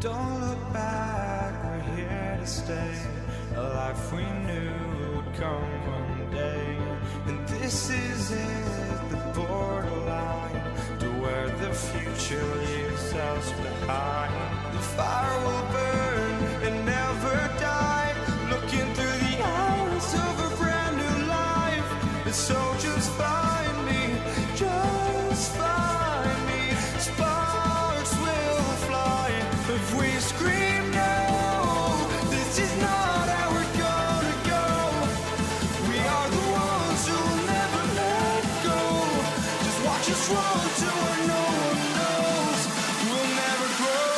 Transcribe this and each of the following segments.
Don't look back, we're here to stay. A life we knew would come one day. And this is it, the borderline to where the future leaves us behind. The fire will burn and never die, looking through the eyes of a brand new life. And so just find me, just find me. Sparks will fly if we scream no. This is not how we're gonna go. We are the ones who will never let go. Just watch us run to where no one knows. We'll never grow.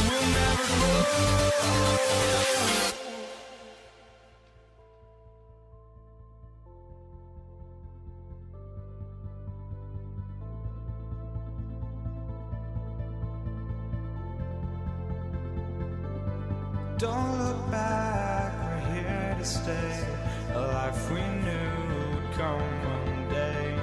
We'll never grow. Don't look back, we're here to stay. A life we knew would come one day.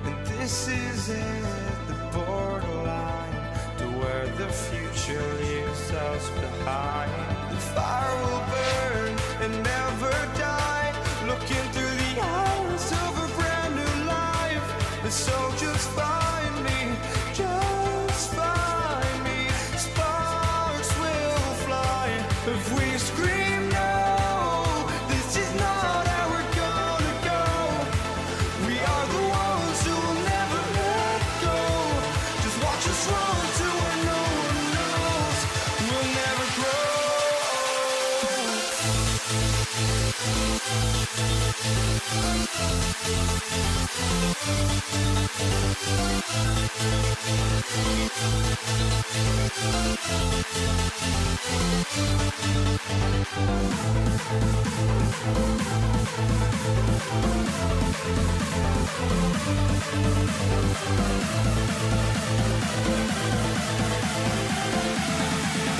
And this is it, the borderline to where the future leaves us behind. The fire will burn and never die, looking through the eyes of a brand new life. And so just find me, just find me. Sparks will fly if we scream no. This is not how we're gonna go. We are the ones who will never let go. Just watch us run to where no one knows. We'll never grow.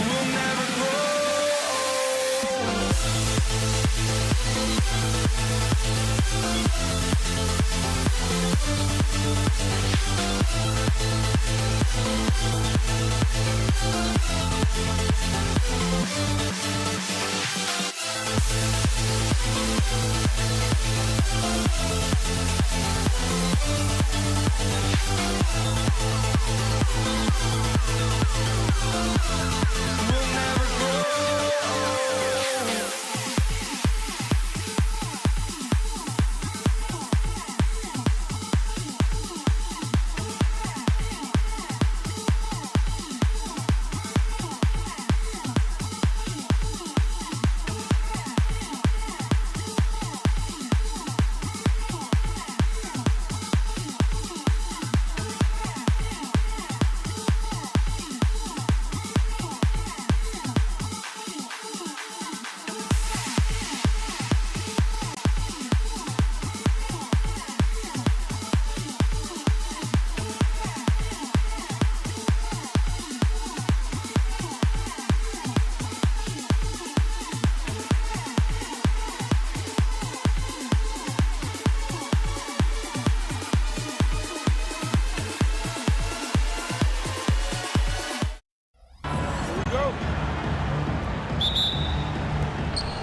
We'll never grow. We'll never grow.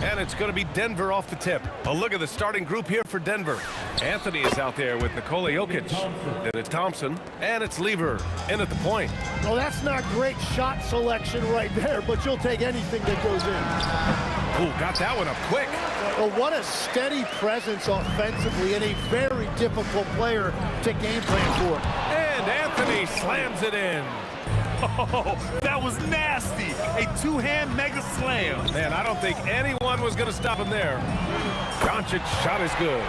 And it's going to be Denver off the tip. A look at the starting group here for Denver. Anthony is out there with Nikola Jokic. Then it's Thompson, and it's Lever in at the point. Well, that's not great shot selection right there, but you'll take anything that goes in. Ooh, got that one up quick. Well, what a steady presence offensively and a very difficult player to game plan for. And Anthony slams it in. Oh, that was nasty. A two-hand mega slam. Man, I don't think anyone was going to stop him there. Doncic's shot is good.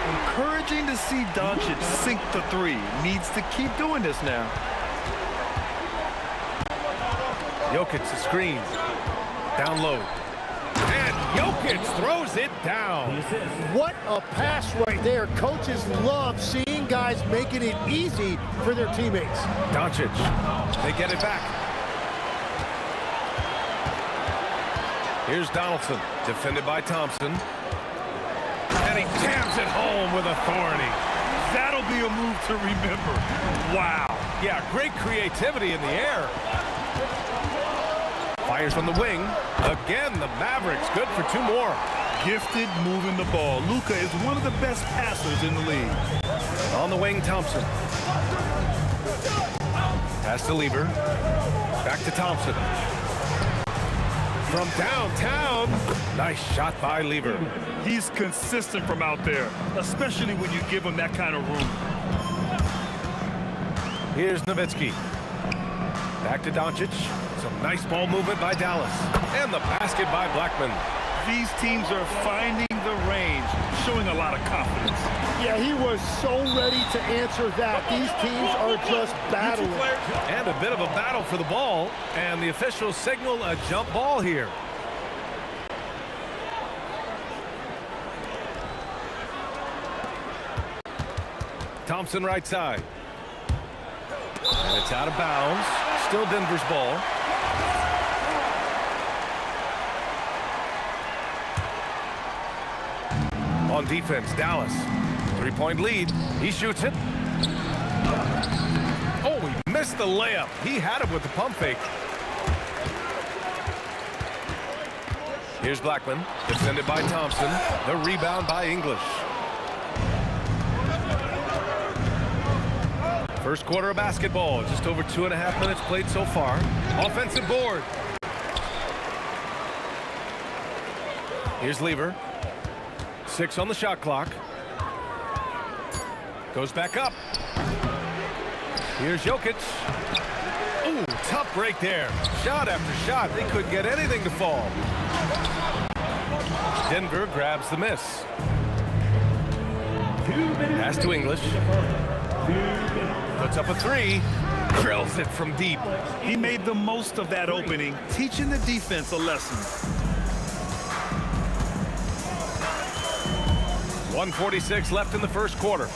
Encouraging to see Doncic sink the three. Needs to keep doing this now. Jokic the screen. Down low. Jokic throws it down. What a pass right there. Coaches love seeing guys making it easy for their teammates. Doncic, they get it back. Here's Donaldson, defended by Thompson. And he jams it home with authority. That'll be a move to remember. Wow. Yeah, great creativity in the air. Fires from the wing. Again, the Mavericks good for 2 more. Gifted moving the ball. Luka is one of the best passers in the league. On the wing, Thompson. Pass to Lever. Back to Thompson. From downtown. Nice shot by Lever. He's consistent from out there, especially when you give him that kind of room. Here's Nowitzki. Back to Doncic. Some nice ball movement by Dallas. And the basket by Blackman. These teams are finding the range, showing a lot of confidence. Yeah, he was so ready to answer that. These teams are just battling. And a bit of a battle for the ball. And the officials signal a jump ball here. Thompson right side. And it's out of bounds. Still Denver's ball. On defense, Dallas. 3-point lead. He shoots it. Oh, he missed the layup. He had it with the pump fake. Here's Blackman, defended by Thompson. The rebound by English. First quarter of basketball, just over 2.5 minutes played so far. Offensive board. Here's Lever. 6 on the shot clock. Goes back up. Here's Jokic. Ooh, tough break there. Shot after shot. They couldn't get anything to fall. Denver grabs the miss. Pass to English. Puts up a 3. Drills it from deep. He made the most of that opening, teaching the defense a lesson. 1:46 left in the first quarter.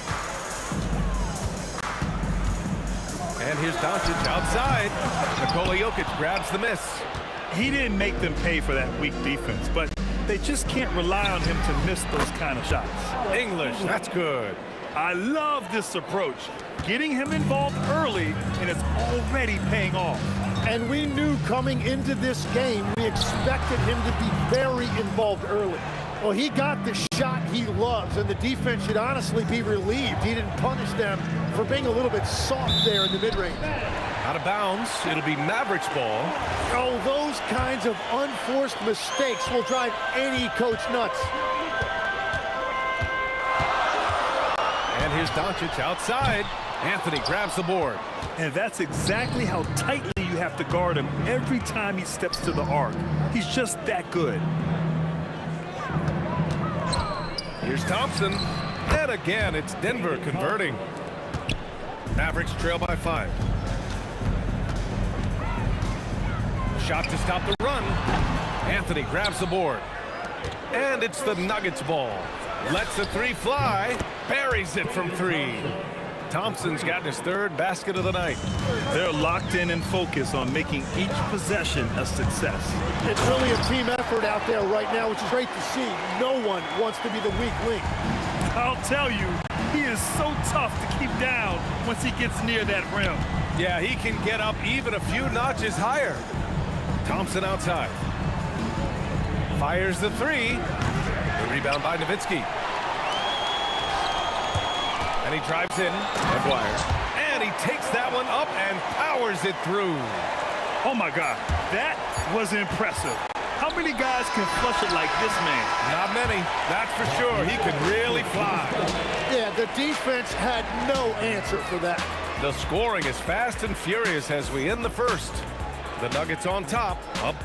And here's Doncic outside. Nikola Jokic grabs the miss. He didn't make them pay for that weak defense, but they just can't rely on him to miss those kind of shots. English, that's good. I love this approach. Getting him involved early, and it's already paying off. And we knew coming into this game, we expected him to be very involved early. Well, he got the shot he loves, and the defense should honestly be relieved. He didn't punish them for being a little bit soft there in the mid-range. Out of bounds. It'll be Mavericks ball. Oh, those kinds of unforced mistakes will drive any coach nuts. And here's Doncic outside. Anthony grabs the board. And that's exactly how tightly you have to guard him every time he steps to the arc. He's just that good. Here's Thompson. And again, it's Denver converting. Mavericks trail by 5. Shot to stop the run. Anthony grabs the board. And it's the Nuggets ball. Lets the 3 fly. Buries it from 3. Thompson's gotten his 3rd basket of the night. They're locked in and focused on making each possession a success. It's really a team effort out there right now, which is great to see. No one wants to be the weak link. I'll tell you, he is so tough to keep down once he gets near that rim. Yeah, he can get up even a few notches higher. Thompson outside. Fires the 3. The rebound by Nowitzki. And he drives in. McGuire. And he takes that one up and powers it through. Oh, my God. That was impressive. How many guys can flush it like this man? Not many. That's for sure. He can really fly. Yeah, the defense had no answer for that. The scoring is fast and furious as we end the first. The Nuggets on top. Up.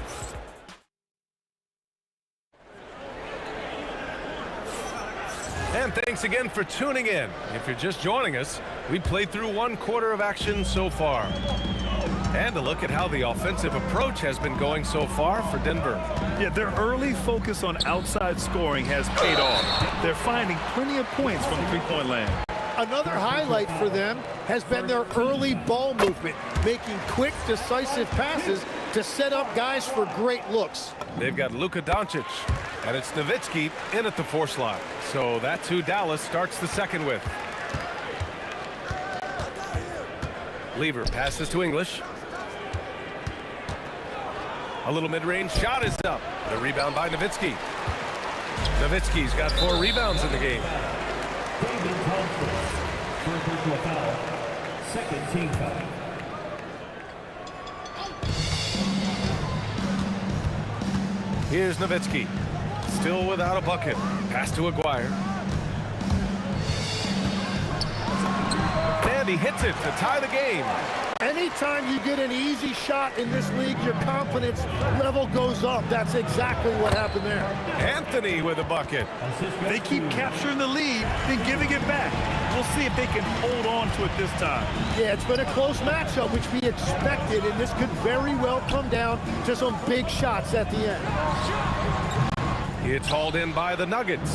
And thanks again for tuning in. If you're just joining us, we played through 1 quarter of action so far. And a look at how the offensive approach has been going so far for Denver. Yeah, their early focus on outside scoring has paid off. They're finding plenty of points from three-point land. Another highlight for them has been their early ball movement, making quick, decisive passes to set up guys for great looks. They've got Luka Doncic, and it's Nowitzki in at the 4 slot. So that's who Dallas starts the second with. Lever passes to English. A little mid-range shot is up. The rebound by Nowitzki. Nowitzki's got 4 rebounds in the game. To a foul. Second team foul. Here's Nowitzki. Still without a bucket. Pass to Aguirre. And he hits it to tie the game. Anytime you get an easy shot in this league, your confidence level goes up. That's exactly what happened there. Anthony with a bucket. They keep capturing the lead, then giving it back. We'll see if they can hold on to it this time. Yeah, it's been a close matchup, which we expected, and this could very well come down to some big shots at the end. It's hauled in by the Nuggets.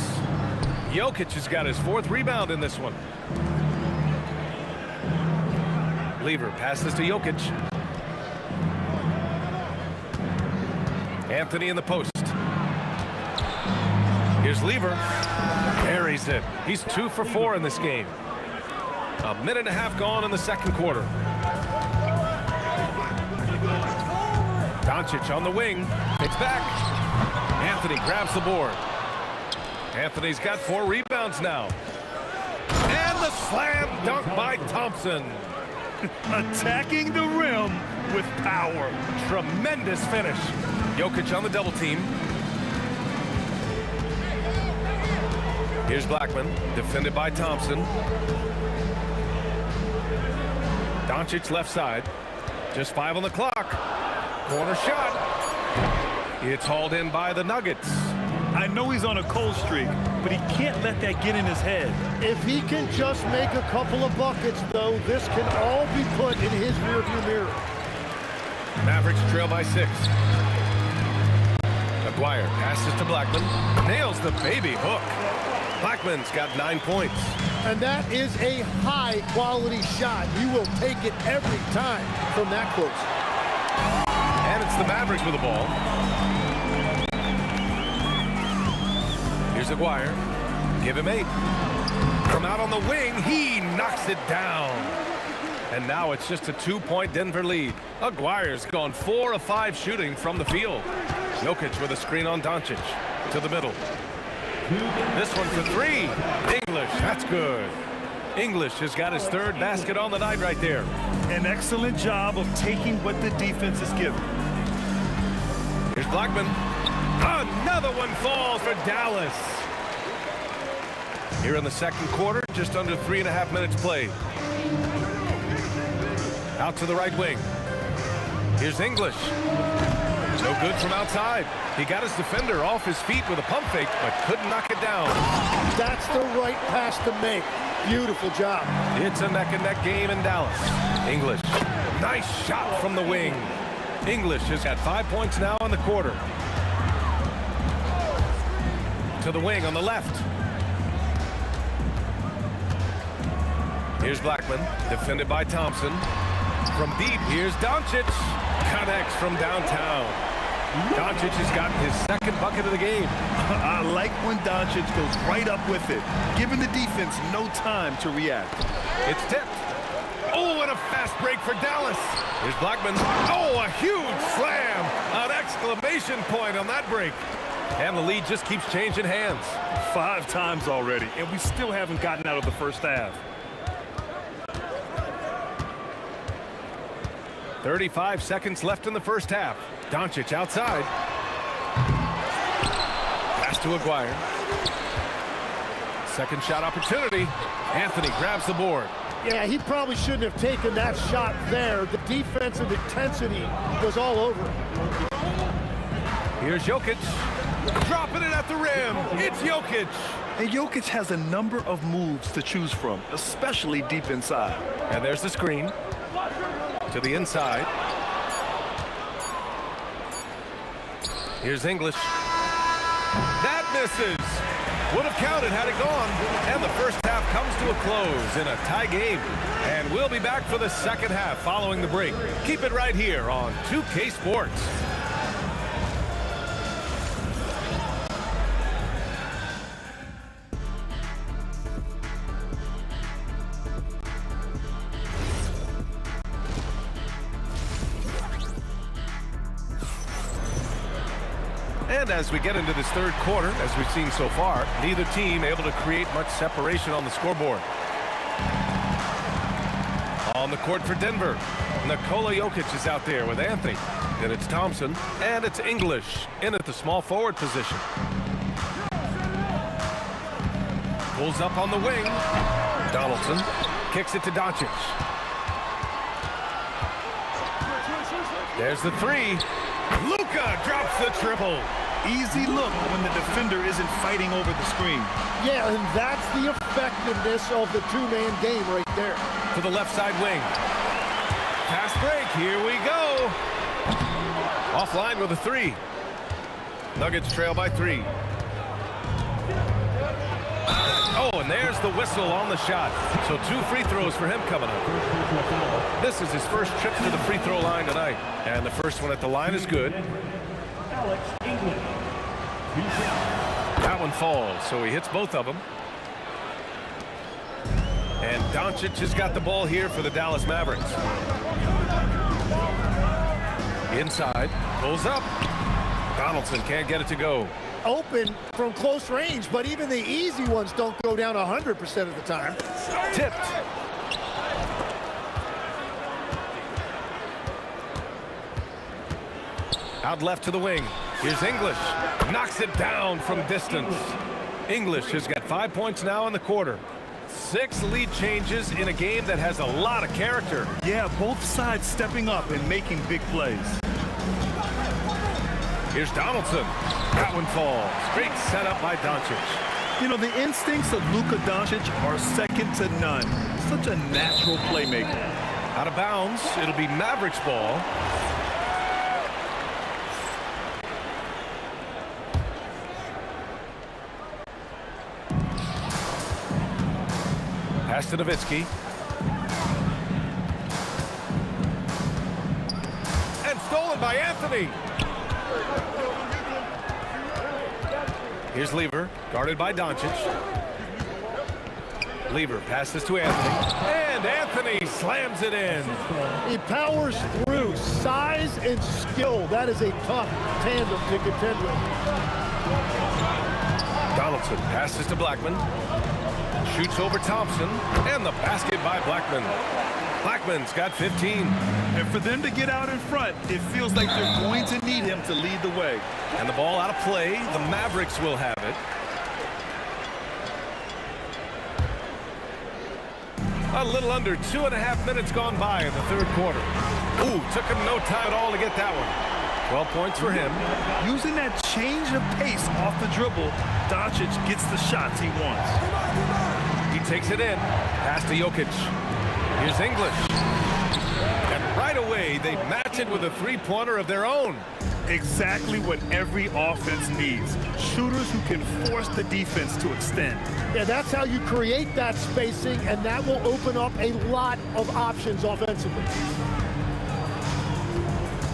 Jokic has got his 4th rebound in this one. Lever passes to Jokic. Anthony in the post. Here's Lever. Buries it. He's 2 for 4 in this game. A minute and a half gone in the second quarter. Doncic on the wing. It's back. Anthony grabs the board. Anthony's got 4 rebounds now. And the slam dunk by Thompson. Attacking the rim with power. Tremendous finish. Jokic on the double team. Here's Blackman, defended by Thompson. Doncic left side. Just 5 on the clock. Corner shot. It's hauled in by the Nuggets. I know he's on a cold streak, but he can't let that get in his head. If he can just make a couple of buckets, though, this can all be put in his rearview mirror. Mavericks trail by 6. Aguirre passes to Blackman. Nails the baby hook. Blackman's got 9 points. And that is a high-quality shot. You will take it every time from that close. And it's the Mavericks with the ball. Here's Aguirre. Give him 8. From out on the wing, he knocks it down. And now it's just a 2-point Denver lead. Aguirre's gone 4 of 5 shooting from the field. Jokic with a screen on Doncic. To the middle. This one for 3. English, that's good. English has got his 3rd basket on the night right there. An excellent job of taking what the defense is given. Here's Blackman. Another one falls for Dallas. Here in the second quarter, just under 3.5 minutes played. Out to the right wing. Here's English. No good from outside. He got his defender off his feet with a pump fake, but couldn't knock it down. That's the right pass to make. Beautiful job. It's a neck-and-neck game in Dallas. English. Nice shot from the wing. English has had 5 points now in the quarter. To the wing on the left. Here's Blackman, defended by Thompson. From deep, here's Doncic. Connects from downtown. Doncic has gotten his 2nd bucket of the game. I like when Doncic goes right up with it, giving the defense no time to react. It's tipped. Oh, and a fast break for Dallas. Here's Blackman. Oh, a huge slam. An exclamation point on that break. And the lead just keeps changing hands. 5 times already, and we still haven't gotten out of the first half. 35 seconds left in the first half. Doncic outside. Pass to Aguirre. Second shot opportunity. Anthony grabs the board. Yeah, he probably shouldn't have taken that shot there. The defensive intensity was all over him. Here's Jokic. Dropping it at the rim. It's Jokic. And Jokic has a number of moves to choose from, especially deep inside. And there's the screen. To the inside. Here's English. That misses. Would have counted had it gone. And the first half comes to a close in a tie game. And we'll be back for the second half following the break. Keep it right here on 2K Sports. And as we get into this third quarter, as we've seen so far, neither team able to create much separation on the scoreboard. On the court for Denver, Nikola Jokic is out there with Anthony. Then it's Thompson, and it's English in at the small forward position. Pulls up on the wing. Donaldson kicks it to Doncic. There's the three. Luka drops the triple. Easy look when the defender isn't fighting over the screen. Yeah, and that's the effectiveness of the two-man game right there. To the left side wing. Fast break, here we go. Offline with a three. Nuggets trail by 3. Oh, and there's the whistle on the shot. So 2 free throws for him coming up. This is his first trip to the free throw line tonight. And the first one at the line is good. That one falls, so he hits both of them. And Doncic has got the ball here for the Dallas Mavericks. Inside, pulls up. Donaldson can't get it to go. Open from close range, but even the easy ones don't go down 100% of the time. Tipped. Out left to the wing. Here's English. Knocks it down from distance. English has got 5 points now in the quarter. 6 lead changes in a game that has a lot of character. Yeah, both sides stepping up and making big plays. Here's Donaldson. That one falls. Great setup by Doncic. You know, the instincts of Luka Doncic are second to none. Such a natural playmaker. Out of bounds. It'll be Mavericks ball. Pass to Nowitzki. And stolen by Anthony. Here's Lever, guarded by Doncic. Lever passes to Anthony. And Anthony slams it in. He powers through. Size and skill. That is a tough tandem to contend with. Donaldson passes to Blackman. Shoots over Thompson, and the basket by Blackman. Blackman's got 15. And for them to get out in front, it feels like they're going to need him to lead the way. And the ball out of play. The Mavericks will have it. A little under 2.5 minutes gone by in the third quarter. Ooh, took him no time at all to get that one. 12 points for him. Using that change of pace off the dribble, Doncic gets the shots he wants. He takes it in. Pass to Jokic. Here's English. And right away, they match it with a three-pointer of their own. Exactly what every offense needs. Shooters who can force the defense to extend. Yeah, that's how you create that spacing, and that will open up a lot of options offensively.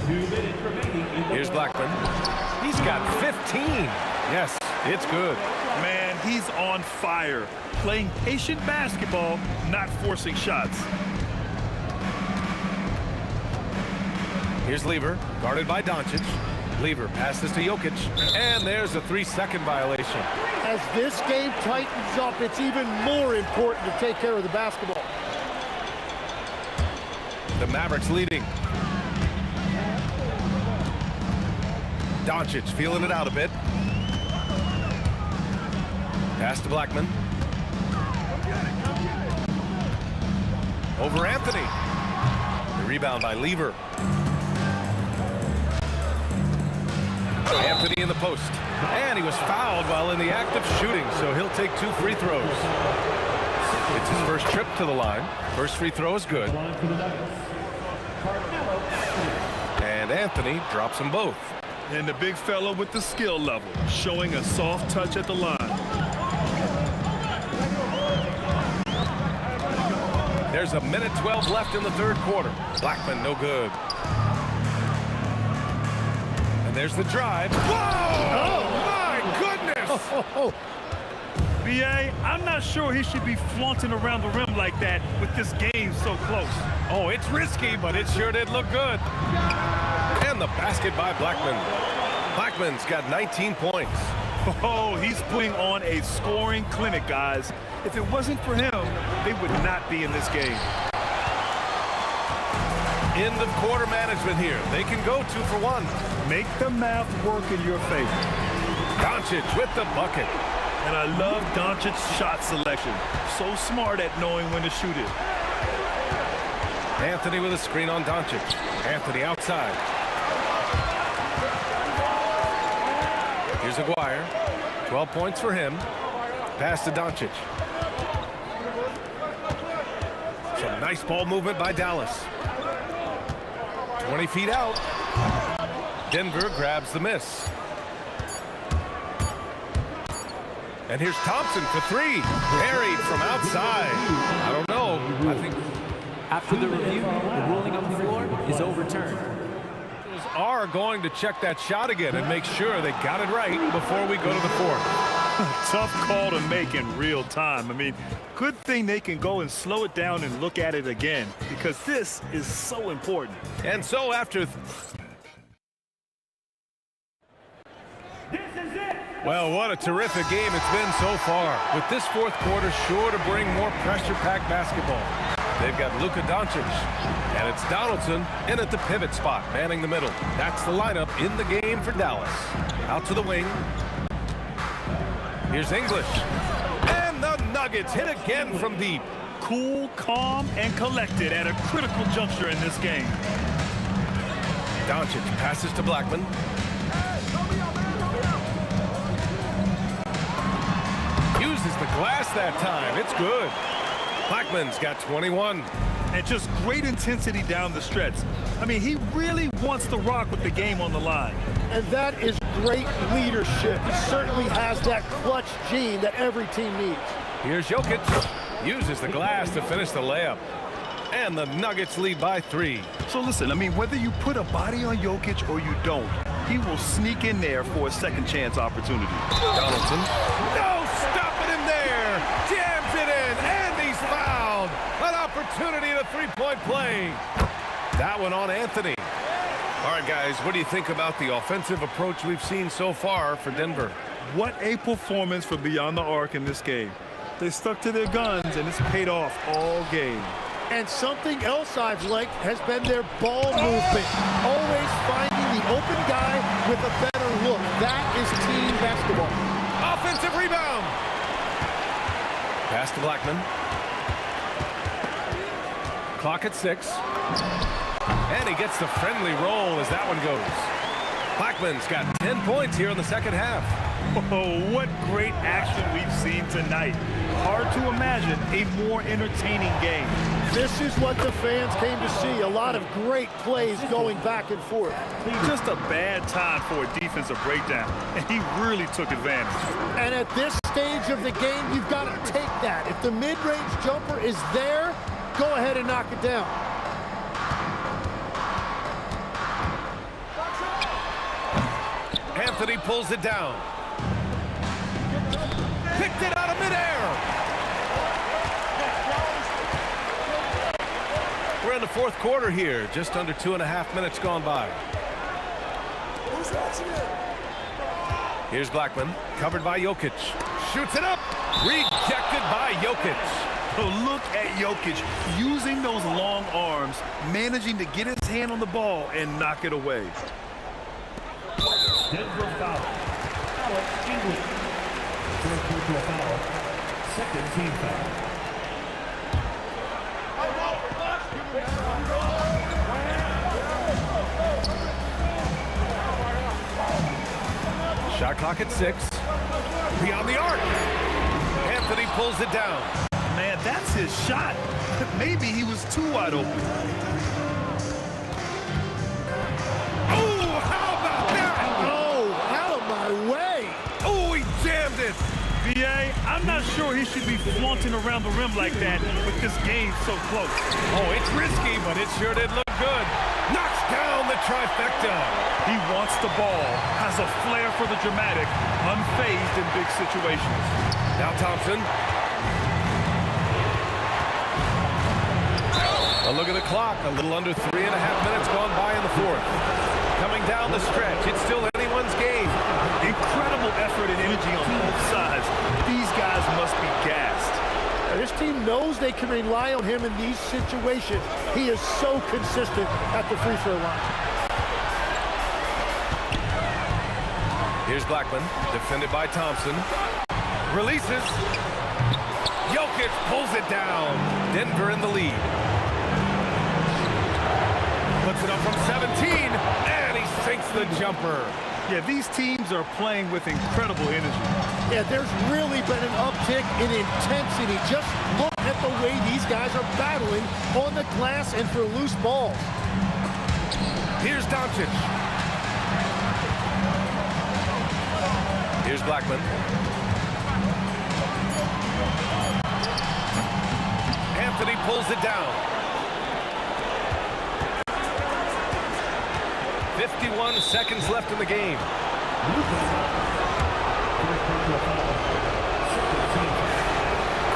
2 minutes remaining in the Here's Blackman. He's got 15. Yes, it's good. Man, he's on fire. Playing patient basketball, not forcing shots. Here's Lever, guarded by Doncic. Lever passes to Jokic, and there's a 3-second violation. As this game tightens up, it's even more important to take care of the basketball. The Mavericks leading. Doncic feeling it out a bit. Pass to Blackman. Over Anthony. The rebound by Lever. Anthony in the post. And he was fouled while in the act of shooting, so he'll take 2 free throws. It's his first trip to the line. First free throw is good. And Anthony drops them both. And the big fella with the skill level, showing a soft touch at the line. There's a minute 12 left in the third quarter. Blackman, no good. And there's the drive. Whoa! Oh, my goodness! B.A., I'm not sure he should be flaunting around the rim like that with this game so close. Oh, it's risky, but it sure did look good. And the basket by Blackman. Blackman's got 19 points. Oh, he's putting on a scoring clinic, guys. If it wasn't for him, they would not be in this game. End of quarter management here. They can go 2 for 1. Make the math work in your favor. Doncic with the bucket. And I love Doncic's shot selection. So smart at knowing when to shoot it. Anthony with a screen on Doncic. Anthony outside. Here's Aguirre. 12 points for him. Pass to Doncic. Some nice ball movement by Dallas. 20 feet out. Denver grabs the miss. And here's Thompson for 3. Buried from outside. I don't know. I think after the review, the ruling on the floor is overturned. Are going to check that shot again and make sure they got it right before we go to the fourth. Tough call to make in real time. I mean, good thing they can go and slow it down and look at it again, because this is so important. And so after... Well, what a terrific game it's been so far. With this fourth quarter sure to bring more pressure-packed basketball. They've got Luka Doncic, and it's Donaldson in at the pivot spot, manning the middle. That's the lineup in the game for Dallas. Out to the wing. Here's English. And the Nuggets hit again from deep. Cool, calm, and collected at a critical juncture in this game. Doncic passes to Blackman. Uses the glass that time. It's good. Blackman's got 21. And just great intensity down the stretch. I mean, he really wants to rock with the game on the line. And that is great leadership. He certainly has that clutch gene that every team needs. Here's Jokic. Uses the glass to finish the layup. And the Nuggets lead by 3. So listen, I mean, whether you put a body on Jokic or you don't, he will sneak in there for a second chance opportunity. Donaldson. No stopping him there. Jams it in. And he's fouled. An opportunity to three-point play. That one on Anthony. All right, guys, what do you think about the offensive approach we've seen so far for Denver? What a performance from beyond the arc in this game. They stuck to their guns, and it's paid off all game. And something else I've liked has been their ball movement. Always finding the open guy with a better look. That is team basketball. Offensive rebound. Pass to Blackman. Clock at 6. And he gets the friendly roll as that one goes. Blackman's got 10 points here in the second half. Oh, what great action we've seen tonight. Hard to imagine a more entertaining game. This is what the fans came to see. A lot of great plays going back and forth. Just a bad time for a defensive breakdown, and he really took advantage. And at this stage of the game, you've got to take that. If the mid-range jumper is there, go ahead and knock it down. Anthony pulls it down. Picked it out of midair. We're in the fourth quarter here. Just under 2.5 minutes gone by. Here's Blackman, covered by Jokic. Shoots it up. Rejected by Jokic. Oh, look at Jokic using those long arms, managing to get his hand on the ball and knock it away. Denver foul. Alex English. First personal foul. Second team foul. Shot clock at 6. Beyond the arc. Anthony pulls it down. Man, that's his shot. Maybe he was too wide open. Oh, how about that? I'm not sure he should be flaunting around the rim like that with this game so close. Oh, it's risky, but it sure did look good. Knocks down the trifecta. He wants the ball, has a flair for the dramatic, unfazed in big situations. Now Thompson. A look at the clock. A little under 3.5 minutes gone by in the fourth. Coming down the stretch. It's still anyone's game. Incredible effort and energy on both sides. These guys must be gassed. This team knows they can rely on him in these situations. He is so consistent at the free throw line. Here's Blackman, defended by Thompson. Releases. Jokic pulls it down. Denver in the lead. Puts it up from 17, and he sinks the jumper. Yeah, these teams are playing with incredible energy. Yeah, there's really been an uptick in intensity. Just look at the way these guys are battling on the glass and for loose balls. Here's Doncic. Here's Blackman. Anthony pulls it down. 51 seconds left in the game.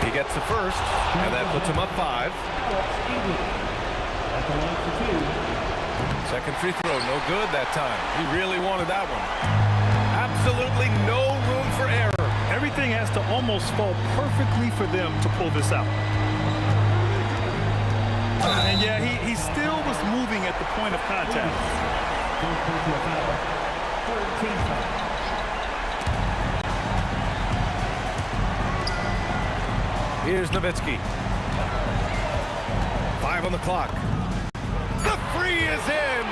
He gets the first, and that puts him up 5. Second free throw, no good that time. He really wanted that one. Absolutely no room for error. Everything has to almost fall perfectly for them to pull this out. And yeah, he still was moving at the point of contact. Here's Nowitzki. 5 on the clock. The three is in!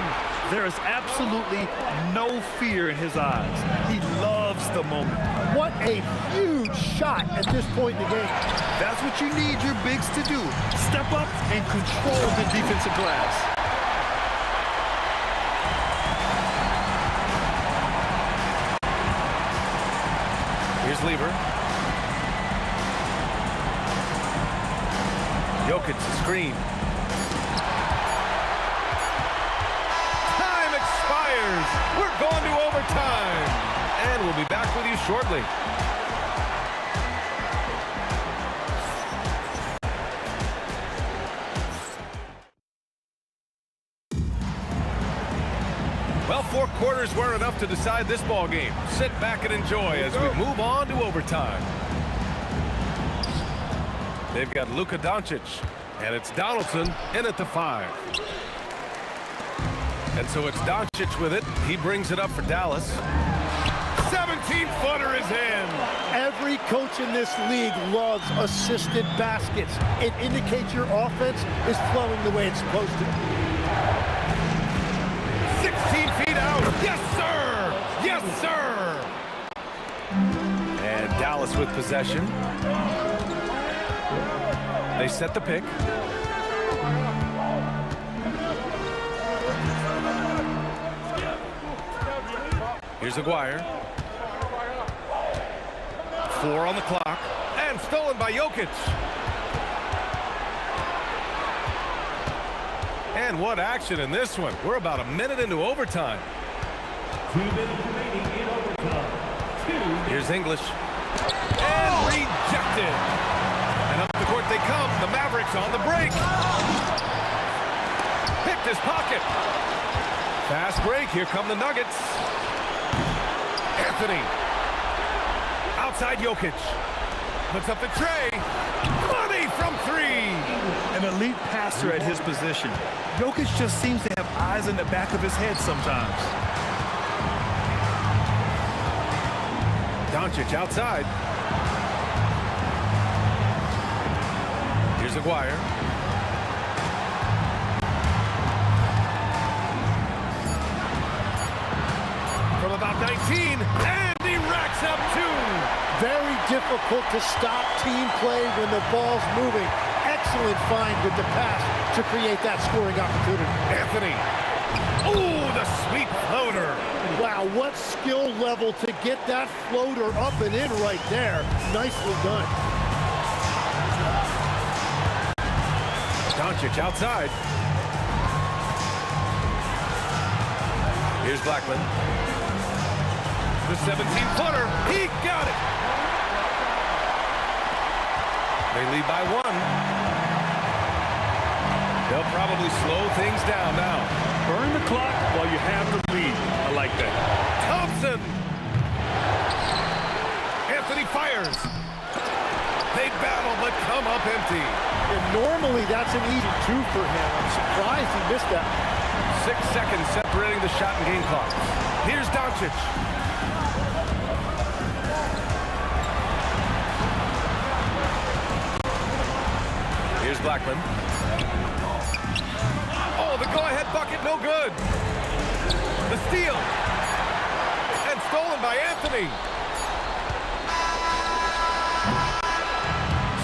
There is absolutely no fear in his eyes. He loves the moment. What a huge shot at this point in the game. That's what you need your bigs to do. Step up and control the defensive glass. Here's Lever. Jokic screen. Time expires. We're going to overtime. And we'll be back with you shortly. Well, 4 quarters weren't enough to decide this ball game. Sit back and enjoy as we move on to overtime. They've got Luka Doncic, and it's Donaldson in at the 5. And so it's Doncic with it. He brings it up for Dallas. 17-footer is in. Every coach in this league loves assisted baskets. It indicates your offense is flowing the way it's supposed to. 16 feet out. Yes, sir. Yes, sir. And Dallas with possession. They set the pick. Here's Aguirre. 4 on the clock. And stolen by Jokic. And what action in this one. We're about a minute into overtime. 2 minutes remaining in overtime. Here's English. And rejected. And up the court they come. The Mavericks on the break. Picked his pocket. Fast break. Here come the Nuggets. Anthony. Outside Jokic. Puts up the tray. Money from 3. An elite passer at his position. Jokic just seems to have eyes in the back of his head sometimes. Doncic outside. Here's Aguirre. From about 19, and he racks up 2. Very difficult to stop team play when the ball's moving. Excellent find with the pass to create that scoring opportunity. Anthony. Ooh, the sweet floater. Wow, what skill level to get that floater up and in right there. Nicely done. Doncic outside. Here's Blackman. The 17-footer. He got it. They lead by 1. They'll probably slow things down now. Burn the clock while you have the lead. I like that. Thompson. Anthony fires. They battle but come up empty. And normally that's an easy 2 for him. I'm surprised he missed that. 6 seconds separating the shot and game clock. Here's Doncic. Here's Blackman. Oh, the go-ahead bucket, no good. The steal. And stolen by Anthony.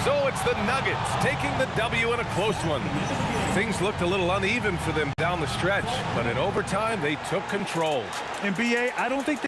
So it's the Nuggets taking the W in a close one. Things looked a little uneven for them down the stretch, but in overtime, they took control. And BA, I don't think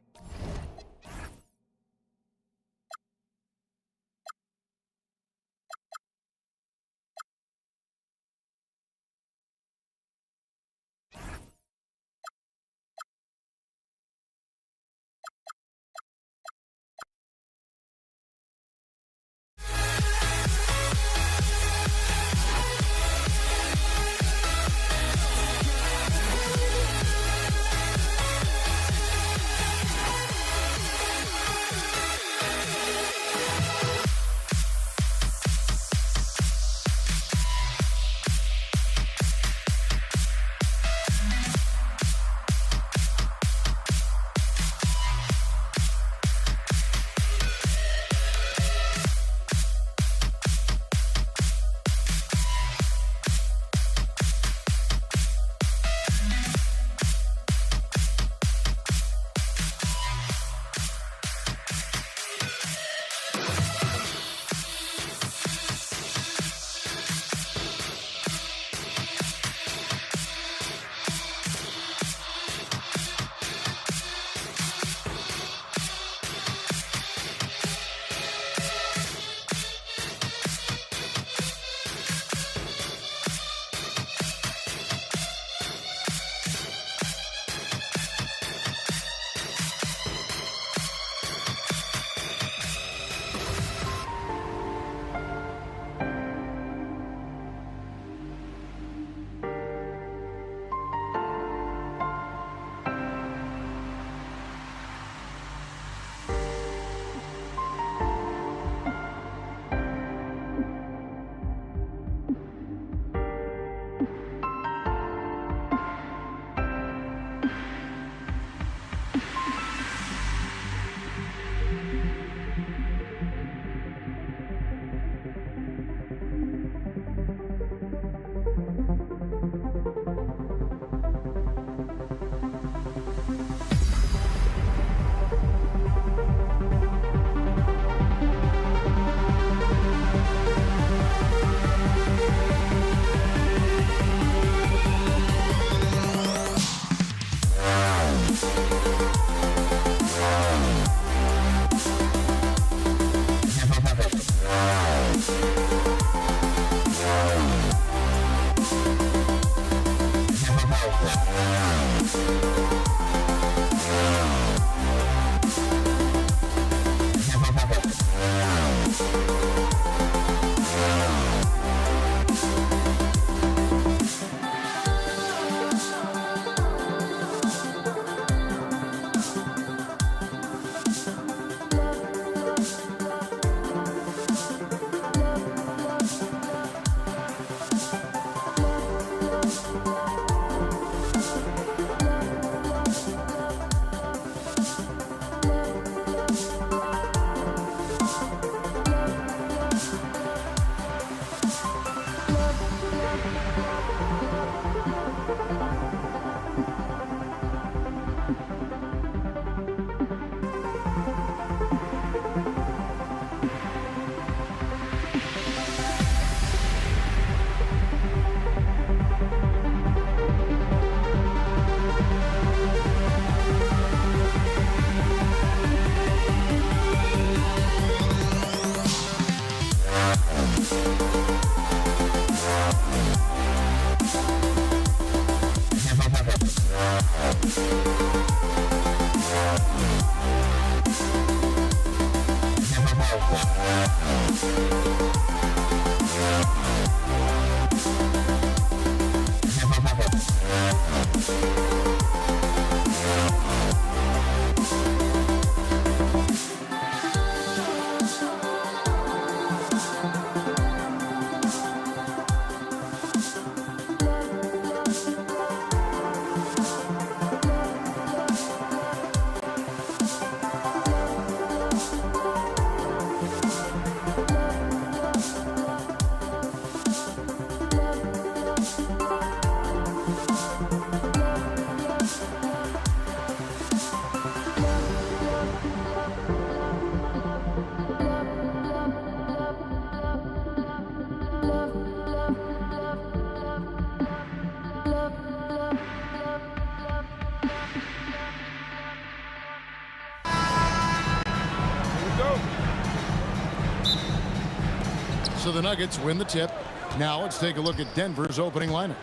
So the Nuggets win the tip. Now let's take a look at Denver's opening lineup.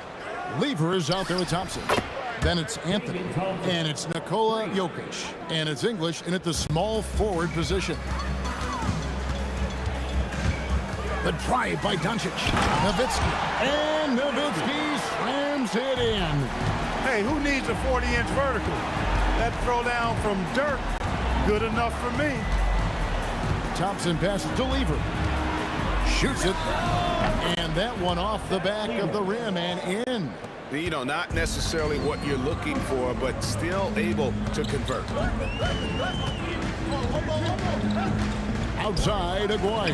Lever is out there with Thompson. Then it's Anthony. And it's Nikola Jokic. And it's English in at the small forward position. The drive by Doncic. Nowitzki. And Nowitzki slams it in. Hey, who needs a 40-inch vertical? That throwdown from Dirk, good enough for me. Thompson passes to Lever. Shoots it. And that one off the back of the rim and in. You know, not necessarily what you're looking for, but still able to convert. Outside, Aguirre.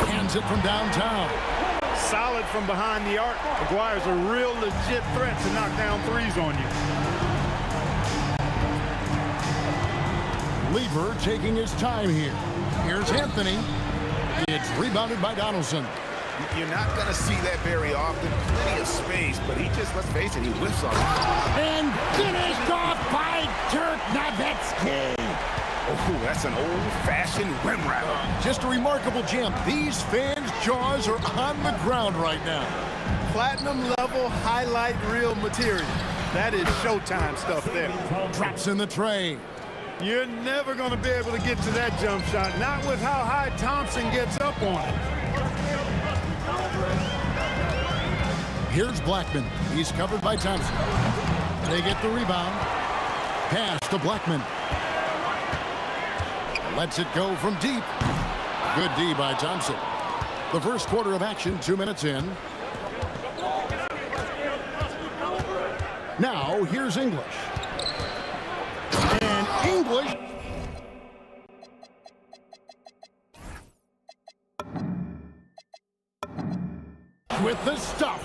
Hands it from downtown. Solid from behind the arc. Aguirre's a real legit threat to knock down threes on you. Lever taking his time here. Here's Anthony. It's rebounded by Donaldson. You're not going to see that very often. Plenty of space, but he just, let's face it, he whiffs on it. And finished off by Dirk Nowitzki. Oh, that's an old-fashioned rim wrap. Just a remarkable jam. These fans' jaws are on the ground right now. Platinum level highlight reel material. That is Showtime stuff there. Drops in the tray. You're never going to be able to get to that jump shot, not with how high Thompson gets up on it. Here's Blackman. He's covered by Thompson. They get the rebound. Pass to Blackman. Lets it go from deep. Good D by Thompson. The first quarter of action, 2 minutes in. Now, here's English. And English. With the stuff.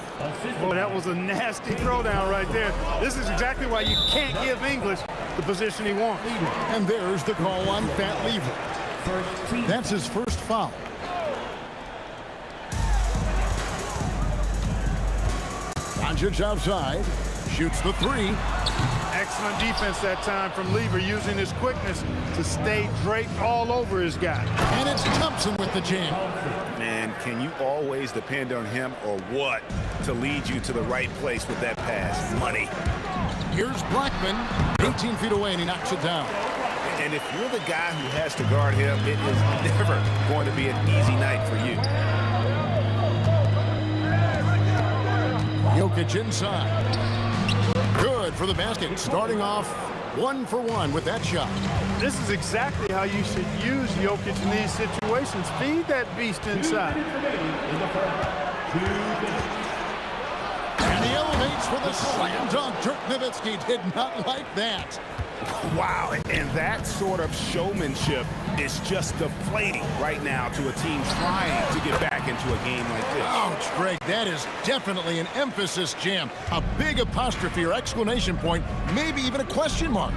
Boy, that was a nasty throwdown right there. This is exactly why you can't give English the position he wants. And there's the call on Fat Lever. That's his first foul. Doncic outside. Shoots the three. Excellent defense that time from Lever, using his quickness to stay draped all over his guy. And it's Thompson with the jam. Man, can you always depend on him or what to lead you to the right place with that pass? Money. Here's Blackman, 18 feet away, and he knocks it down. And if you're the guy who has to guard him, it is never going to be an easy night for you. Jokic inside. Good for the basket. Starting off 1 for 1 with that shot. This is exactly how you should use Jokic in these situations. Feed that beast inside. And he elevates for the slam dunk. Dirk Nowitzki did not like that. Wow, and that sort of showmanship is just deflating right now to a team trying to get back into a game like this. Ouch, Greg, that is definitely an emphasis jam. A big apostrophe or exclamation point, maybe even a question mark.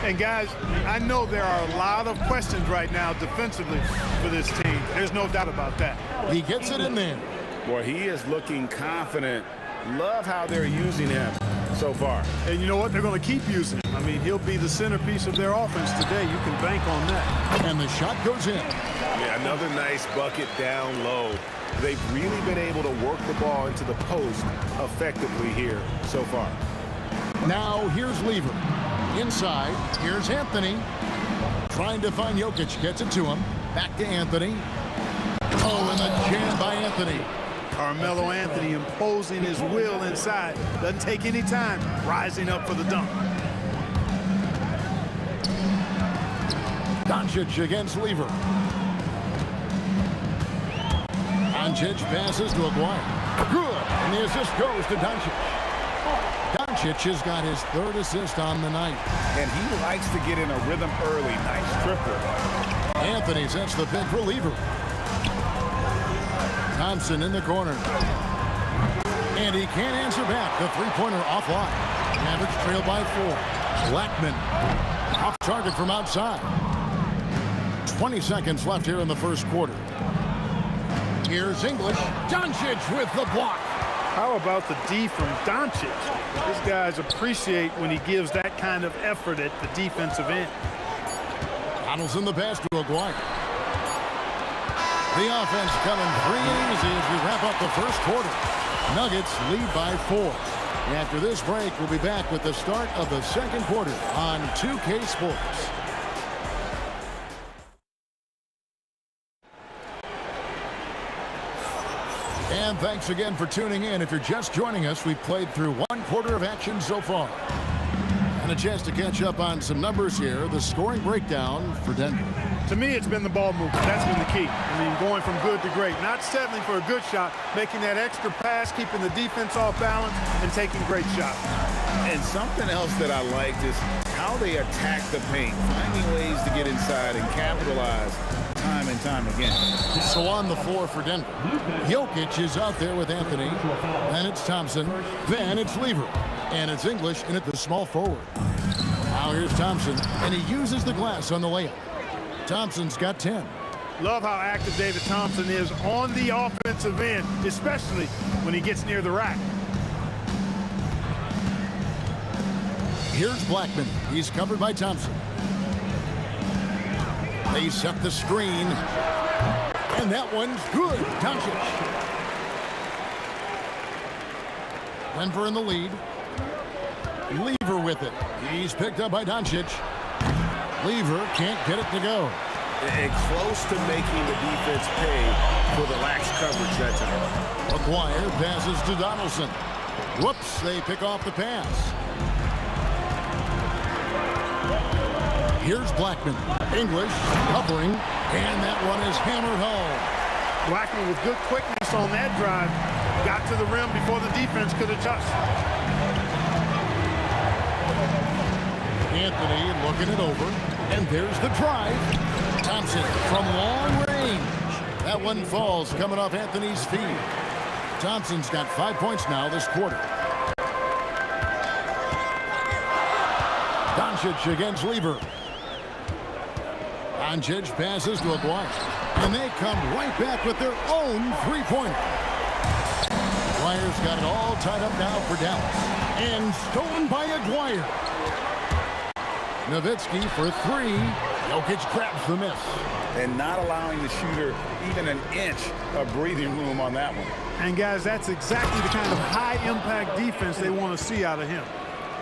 And guys, I know there are a lot of questions right now defensively for this team. There's no doubt about that. He gets it in there. Boy, he is looking confident. Love how they're using him so far. And you know what? They're going to keep using him. I mean, he'll be the centerpiece of their offense today. You can bank on that. And the shot goes in. Yeah, another nice bucket down low. They've really been able to work the ball into the post effectively here so far. Now here's Lever. Inside, here's Anthony. Trying to find Jokic, gets it to him. Back to Anthony. Oh, and the jam by Anthony. Carmelo Anthony imposing his will inside. Doesn't take any time. Rising up for the dunk. Doncic against Lever. Doncic passes to Aguirre. Good. And the assist goes to Doncic. Doncic has got his third assist on the night. And he likes to get in a rhythm early. Nice triple. Anthony sets the pick for Lever. Thompson in the corner. And he can't answer back. The three-pointer offline. Mavericks trail by 4. Blackman off target from outside. 20 seconds left here in the first quarter. Here's English. Doncic with the block. How about the D from Doncic? These guys appreciate when he gives that kind of effort at the defensive end. Donaldson the pass to Aguirre. The offense coming free and easy as we wrap up the first quarter. Nuggets lead by 4. After this break, we'll be back with the start of the second quarter on 2K Sports. And thanks again for tuning in. If you're just joining us, we've played through one quarter of action so far. And a chance to catch up on some numbers here. The scoring breakdown for Denver. To me, it's been the ball movement. That's been the key. I mean, going from good to great. Not settling for a good shot, making that extra pass, keeping the defense off balance, and taking great shots. And something else that I liked is how they attack the paint, finding ways to get inside and capitalize time and time again. So on the floor for Denver, Jokic is out there with Anthony. Then it's Thompson. Then it's Lever. And it's English in at the small forward. Now here's Thompson, and he uses the glass on the layup. Thompson's got 10. Love how active David Thompson is on the offensive end, especially when he gets near the rack. Here's Blackman. He's covered by Thompson. They set the screen. And that one's good. Doncic. Denver in the lead. Lever with it. He's picked up by Doncic. Lever can't get it to go. And close to making the defense pay for the lax coverage that time. Aguirre passes to Donaldson. Whoops, they pick off the pass. Here's Blackman. English covering, and that one is hammered home. Blackman with good quickness on that drive. Got to the rim before the defense could adjust. Anthony looking it over, and there's the drive. Thompson from long range. That one falls coming off Anthony's feet. Thompson's got 5 points now this quarter. Doncic against Lever. Doncic passes to Aguirre. And they come right back with their own three-pointer. Aguirre's got it all tied up now for Dallas. And stolen by Aguirre. Nowitzki for 3. Jokic grabs the miss. And not allowing the shooter even an inch of breathing room on that one. And guys, that's exactly the kind of high-impact defense they want to see out of him.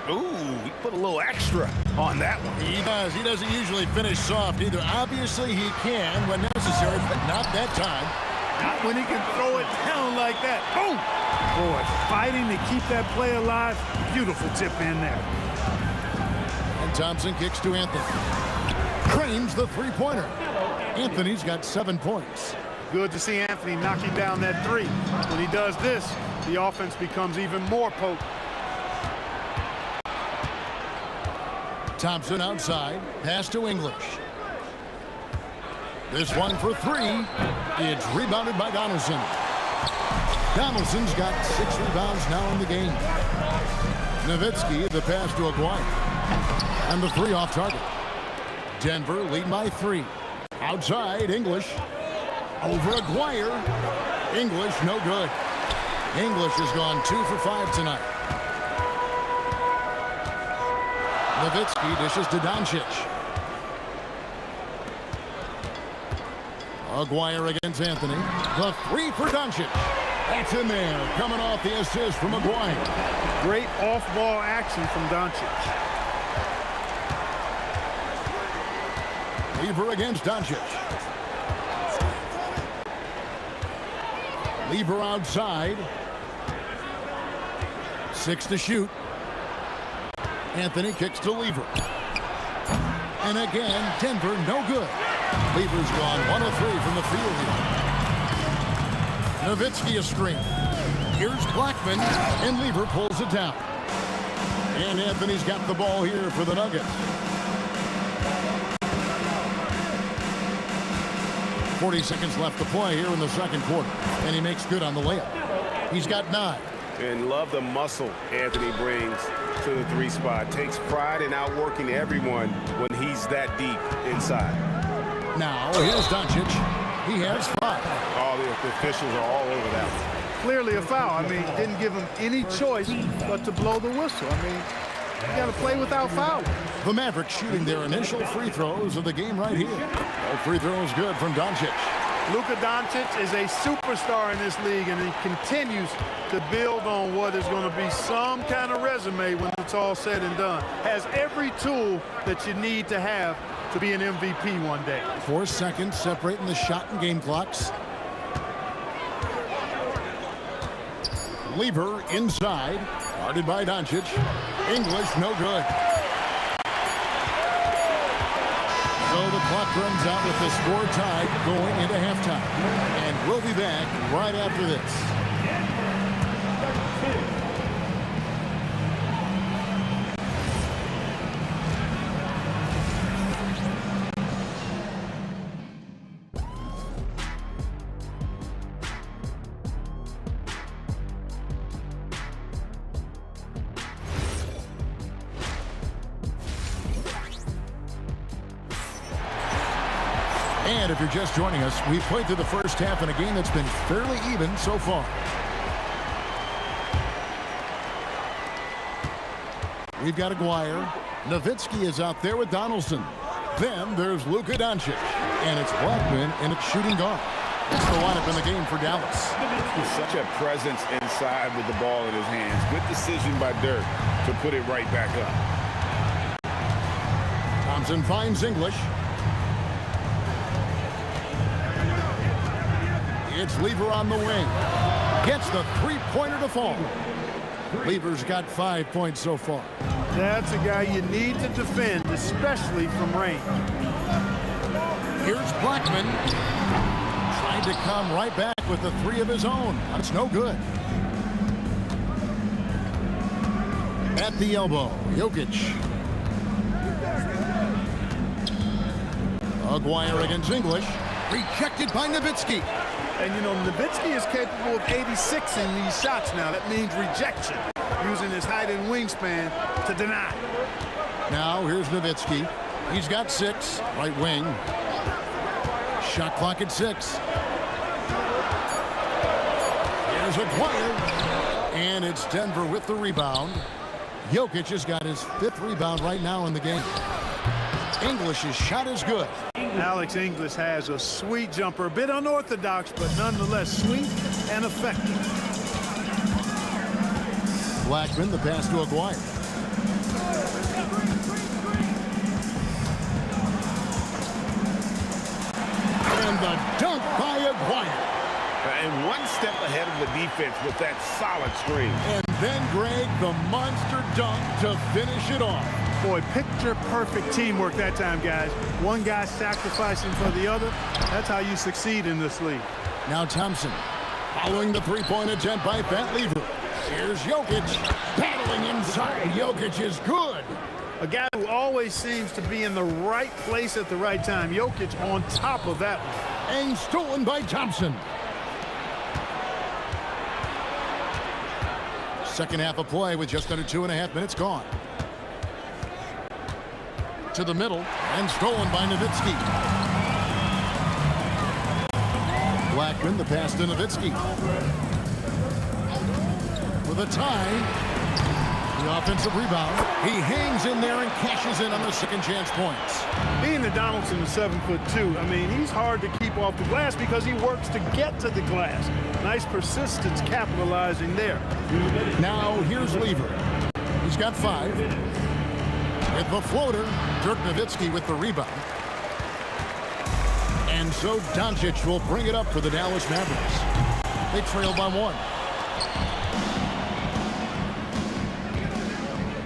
Ooh, he put a little extra on that one. He does. He doesn't usually finish soft either. Obviously, he can when necessary, but not that time. Not when he can throw it down like that. Boom! Boy, fighting to keep that play alive. Beautiful tip in there. And Thompson kicks to Anthony. Cranes the three-pointer. Anthony's got 7 points. Good to see Anthony knocking down that three. When he does this, the offense becomes even more potent. Thompson outside. Pass to English. This one for 3. It's rebounded by Donaldson. Donaldson's got 6 rebounds now in the game. Nowitzki, the pass to Aguirre. And the 3 off target. Denver lead by 3. Outside, English. Over Aguirre. English, no good. English has gone 2 for 5 tonight. Nowitzki dishes to Doncic. Aguirre against Anthony. The 3 for Doncic. That's in there. Coming off the assist from Aguirre. Great off-ball action from Doncic. Lever against Doncic. Lever outside. 6 to shoot. Anthony kicks to Lever. And again, Denver no good. Lever's gone 1 of 3 from the field here. Nowitzki a screen. Here's Blackman, and Lever pulls it down. And Anthony's got the ball here for the Nuggets. 40 seconds left to play here in the second quarter. And he makes good on the layup. He's got 9. And love the muscle Anthony brings to the 3 spot. Takes pride in outworking everyone when he's that deep inside. Now, here's Doncic. He has 5. All the officials are all over that one. Clearly a foul. I mean, didn't give him any choice but to blow the whistle. I mean, you got to play without fouling. The Mavericks shooting their initial free throws of the game right here. Oh, free throws good from Doncic. Luka Doncic is a superstar in this league, and he continues to build on what is going to be some kind of resume when it's all said and done. Has every tool that you need to have to be an MVP one day. 4 seconds separating the shot and game clocks. Lever inside, guarded by Doncic. English, no good. So the clock runs out with the score tied going into halftime. And we'll be back right after this. And if you're just joining us, we've played through the first half in a game that's been fairly even so far. We've got Aguirre. Nowitzki is out there with Donaldson. Then there's Luka Doncic. And it's Blackman, and it's shooting guard. That's the lineup in the game for Dallas. Such a presence inside with the ball in his hands. Good decision by Dirk to put it right back up. Thompson finds English. It's Lever on the wing. Gets the three-pointer to fall. Lever's got 5 points so far. That's a guy you need to defend, especially from range. Here's Blackman. Trying to come right back with the 3 of his own. That's no good. At the elbow, Jokic. Aguirre against English. Rejected by Nowitzki. And, you know, Nowitzki is capable of 86 in these shots now. That means rejection, using his height and wingspan to deny. Now, here's Nowitzki. He's got 6, right wing. Shot clock at 6. Here's Aguirre. And it's Denver with the rebound. Jokic has got his 5th rebound right now in the game. English's shot is good. Alex English has a sweet jumper, a bit unorthodox, but nonetheless sweet and effective. Blackman, the pass to Aguirre. And the dunk by Aguirre. And one step ahead of the defense with that solid screen. And then, Greg, the monster dunk to finish it off. Boy, picture-perfect teamwork that time, guys. One guy sacrificing for the other. That's how you succeed in this league. Now Thompson following the three-point attempt by Pat Lever. Here's Jokic battling inside. Jokic is good. A guy who always seems to be in the right place at the right time. Jokic on top of that one. And stolen by Thompson. Second half of play with just under 2.5 minutes gone. To the middle and stolen by Nowitzki. Blackman, the pass to Nowitzki. With a tie. The offensive rebound. He hangs in there and cashes in on the second chance points. Being the Donaldson is 7'2", I mean, he's hard to keep off the glass because he works to get to the glass. Nice persistence capitalizing there. Now here's Lever. He's got 5. With the floater, Dirk Nowitzki with the rebound. And so Doncic will bring it up for the Dallas Mavericks. They trail by 1.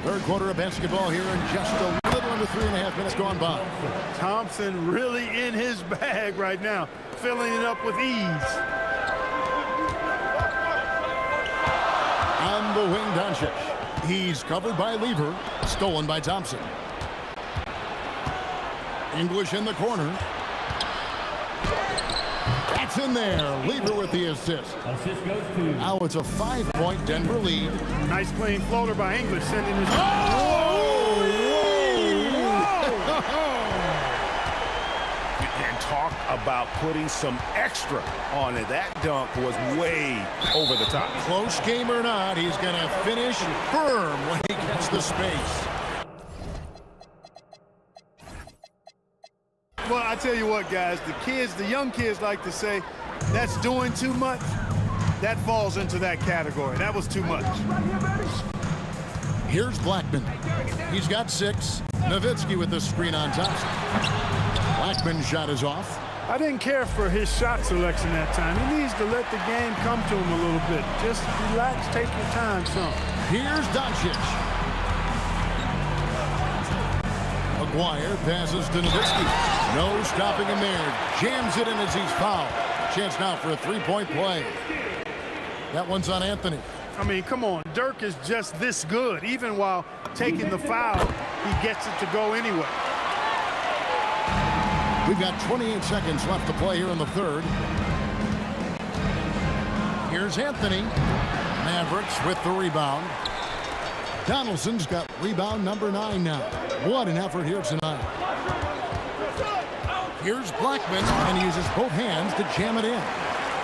Third quarter of basketball here in just a little under 3.5 minutes gone by. Thompson really in his bag right now, filling it up with ease. Doncic. He's covered by Lever. Stolen by Thompson. English in the corner. That's in there. Lever with the assist. Assist goes to... Now it's a 5-point Denver lead. Nice clean floater by English, sending his... And talk about putting some extra on it. That dunk was way over the top. Close game or not, he's going to finish firm when he gets the space. Well, I tell you what, guys, the young kids like to say, that's doing too much. That falls into that category. That was too much. Here's Blackman. He's got 6. Nowitzki with the screen on Thompson. Blackman's shot is off. I didn't care for his shot selection that time. He needs to let the game come to him a little bit. Just relax, take your time some. Here's Doncic. McGuire passes to Nowitzki. No stopping him there. Jams it in as he's fouled. Chance now for a 3-point play. That one's on Anthony. I mean, come on. Dirk is just this good. Even while taking the foul, he gets it to go anyway. We've got 28 seconds left to play here in the third. Here's Anthony. Mavericks with the rebound. Donaldson's got rebound number 9 now. What an effort here tonight. Here's Blackman, and he uses both hands to jam it in.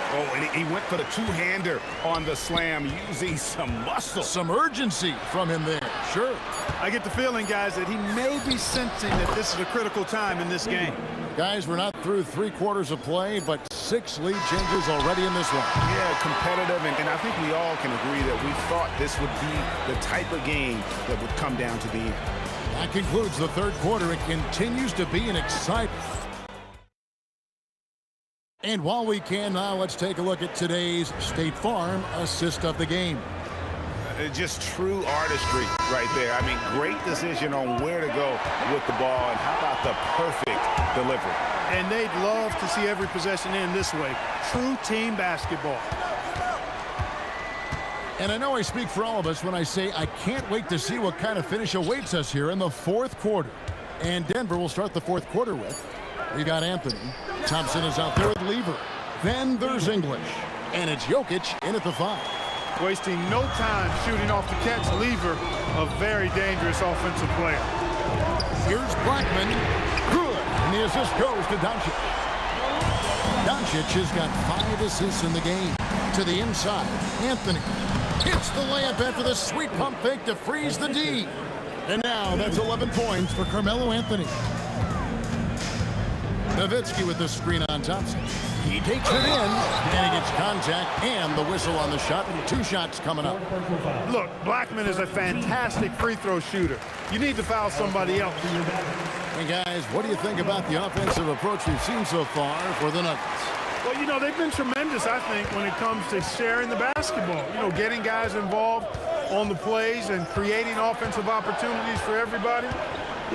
Oh, and he went for the two-hander on the slam, using some muscle. Some urgency from him there, sure. I get the feeling, guys, that he may be sensing that this is a critical time in this game. Guys, we're not through 3 quarters of play, but 6 lead changes already in this one. Yeah, competitive, and I think we all can agree that we thought this would be the type of game that would come down to the end. That concludes the third quarter. It continues to be an exciting. And while we can now, let's take a look at today's State Farm assist of the game. Just true artistry right there. I mean, great decision on where to go with the ball, and how about the perfect delivery. And they'd love to see every possession end this way. True team basketball. And I know I speak for all of us when I say I can't wait to see what kind of finish awaits us here in the fourth quarter. And Denver will start the fourth quarter with. We got Anthony. Thompson is out there with Lever. Then there's English. And it's Jokic in at the 5. Wasting no time shooting off the catch. Lever, a very dangerous offensive player. Here's Blackman. Good. And the assist goes to Doncic. Doncic has got 5 assists in the game. To the inside. Anthony hits the layup after the sweet pump fake to freeze the D. And now that's 11 points for Carmelo Anthony. Nowitzki with the screen on Thompson. He takes it in, and he gets contact and the whistle on the shot. 2 shots coming up. Look, Blackman is a fantastic free throw shooter. You need to foul somebody else. Hey, guys, what do you think about the offensive approach we've seen so far for the Nuggets? Well, you know, they've been tremendous, I think, when it comes to sharing the basketball. You know, getting guys involved on the plays and creating offensive opportunities for everybody.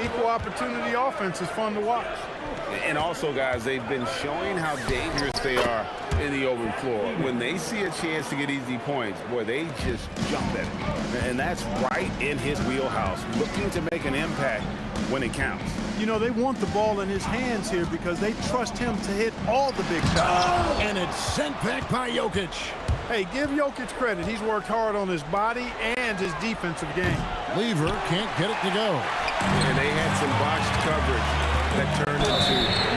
Equal opportunity offense is fun to watch. And also, guys, they've been showing how dangerous they are in the open floor. When they see a chance to get easy points, boy, they just jump at it. And that's right in his wheelhouse, looking to make an impact when it counts. You know, they want the ball in his hands here because they trust him to hit all the big shots. And it's sent back by Jokic. Hey, give Jokic credit. He's worked hard on his body and his defensive game. Lever can't get it to go. And they had some botched coverage that turned into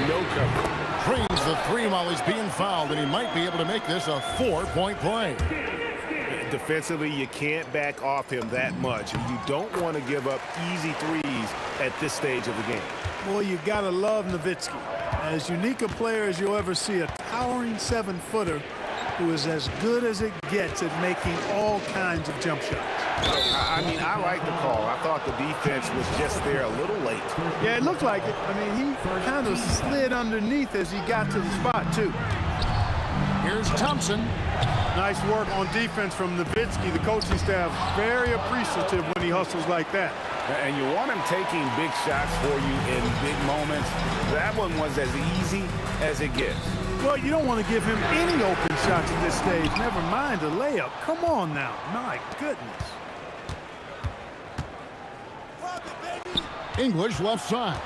no coverage. Drains the 3 while he's being fouled, and he might be able to make this a 4-point play. Defensively, you can't back off him that much. You don't want to give up easy threes at this stage of the game. Boy, you got to love Nowitzki. As unique a player as you'll ever see, a towering 7-footer who is as good as it gets at making all kinds of jump shots. I mean, I like the call. I thought the defense was just there a little late. Yeah, it looked like it. I mean, he kind of slid underneath as he got to the spot, too. Here's Thompson. Nice work on defense from Nowitzki. The coaching staff very appreciative when he hustles like that. And you want him taking big shots for you in big moments. That one was as easy as it gets. Well, you don't want to give him any open shots at this stage. Never mind a layup. Come on now. My goodness. English left side.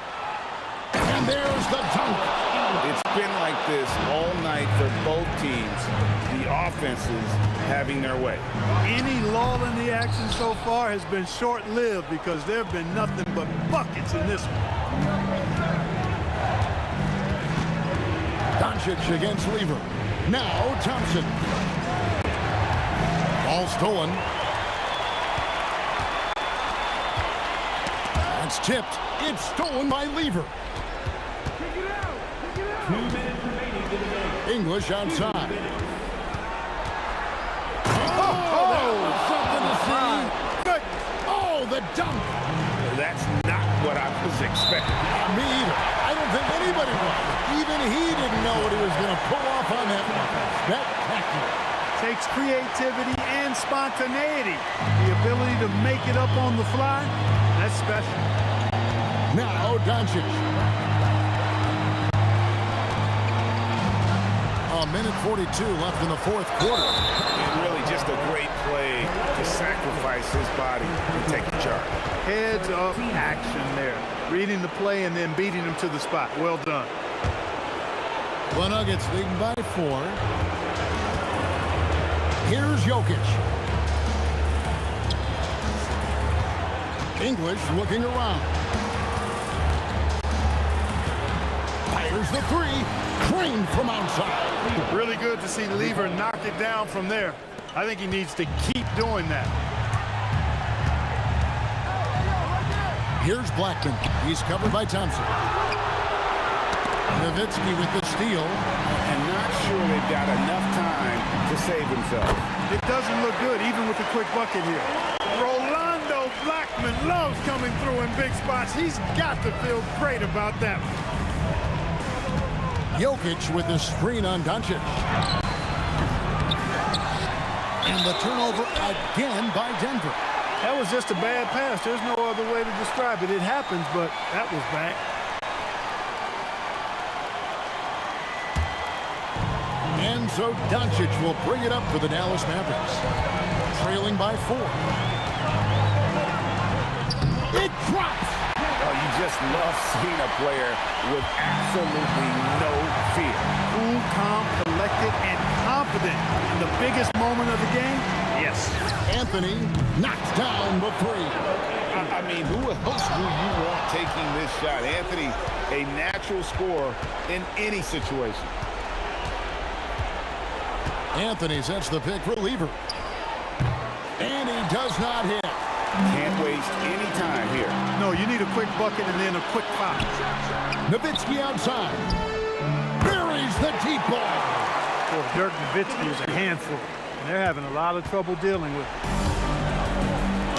And there's the dunk. It's been like this all night for both teams. The offenses having their way. Any lull in the action so far has been short-lived because there have been nothing but buckets in this one. Doncic against Lever. Now Thompson. Ball stolen. That's tipped. It's stolen by Lever. 2 minutes remaining in the game. English outside. Oh, something to see. Good. Oh, the dunk. That's not what I was expecting. Me either. I don't think anybody was. Even he didn't know what he was going to pull off on that one. Spectacular. Takes creativity and spontaneity. The ability to make it up on the fly, that's special. Now Doncic. A minute 42 left in the fourth quarter. And really just a great play to sacrifice his body and take the charge. Heads up action there. Reading the play and then beating him to the spot. Well done. The Nuggets leading by 4. Here's Jokic. English looking around. Fires the 3. Trained from outside. Really good to see Lever knock it down from there. I think he needs to keep doing that. Here's Blackman. He's covered by Thompson. Nowitzki with the steal. And not sure they've got enough time to save themselves. It doesn't look good, even with the quick bucket here. Rolando Blackman loves coming through in big spots. He's got to feel great about that one. Jokic with the screen on Doncic. And the turnover again by Denver. That was just a bad pass. There's no other way to describe it. It happens, but that was bad. And so Doncic will bring it up for the Dallas Mavericks. Trailing by 4. It drops. Oh, you just love seeing a player with absolutely no fear. Cool, calm, collected, and confident in the biggest moment of the game. Yes. Anthony knocks down the 3. I mean, who else do you want taking this shot? Anthony, a natural scorer in any situation. Anthony sets the pick for Lever. And he does not hit. Can't waste any time here. No, you need a quick bucket and then a quick foul. Nowitzki outside. Buries the deep ball. Boy, Dirk Nowitzki is a handful. And they're having a lot of trouble dealing with it.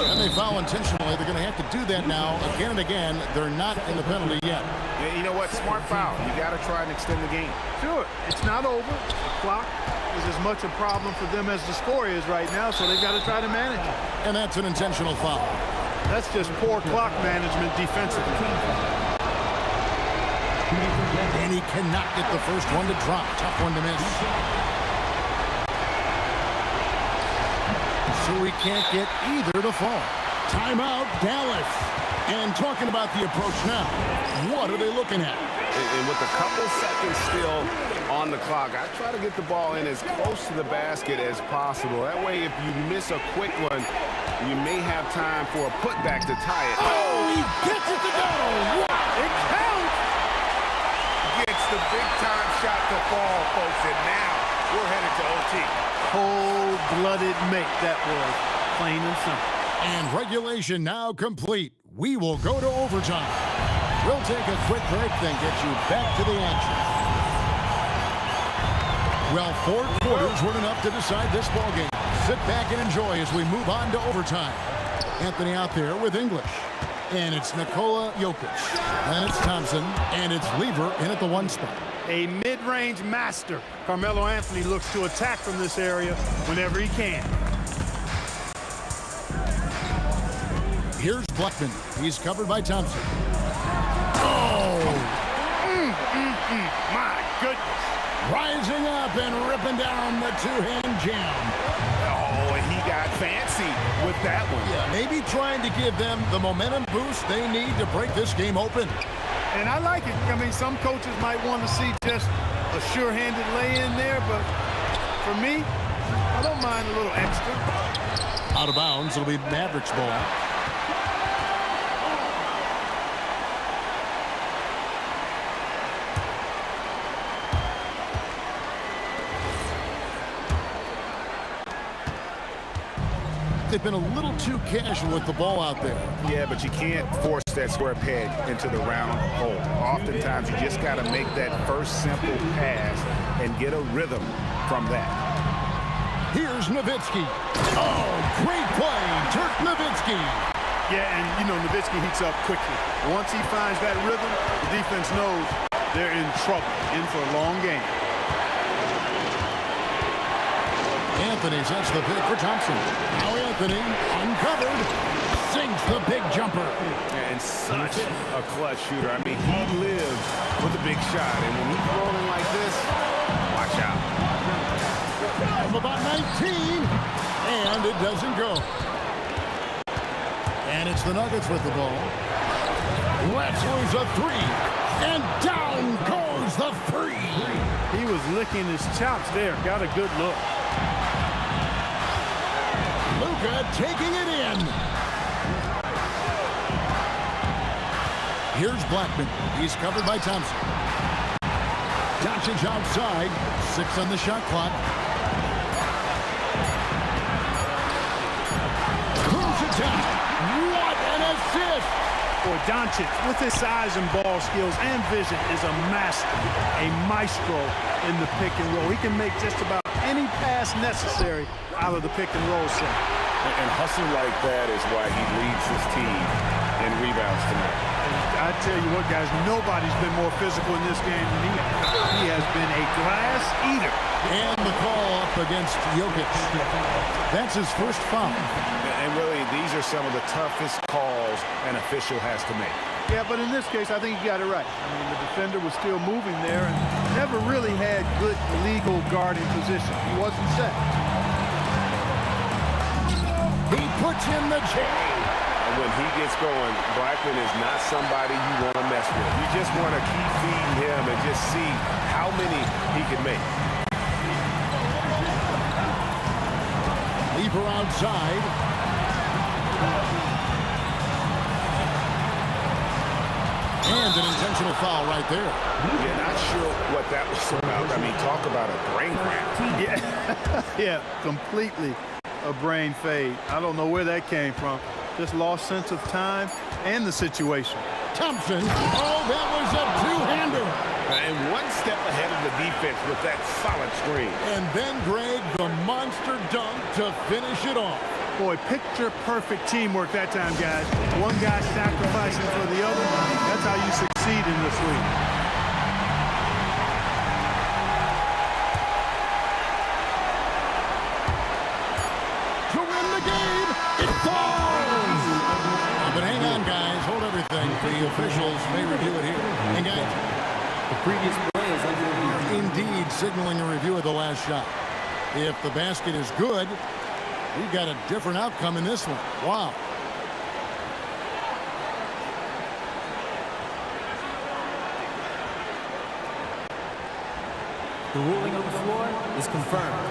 And they foul intentionally. They're going to have to do that now again and again. They're not in the penalty yet. Yeah, you know what? Smart foul. You got to try and extend the game. Sure. It's not over. The clock is as much a problem for them as the score is right now, so they've got to try to manage it. And that's an intentional foul. That's just poor clock management defensively. And he cannot get the first one to drop. Tough one to miss. So he can't get either to fall. Timeout, Dallas. And talking about the approach now, what are they looking at? And with a couple seconds still on the clock, I try to get the ball in as close to the basket as possible. That way, if you miss a quick one, you may have time for a putback to tie it. Oh, he gets it to go! Wow. It counts! Gets the big-time shot to fall, folks, and now we're headed to OT. Cold-blooded make that was, plain and simple. And regulation now complete. We will go to overtime. We'll take a quick break, then get you back to the action. Well, 4 quarters weren't enough to decide this ballgame. Sit back and enjoy as we move on to overtime. Anthony out there with English. And it's Nikola Jokic. And it's Thompson. And it's Lever in at the 1 spot. A mid-range master. Carmelo Anthony looks to attack from this area whenever he can. Here's Blackman. He's covered by Thompson. Oh! My goodness. Rising up and ripping down the 2-hand jam. Oh, and he got fancy with that one. Yeah, maybe trying to give them the momentum boost they need to break this game open. And I like it. I mean, some coaches might want to see just a sure-handed lay-in there, but for me, I don't mind a little extra. Out of bounds, it'll be Mavericks ball. They've been a little too casual with the ball out there. Yeah, but you can't force that square peg into the round hole. Oftentimes, you just got to make that first simple pass and get a rhythm from that. Here's Nowitzki. Oh, great play, Dirk Nowitzki. Yeah, and, you know, Nowitzki heats up quickly. Once he finds that rhythm, the defense knows they're in trouble, in for a long game. Anthony sets the pick for Thompson. Now Anthony, uncovered, sinks the big jumper. And such a clutch shooter. I mean, he lives with a big shot. And when he's rolling like this, watch out. From about 19, and it doesn't go. And it's the Nuggets with the ball. Let's lose a three. And down goes the three. He was licking his chops there. Got a good look. Luka taking it in. Here's Blackman. He's covered by Thompson. Doncic outside. 6 on the shot clock. Throws it down. What an assist! Boy, Doncic, with his size and ball skills and vision, is a master, a maestro in the pick and roll. He can make just about any pass necessary out of the pick and roll set. And hustle like that is why he leads his team in rebounds tonight. And I tell you what, guys, nobody's been more physical in this game than he. He has been a glass eater. And the call up against Jokic. That's his first foul. And really, these are some of the toughest calls an official has to make. Yeah, but in this case, I think he got it right. I mean, the defender was still moving there and never really had good legal guarding position. He wasn't set. He puts in the J. And when he gets going, Blackman is not somebody you want to mess with. You just want to keep feeding him and just see how many he can make. Lever outside. And an intentional foul right there. You're not sure what that was about. I mean, talk about a brain cramp. Yeah, yeah, completely a brain fade. I don't know where that came from. Just lost sense of time and the situation. Thompson. Oh, that was a two-hander. And one step ahead of the defense with that solid screen. And then, Greg, the monster dunk to finish it off. Boy, picture-perfect teamwork that time, guys. One guy sacrificing for the other. That's how you succeed in this league. To win the game, it falls! But hang on, guys. Hold everything. The officials may review it here. And, guys, The previous play is under review. indeed signaling a review of the last shot. If the basket is good, we've got a different outcome in this one. Wow. The ruling on the floor is confirmed.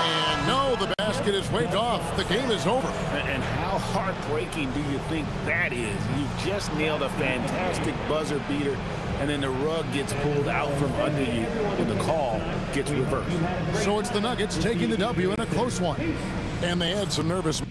And no, the basket is waved off. The game is over. And how heartbreaking do you think that is? You've just nailed a fantastic buzzer beater, and then the rug gets pulled out from under you, and the call gets reversed. So it's the Nuggets taking the W in a close one. And they had some nervous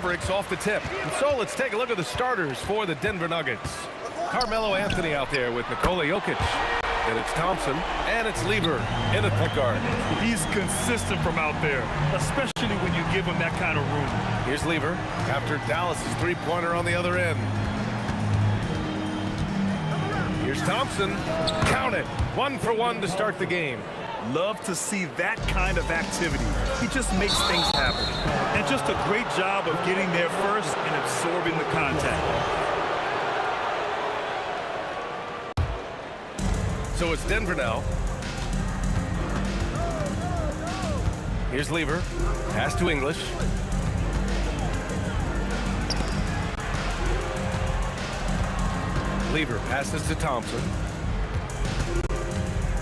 Mavericks off the tip. And so let's take a look at the starters for the Denver Nuggets. Carmelo Anthony out there with Nikola Jokic. And it's Thompson, and it's Lever in the point guard. He's consistent from out there, especially when you give him that kind of room. Here's Lever after Dallas's three-pointer on the other end. Here's Thompson. Count it. 1 for 1 to start the game. Love to see that kind of activity. He just makes things happen. And just a great job of getting there first and absorbing the contact. So it's Denver now. Here's Lever. Pass to English. Lever passes to Thompson.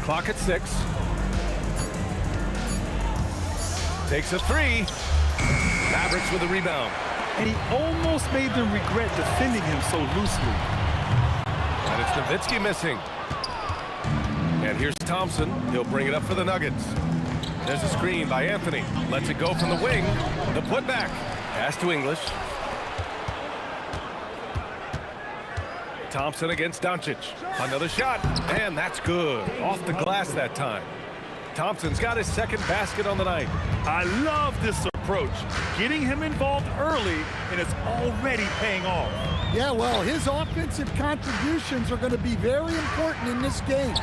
Clock at 6. Takes a 3. Mavericks with a rebound. And he almost made them regret defending him so loosely. And it's Nowitzki missing. And here's Thompson. He'll bring it up for the Nuggets. There's a screen by Anthony. Lets it go from the wing. The putback. Pass to English. Thompson against Doncic. Another shot. And that's good. Off the glass that time. Thompson's got his second basket on the night. I love this approach. Getting him involved early, and it's already paying off. Yeah, well, his offensive contributions are going to be very important in this game.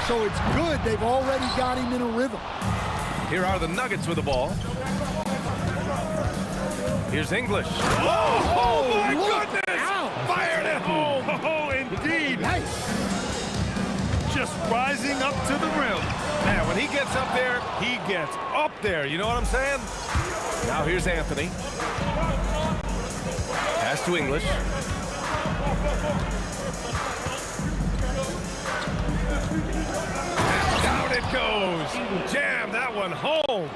So it's good they've already got him in a rhythm. Here are the Nuggets with the ball. Here's English. Oh my goodness! Ow. Fired at home! Oh, indeed. Nice. Just rising up to the rim. Man, when he gets up there, he gets up there. You know what I'm saying? Now here's Anthony. Pass to English. Down it goes. Jam that one home.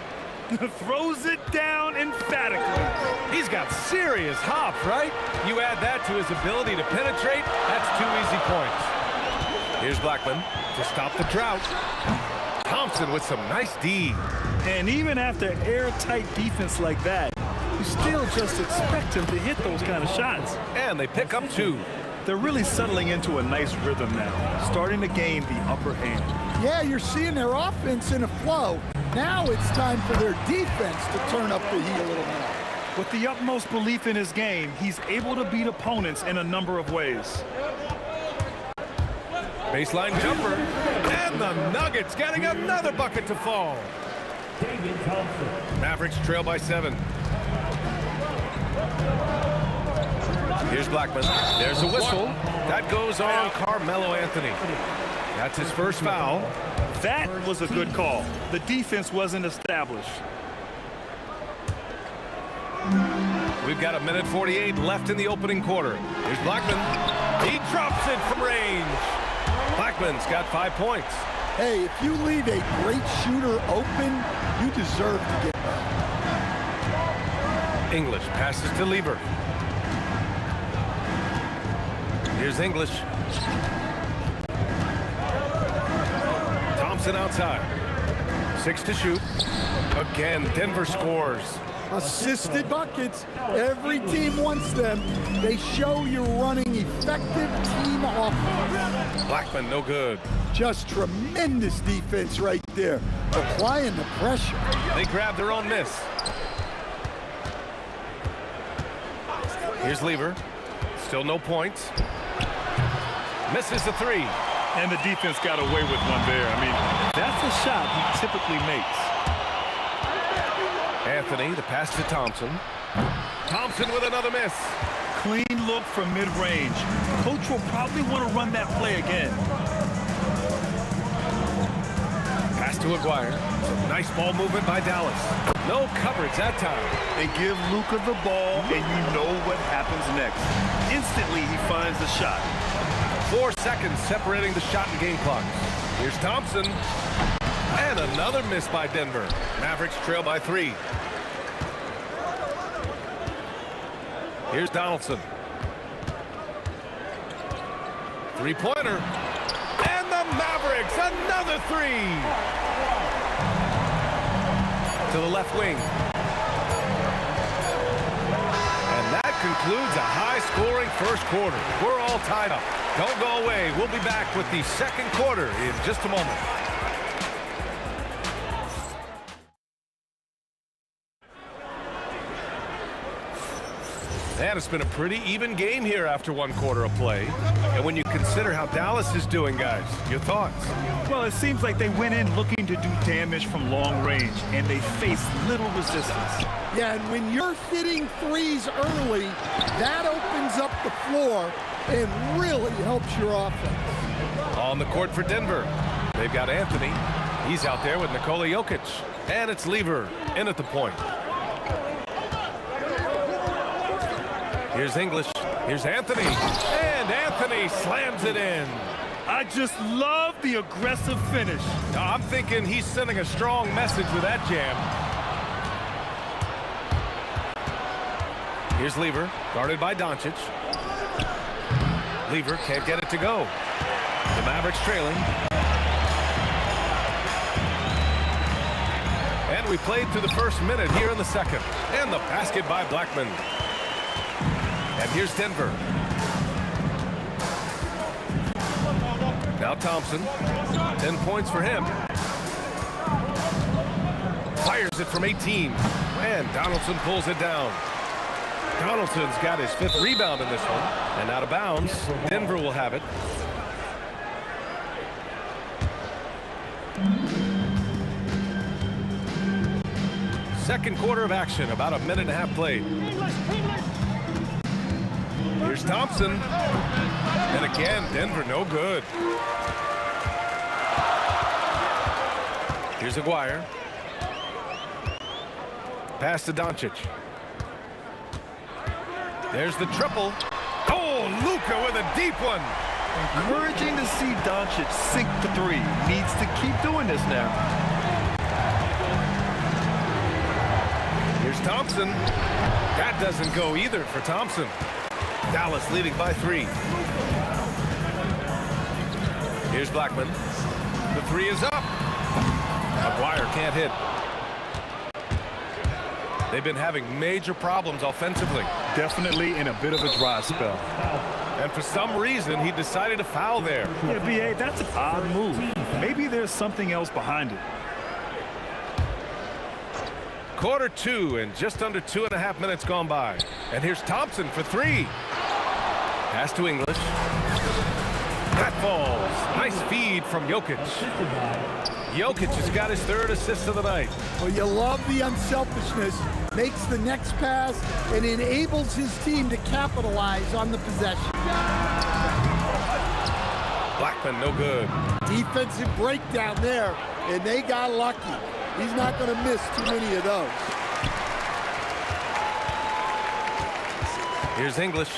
Throws it down emphatically. He's got serious hops, right? You add that to his ability to penetrate, that's 2 easy points. Here's Blackman to stop the drought. Thompson with some nice D. And even after airtight defense like that, you still just expect him to hit those kind of shots. And they pick up 2. They're really settling into a nice rhythm now, starting to gain the upper hand. Yeah, you're seeing their offense in a flow. Now it's time for their defense to turn up the heat a little more. With the utmost belief in his game, he's able to beat opponents in a number of ways. Baseline jumper. And the Nuggets getting another bucket to fall. Mavericks trail by 7. Here's Blackman. There's a whistle. That goes on Carmelo Anthony. That's his first foul. That was a good call. The defense wasn't established. We've got 1:48 left in the opening quarter. Here's Blackman. He drops it from range. Blackman's got 5 points. Hey, if you leave a great shooter open, you deserve to get that. English passes to Lever. Here's English. Thompson outside. 6 to shoot. Again, Denver scores. Assisted buckets. Every team wants them. They show you're running effective team offense. Blackman, no good. Just tremendous defense right there. Applying the pressure. They grab their own miss. Here's Lever. Still no points. Misses the 3. And the defense got away with one there. I mean, that's a shot he typically makes. Anthony, the pass to Thompson. Thompson with another miss. Clean look from mid-range. Coach will probably want to run that play again. Pass to Aguirre. Some nice ball movement by Dallas. No coverage that time. They give Luka the ball, and you know what happens next. Instantly, he finds the shot. 4 seconds separating the shot and game clock. Here's Thompson. And another miss by Denver. Mavericks trail by 3. Here's Donaldson. 3-pointer. And the Mavericks, another 3. To the left wing. And concludes a high-scoring first quarter. We're all tied up. Don't go away. We'll be back with the second quarter in just a moment. And it's been a pretty even game here after one quarter of play. And when you consider how Dallas is doing, guys, your thoughts? Well, it seems like they went in looking to do damage from long range, and they faced little resistance. Yeah, and when you're hitting threes early, that opens up the floor and really helps your offense. On the court for Denver, they've got Anthony. He's out there with Nikola Jokic. And it's Lever in at the point. Here's English. Here's Anthony. And Anthony slams it in. I just love the aggressive finish. I'm thinking he's sending a strong message with that jam. Here's Lever, guarded by Doncic. Lever can't get it to go. The Mavericks trailing. And we played through the first minute here in the second. And the basket by Blackman. And here's Denver. Now Thompson. 10 points for him. Fires it from 18. And Donaldson pulls it down. Donaldson's got his 5th rebound in this one. And out of bounds. Denver will have it. Second quarter of action. About a minute and a half played. Here's Thompson. And again, Denver no good. Here's Aguirre. Pass to Doncic. There's the triple. Oh, Luka with a deep one. Encouraging to see Doncic sink the three. Needs to keep doing this now. Here's Thompson. That doesn't go either for Thompson. Dallas leading by 3. Here's Blackman. The 3 is up. Aguirre can't hit. They've been having major problems offensively. Definitely in a bit of a dry spell. And for some reason, he decided to foul there. Yeah, B.A., that's an odd move. Maybe there's something else behind it. Quarter 2 and just under 2.5 minutes gone by. And here's Thompson for 3. Pass to English. That falls. Nice feed from Jokic. Jokic has got his 3rd assist of the night. Well, you love the unselfishness. Makes the next pass and enables his team to capitalize on the possession. Blackman no good. Defensive breakdown there, and they got lucky. He's not going to miss too many of those. Here's English.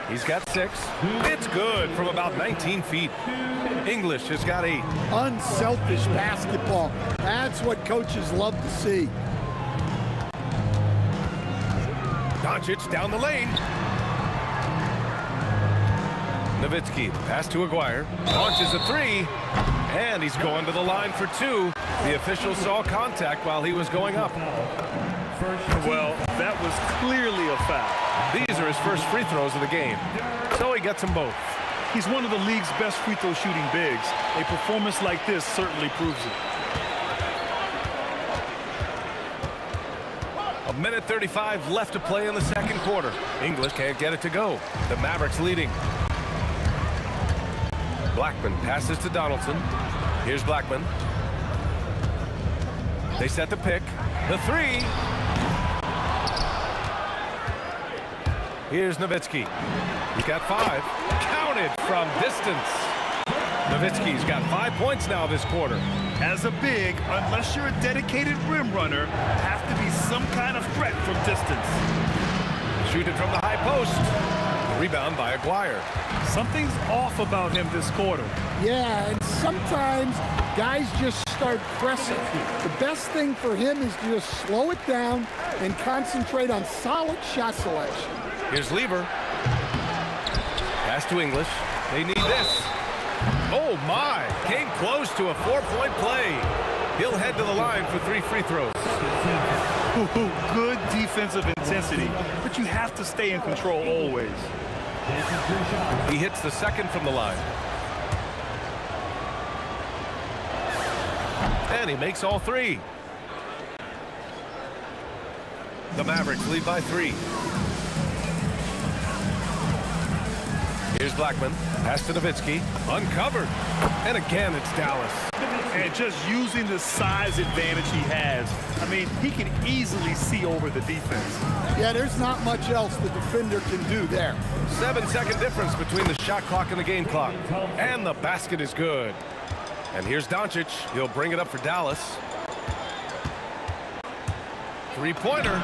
He's got 6. It's good from about 19 feet. English has got 8. Unselfish basketball. That's what coaches love to see. Doncic down the lane. Nowitzki, pass to Aguirre. Launches a 3. And he's going to the line for 2. The official saw contact while he was going up. Well, that was clearly a foul. These are his first free throws of the game. So he gets them both. He's one of the league's best free throw shooting bigs. A performance like this certainly proves it. A minute 35 left to play in the second quarter. English can't get it to go. The Mavericks leading. Blackman passes to Donaldson. Here's Blackman. They set the pick. The 3. Here's Nowitzki. He's got 5. Counted from distance. Nowitzki's got 5 points now this quarter. As a big, unless you're a dedicated rim runner, have to be some kind of threat from distance. Shoot it from the high post. Rebound by Aguirre. Something's off about him this quarter. Yeah, and sometimes guys just start pressing. The best thing for him is to just slow it down and concentrate on solid shot selection. Here's Lever. Pass to English. They need this. Oh, my. Came close to a 4-point play. He'll head to the line for 3 free throws. Good defensive intensity, but you have to stay in control always. He hits the second from the line. And he makes all 3. The Mavericks lead by 3. Here's Blackman. Pass to Nowitzki. Uncovered. And again, it's Dallas. And just using the size advantage he has, I mean, he can easily see over the defense. Yeah, there's not much else the defender can do there. 7-second difference between the shot clock and the game clock. And the basket is good. And here's Doncic. He'll bring it up for Dallas. 3-pointer.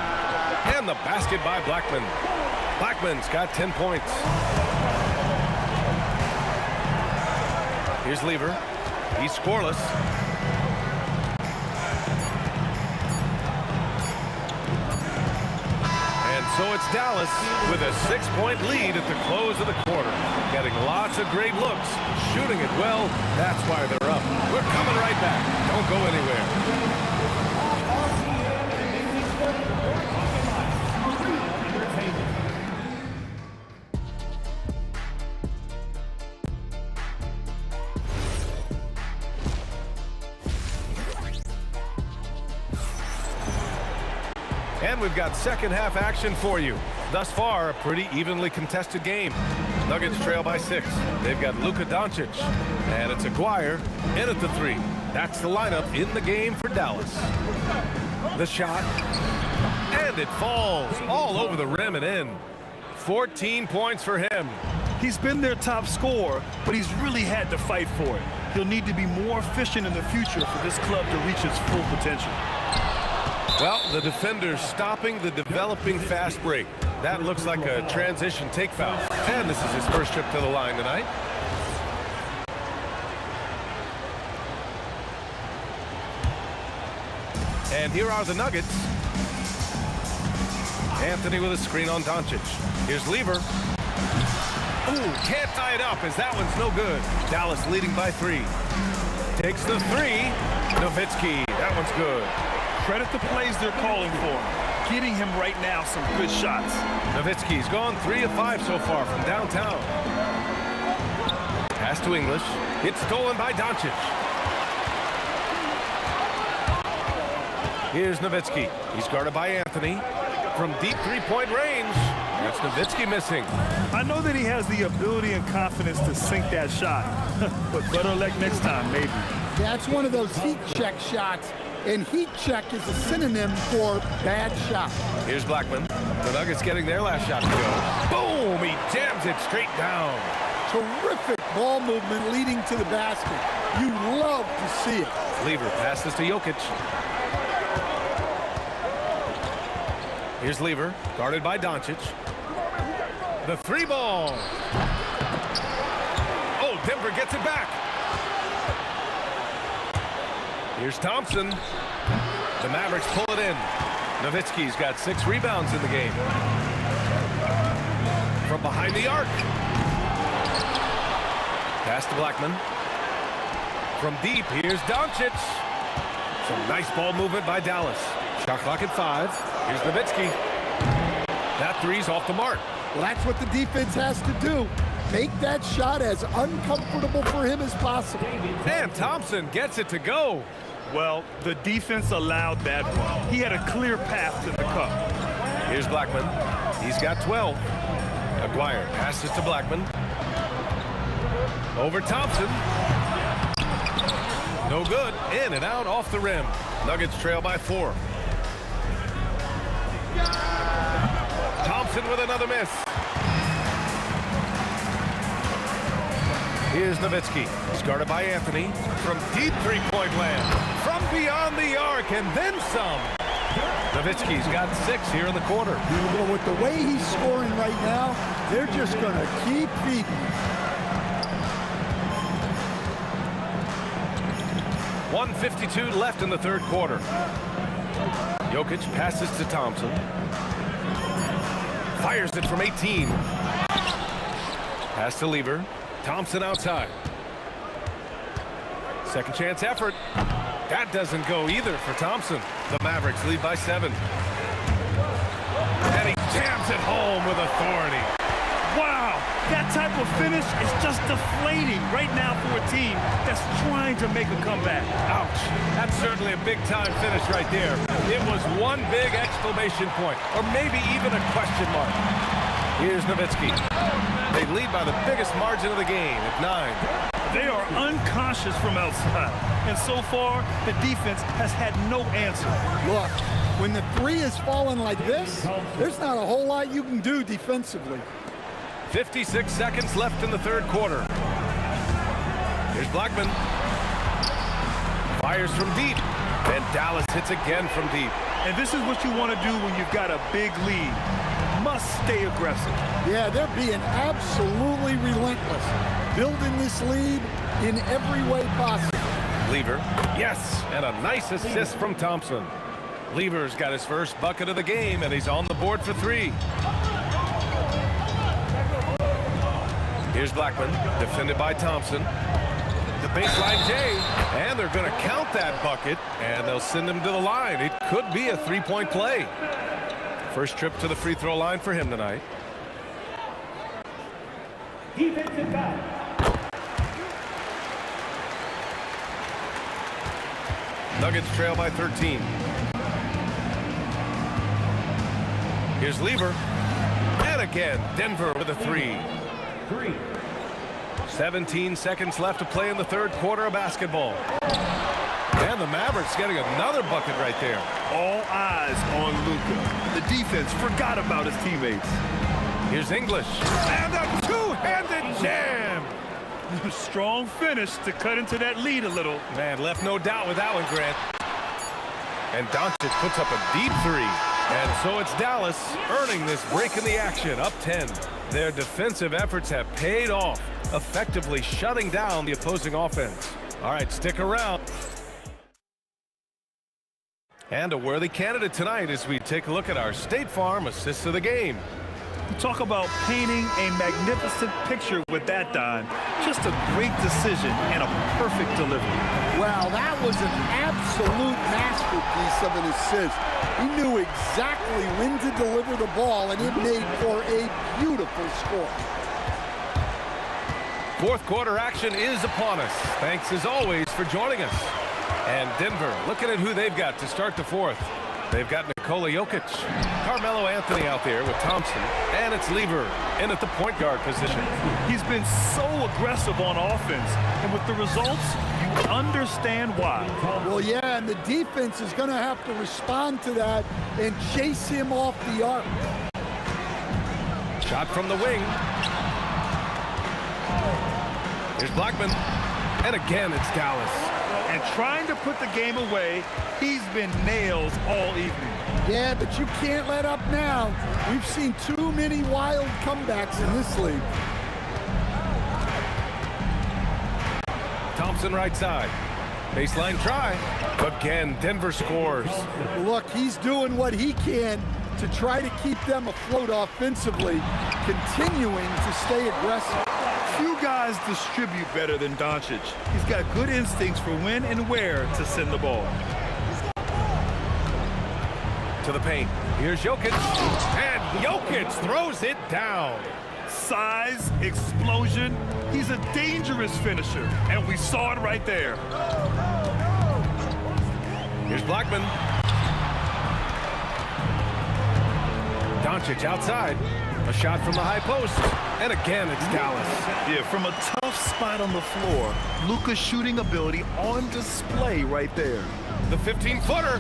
And the basket by Blackman. Blackman's got 10 points. Here's Lever. He's scoreless. And so it's Dallas with a 6-point lead at the close of the quarter. Getting lots of great looks, shooting it well. That's why they're up. We're coming right back. Don't go anywhere. And we've got second half action for you. Thus far, a pretty evenly contested game. Nuggets trail by 6. They've got Luka Doncic. And it's Aguirre in at the 3. That's the lineup in the game for Dallas. The shot. And it falls all over the rim and in. 14 points for him. He's been their top scorer, but he's really had to fight for it. He'll need to be more efficient in the future for this club to reach its full potential. Well, the defender's stopping the developing fast break. That looks like a transition take foul. And this is his first trip to the line tonight. And here are the Nuggets. Anthony with a screen on Doncic. Here's Lever. Ooh, can't tie it up as that one's no good. Dallas leading by 3. Takes the 3. Nowitzki, that one's good. Credit the plays they're calling for. Getting him right now some good shots. Nowitzki's gone 3 of 5 so far from downtown. Pass to English. It's stolen by Doncic. Here's Nowitzki. He's guarded by Anthony. From deep 3-point range. That's Nowitzki missing. I know that he has the ability and confidence to sink that shot. But better luck next time, maybe. That's one of those heat check shots. And heat check is a synonym for bad shot. Here's Blackman. The Nuggets getting their last shot to go. Boom! He jams it straight down. Terrific ball movement leading to the basket. You love to see it. Lever passes to Jokic. Here's Lever, guarded by Doncic. The 3 ball. Oh, Denver gets it back. Here's Thompson. The Mavericks pull it in. Nowitzki's got 6 rebounds in the game. From behind the arc. Pass to Blackman. From deep, here's Doncic. Some nice ball movement by Dallas. Shot clock at 5. Here's Nowitzki. That 3's off the mark. Well, that's what the defense has to do. Make that shot as uncomfortable for him as possible. And Thompson gets it to go. Well, the defense allowed that one. He had a clear path to the cup. Here's Blackman. He's got 12. Aguirre passes to Blackman. Over Thompson. No good. In and out off the rim. Nuggets trail by 4. Thompson with another miss. Here's Nowitzki. He's guarded by Anthony. From deep 3-point land. From beyond the arc and then some. Nowitzki's got 6 here in the quarter. Well, with the way he's scoring right now, they're just going to keep feeding. 1:52 left in the third quarter. Jokic passes to Thompson. Fires it from 18. Pass to Lever. Thompson outside. Second chance effort. That doesn't go either for Thompson. The Mavericks lead by 7. And he jams it home with authority. Wow, that type of finish is just deflating right now for a team that's trying to make a comeback. Ouch. That's certainly a big-time finish right there. It was one big exclamation point, or maybe even a question mark. Here's Nowitzki. They lead by the biggest margin of the game at 9. They are unconscious from outside, and so far, the defense has had no answer. Look, when the three is falling like this, there's not a whole lot you can do defensively. 56 seconds left in the third quarter. Here's Blackman. Fires from deep. And Dallas hits again from deep. And this is what you want to do when you've got a big lead. Must stay aggressive. Yeah, they're being absolutely relentless, building this lead in every way possible. Lever, yes, and a nice assist from Thompson. Lever's got his first bucket of the game, and he's on the board for 3. Here's Blackman, defended by Thompson. The baseline J, and they're going to count that bucket, and they'll send him to the line. It could be a 3-point play. First trip to the free throw line for him tonight. Defensive foul. Nuggets trail by 13. Here's Lever. And again, Denver with a 3. 17 seconds left to play in the third quarter of basketball. And the Mavericks getting another bucket right there. All eyes on Luka. The defense forgot about his teammates. Here's English. And a two-handed jam. Strong finish to cut into that lead a little. Man, left no doubt with that one, Grant. And Doncic puts up a deep 3. And so it's Dallas earning this break in the action, up 10. Their defensive efforts have paid off, effectively shutting down the opposing offense. All right, stick around. And a worthy candidate tonight as we take a look at our State Farm assists of the game. Talk about painting a magnificent picture with that, Don. Just a great decision and a perfect delivery. Wow, that was an absolute masterpiece of an assist. He knew exactly when to deliver the ball, and it made for a beautiful score. Fourth quarter action is upon us. Thanks as always for joining us. And Denver looking at who they've got to start the fourth. They've got Nikola Jokic, Carmelo Anthony out there with Thompson, and it's Lever in at the point guard position. He's been so aggressive on offense, and with the results, you understand why. Well, yeah, and the defense is going to have to respond to that and chase him off the arc. Shot from the wing. Here's Blackman, and again it's Dallas. And trying to put the game away, he's been nails all evening. Yeah, but you can't let up now. We've seen too many wild comebacks in this league. Thompson right side. Baseline try. Again, Denver scores. Look, he's doing what he can to try to keep them afloat offensively, continuing to stay aggressive. Few guys distribute better than Doncic. He's got good instincts for when and where to send the ball. To the paint. Here's Jokic. And Jokic throws it down. Size, explosion. He's a dangerous finisher, and we saw it right there. Here's Blackman. Doncic outside. A shot from the high post. And again, it's Dallas. Yeah, from a tough spot on the floor, Luka's shooting ability on display right there. The 15-footer.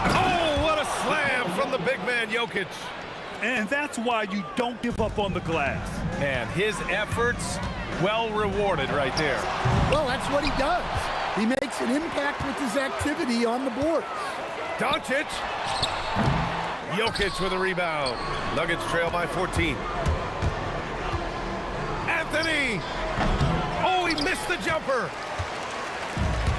Oh, what a slam from the big man, Jokic. And that's why you don't give up on the glass. And his efforts well rewarded right there. Well, that's what he does. He makes an impact with his activity on the board. Doncic. Jokic with a rebound. Nuggets trail by 14. Anthony! Oh, he missed the jumper.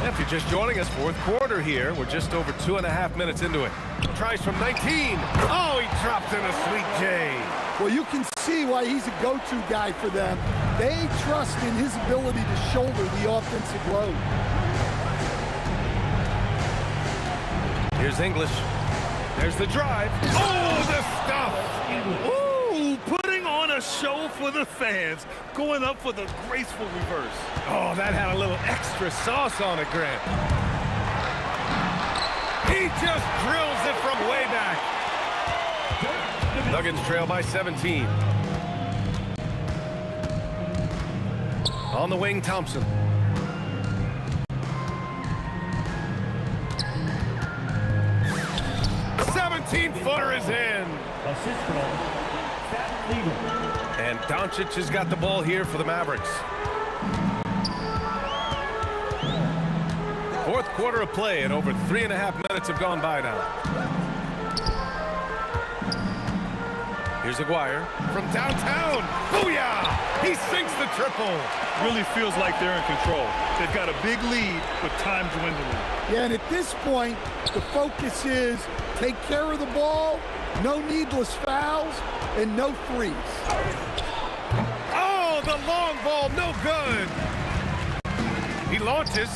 If you're just joining us, fourth quarter here. We're just over 2.5 minutes into it. Tries from 19. Oh, he dropped in a sweet J. Well, you can see why he's a go-to guy for them. They trust in his ability to shoulder the offensive load. Here's English. There's the drive. Oh, the stuff! Ooh, putting on a show for the fans. Going up for the graceful reverse. Oh, that had a little extra sauce on it, Grant. He just drills it from way back. Nuggets trail by 17. On the wing, Thompson. Footer is in. And Doncic has got the ball here for the Mavericks. Fourth quarter of play, and over 3.5 minutes have gone by now. Here's Aguirre from downtown. Booyah! He sinks the triple. Really feels like they're in control. They've got a big lead with time dwindling. Yeah, and at this point, the focus is take care of the ball, no needless fouls, and no threes. Oh, the long ball, no good. He launches.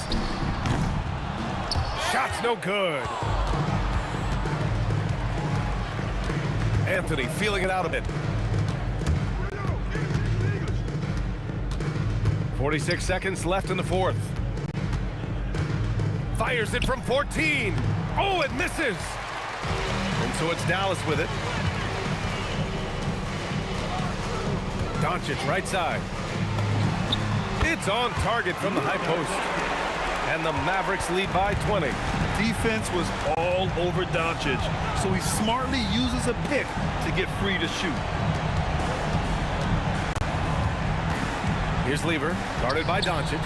Shot's no good. Anthony feeling it out a bit. 46 seconds left in the fourth. Fires it from 14. Oh, it misses. And so it's Dallas with it. Doncic right side. It's on target from the high post. And the Mavericks lead by 20. Defense was all over Doncic, so he smartly uses a pick to get free to shoot. Here's Lever, guarded by Doncic.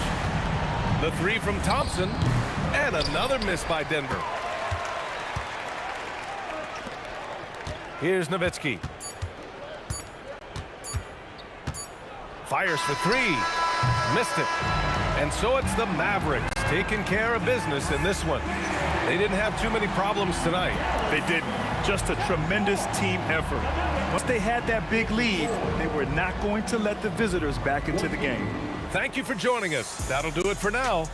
The three from Thompson, and another miss by Denver. Here's Nowitzki. Fires for three. Missed it. And so it's the Mavericks taking care of business in this one. They didn't have too many problems tonight. They didn't. Just a tremendous team effort. Once they had that big lead, they were not going to let the visitors back into the game. Thank you for joining us. That'll do it for now.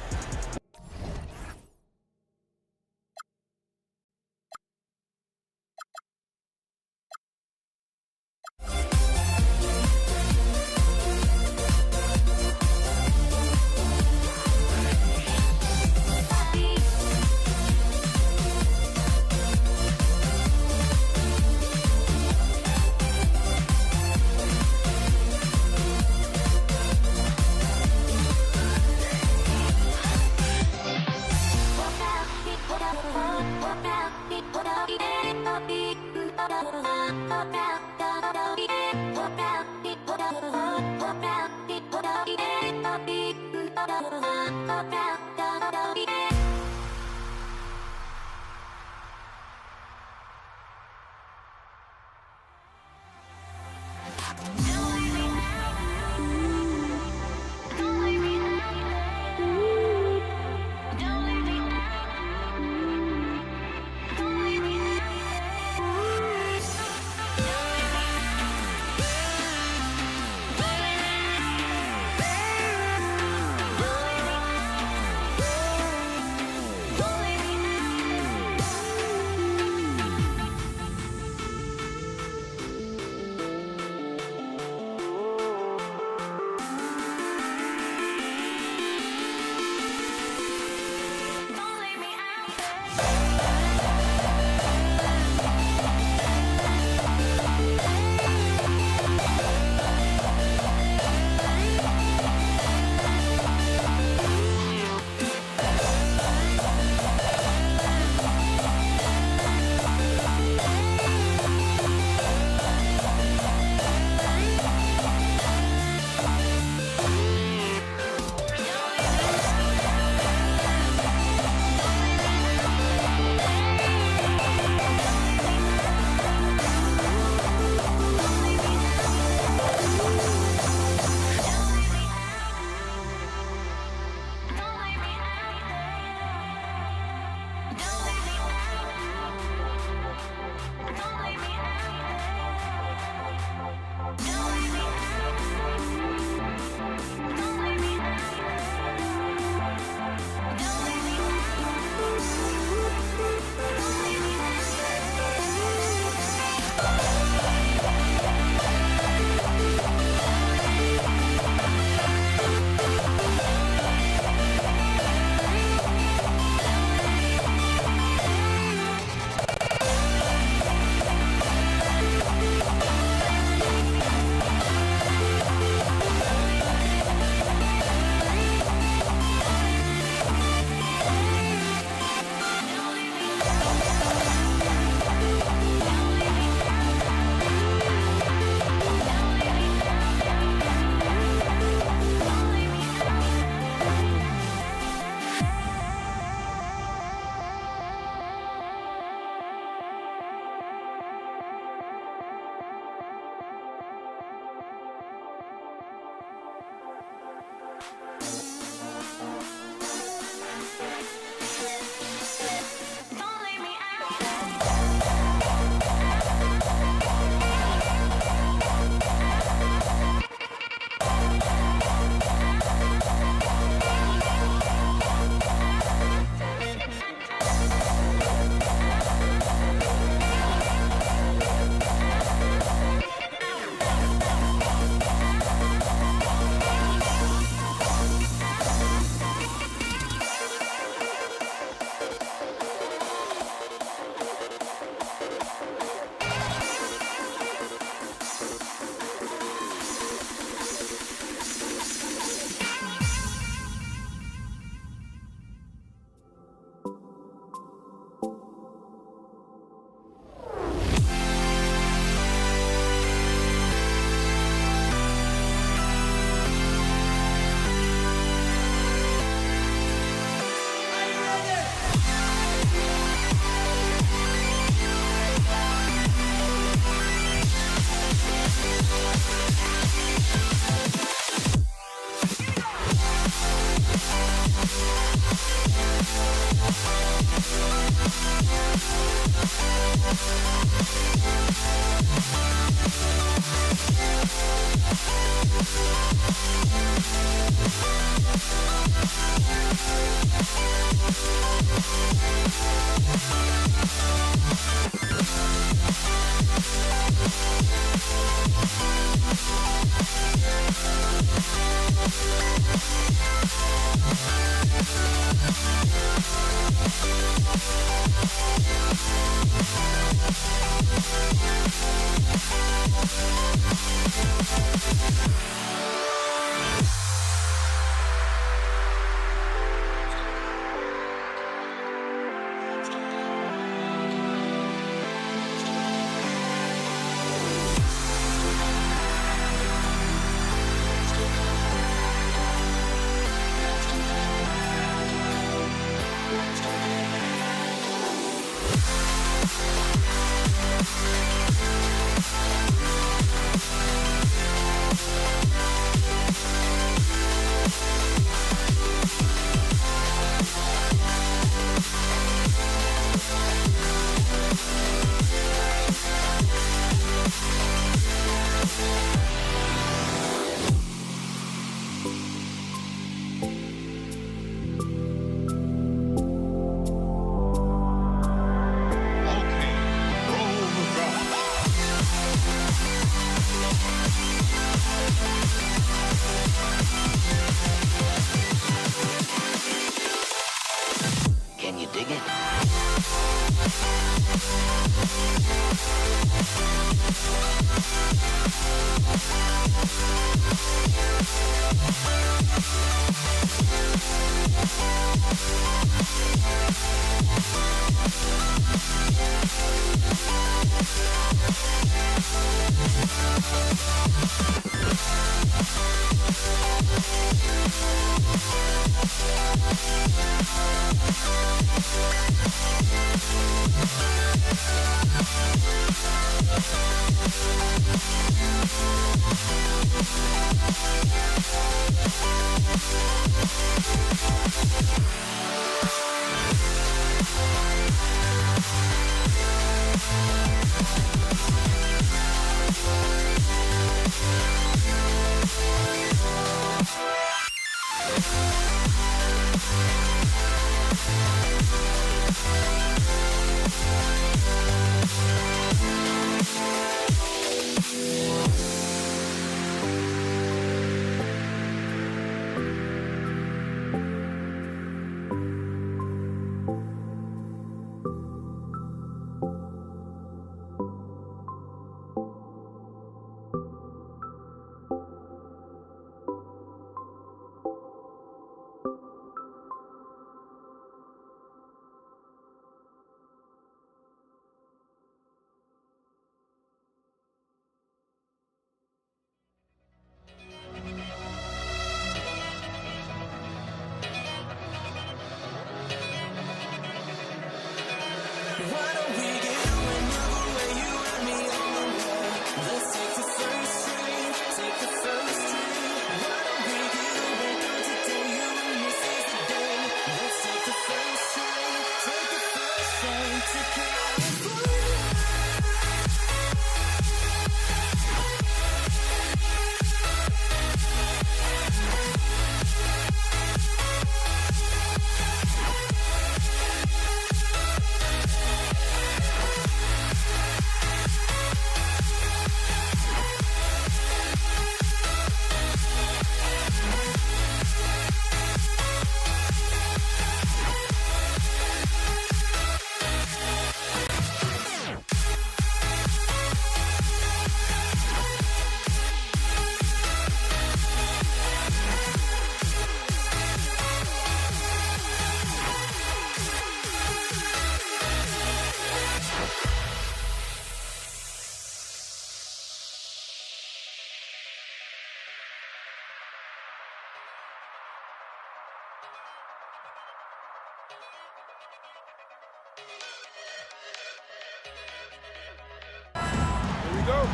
Here we go.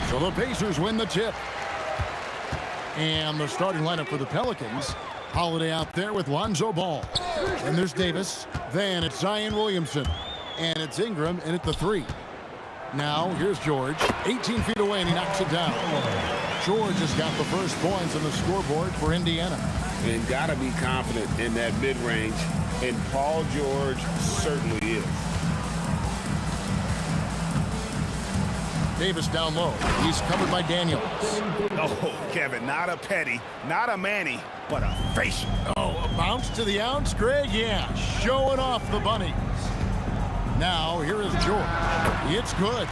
So the Pacers win the tip. And the starting lineup for the Pelicans. Holiday out there with Lonzo Ball. And there's Davis. Then it's Zion Williamson. And it's Ingram in at the 3. Now here's George. 18 feet away and he knocks it down. George has got the first points on the scoreboard for Indiana. And got to be confident in that mid-range. And Paul George certainly is. Davis down low. He's covered by Daniels. Oh, Kevin, not a petty, not a Manny, but a facial. Oh, a bounce to the ounce, Greg? Yeah, showing off the bunnies. Now, here is George. It's good.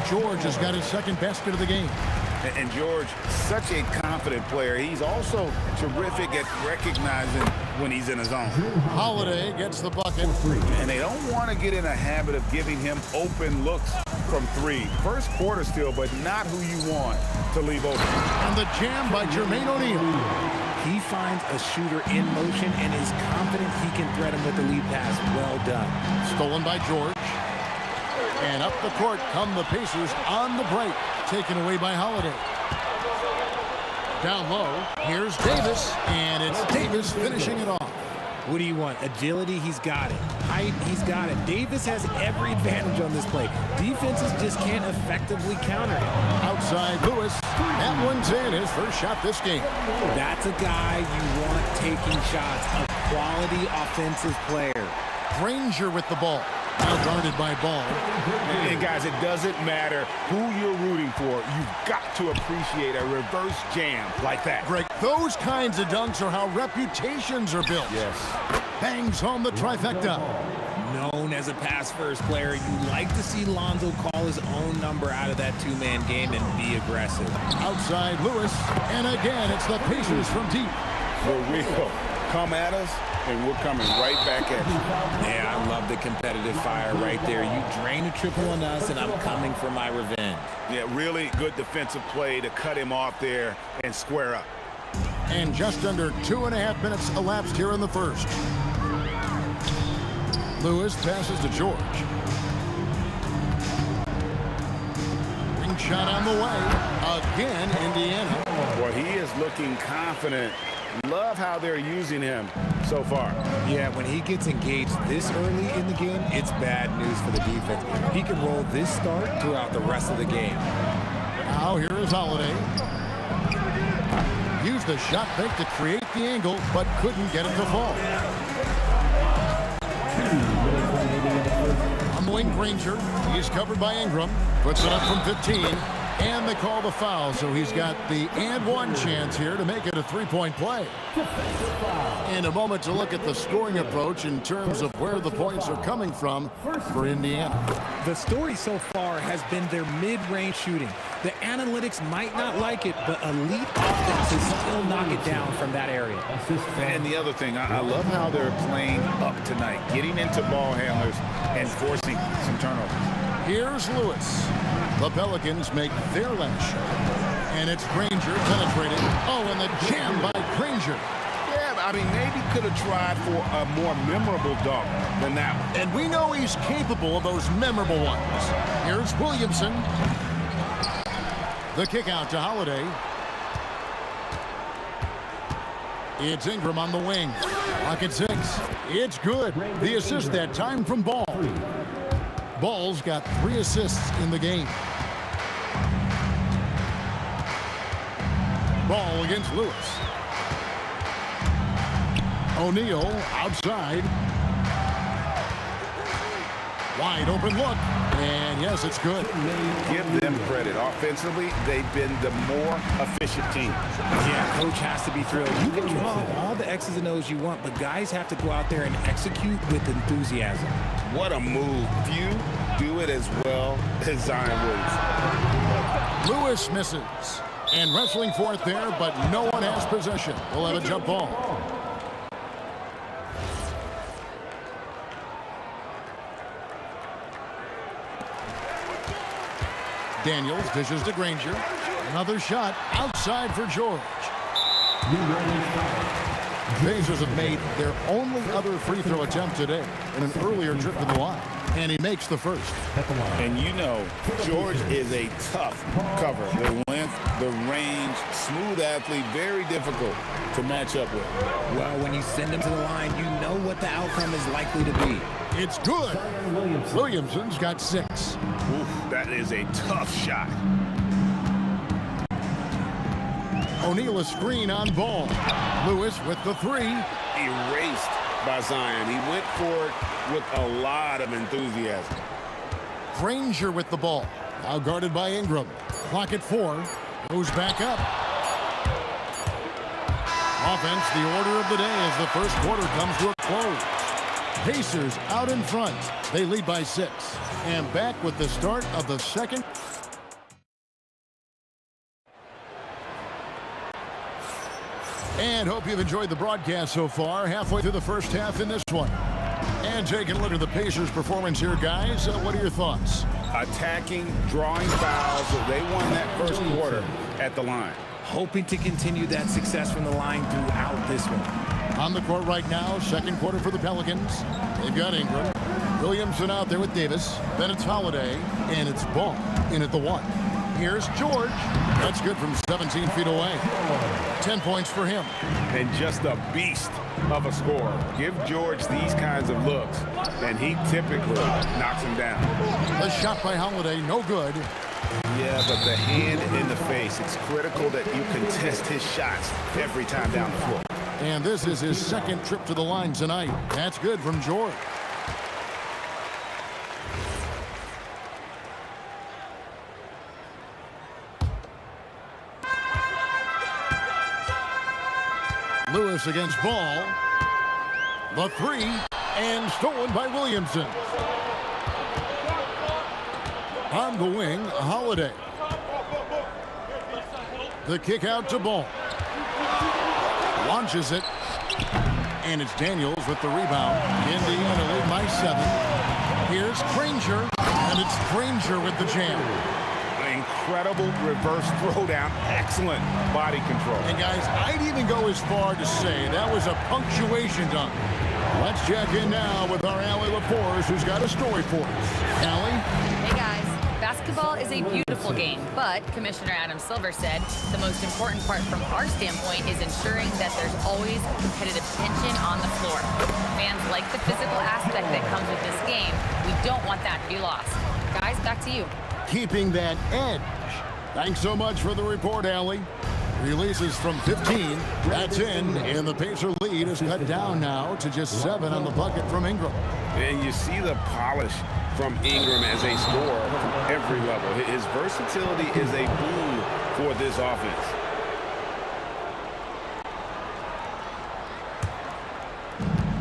George has got his second basket of the game. And George, such a confident player. He's also terrific at recognizing when he's in his zone. Holiday gets the bucket. And they don't want to get in a habit of giving him open looks from 3. First quarter still, but not who you want to leave open. And the jam by Jermaine O'Neal. He finds a shooter in motion and is confident he can thread him with the lead pass. Well done. Stolen by George. And up the court come the Pacers on the break. Taken away by Holiday. Down low, here's Davis. And it's Davis finishing it off. What do you want? Agility, he's got it. Height, he's got it. Davis has every advantage on this play. Defenses just can't effectively counter him. Outside Lewis. That one's in, his first shot this game. That's a guy you want taking shots. A quality offensive player. Granger with the ball. Now guarded by Ball. And guys, it doesn't matter who you're rooting for. You've got to appreciate a reverse jam like that. Greg, those kinds of dunks are how reputations are built. Yes. Bangs home the trifecta. Known as a pass-first player, you like to see Lonzo call his own number out of that two-man game and be aggressive. Outside Lewis. And again, it's the Pacers from deep. For real. Come at us, and we're coming right back at you. Yeah, I love the competitive fire right there. You drain a triple on us, and I'm coming for my revenge. Yeah, really good defensive play to cut him off there and square up. And just under 2.5 minutes elapsed here in the first. Lewis passes to George. Ring shot on the way. Again, Indiana. Well, he is looking confident. Love how they're using him so far. Yeah, when he gets engaged this early in the game, it's bad news for the defense. He can roll this start throughout the rest of the game. Now here is Holiday. Used the shot fake to create the angle, but couldn't get it to fall. On the wing, Granger. He's covered by Ingram. Puts it up from 15. And they call the foul, so he's got the and one chance here to make it a three-point play. In a moment to look at the scoring approach in terms of where the points are coming from for Indiana. The story so far has been their mid-range shooting. The analytics might not like it, but elite offenses still knock it down from that area. And the other thing, I love how they're playing up tonight, getting into ball handlers and forcing some turnovers. Here's Lewis. The Pelicans make their last shot. And it's Granger penetrating. Oh, and the jam by Granger. Yeah, I mean, maybe could have tried for a more memorable dunk than that one. And we know he's capable of those memorable ones. Here's Williamson. The kick out to Holiday. It's Ingram on the wing. Clock at 6. It's good. The assist that time from Ball. Ball's got 3 assists in the game. Ball against Lewis. O'Neal outside. Wide open look. And yes, it's good. Give them credit. Offensively, they've been the more efficient team. Yeah, coach has to be thrilled. You can draw up all the X's and O's you want, but guys have to go out there and execute with enthusiasm. What a move. Few do it as well as Zion Williamson. Lewis misses. And wrestling for it there, but no one has possession. We'll have a jump ball. Daniels dishes to Granger. Another shot outside for George. Pacers have made their only other free throw attempt today in an earlier trip to the line. And he makes the first. And you know, George is a tough cover. The length, the range, smooth athlete, very difficult to match up with. Well, when you send him to the line, you know what the outcome is likely to be. It's good. Williamson's got 6. Oof, that is a tough shot. O'Neal a screen on Ball. Lewis with the 3. Erased by Zion. He went for it with a lot of enthusiasm. Granger with the ball. Now guarded by Ingram. Clock at 4. Goes back up. Offense, the order of the day as the first quarter comes to a close. Pacers out in front. They lead by 6. And back with the start of the second. And hope you've enjoyed the broadcast so far. Halfway through the first half in this one. And taking a look at the Pacers' performance here, guys. What are your thoughts? Attacking, drawing fouls. They won that first quarter at the line. Hoping to continue that success from the line throughout this one. On the court right now, second quarter for the Pelicans. They've got Ingram. Williamson out there with Davis. Then it's Holiday. And it's Ball in at the 1. Here's George. That's good from 17 feet away. 10 points for him. And just a beast of a scorer. Give George these kinds of looks, and he typically knocks him down. The shot by Holiday, no good. Yeah, but the hand in the face. It's critical that you contest his shots every time down the floor. And this is his second trip to the line tonight. That's good from George. Lewis against Ball. The 3, and stolen by Williamson. On the wing, Holiday. The kick out to Ball. Launches it. And it's Daniels with the rebound. Indiana lead by 7. Here's Granger. And it's Granger with the jam. Incredible reverse throwdown. Excellent body control. And guys, I'd even go as far to say that was a punctuation dunk. Let's check in now with our Allie LaForce, who's got a story for us. Allie? Hey guys, basketball is a beautiful game, but Commissioner Adam Silver said the most important part from our standpoint is ensuring that there's always competitive tension on the floor. Fans like the physical aspect that comes with this game. We don't want that to be lost. Guys, back to you. Keeping that edge. Thanks so much for the report, Allie. Releases from 15. That's in, and the Pacer lead is cut down now to just 7 on the bucket from Ingram. And you see the polish from Ingram as a scorer from every level. His versatility is a boon for this offense.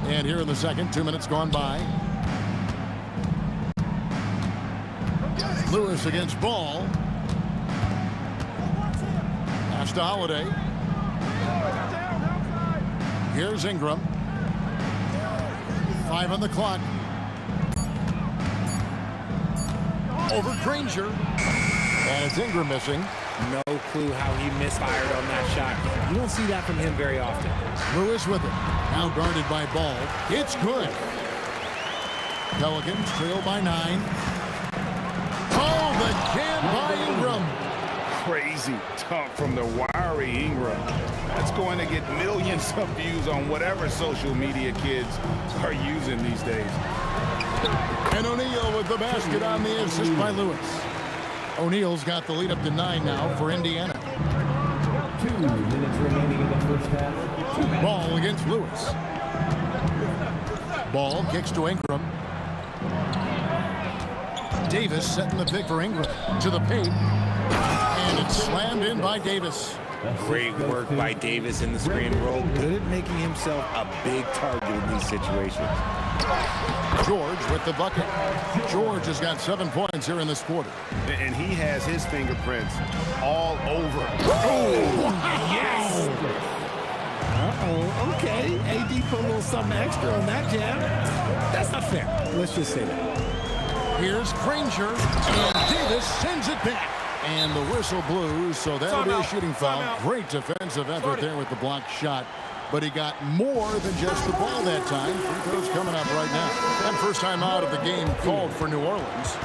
And here in the second, 2 minutes gone by. Lewis against Ball. Pass to Holiday. Here's Ingram. 5 on the clock. Over Granger. And it's Ingram missing. No clue how he misfired on that shot. You don't see that from him very often. Lewis with it. Now guarded by Ball. It's good. Pelicans trail by 9. Oh, the jam by Ingram. Crazy dunk from the wiry Ingram. That's going to get millions of views on whatever social media kids are using these days. And O'Neal with the basket on the assist by Lewis. O'Neal's got the lead up to 9 now for Indiana. 2 minutes remaining in the first half. Ball against Lewis. Ball kicks to Ingram. Davis setting the pick for Ingram. To the paint. And it's slammed in by Davis. Great work by Davis in the screen roll. Good at making himself a big target in these situations. George with the bucket. George has got 7 points here in this quarter. And he has his fingerprints all over. Oh, yes! Uh-oh, okay. AD put a little something extra on that jam. That's not fair. Let's just say that. Here's Granger, and Davis sends it back. And the whistle blew, so that'll be a shooting foul. Great defensive effort there with the blocked shot. But he got more than just the ball that time. Free throws coming up right now. And first time out of the game called for New Orleans.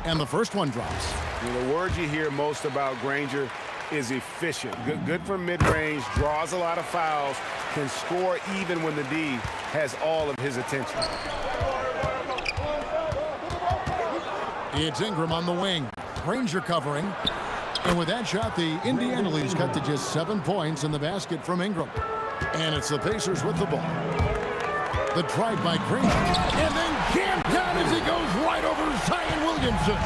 And the first one drops. The word you hear most about Granger is efficient. Good from mid-range, draws a lot of fouls, can score even when the D has all of his attention. It's Ingram on the wing. Granger covering. And with that shot, the Indiana lead's cut to just 7 points in the basket from Ingram. And it's the Pacers with the ball. The drive by Granger. And then jammed down as he goes right over Zion Williamson.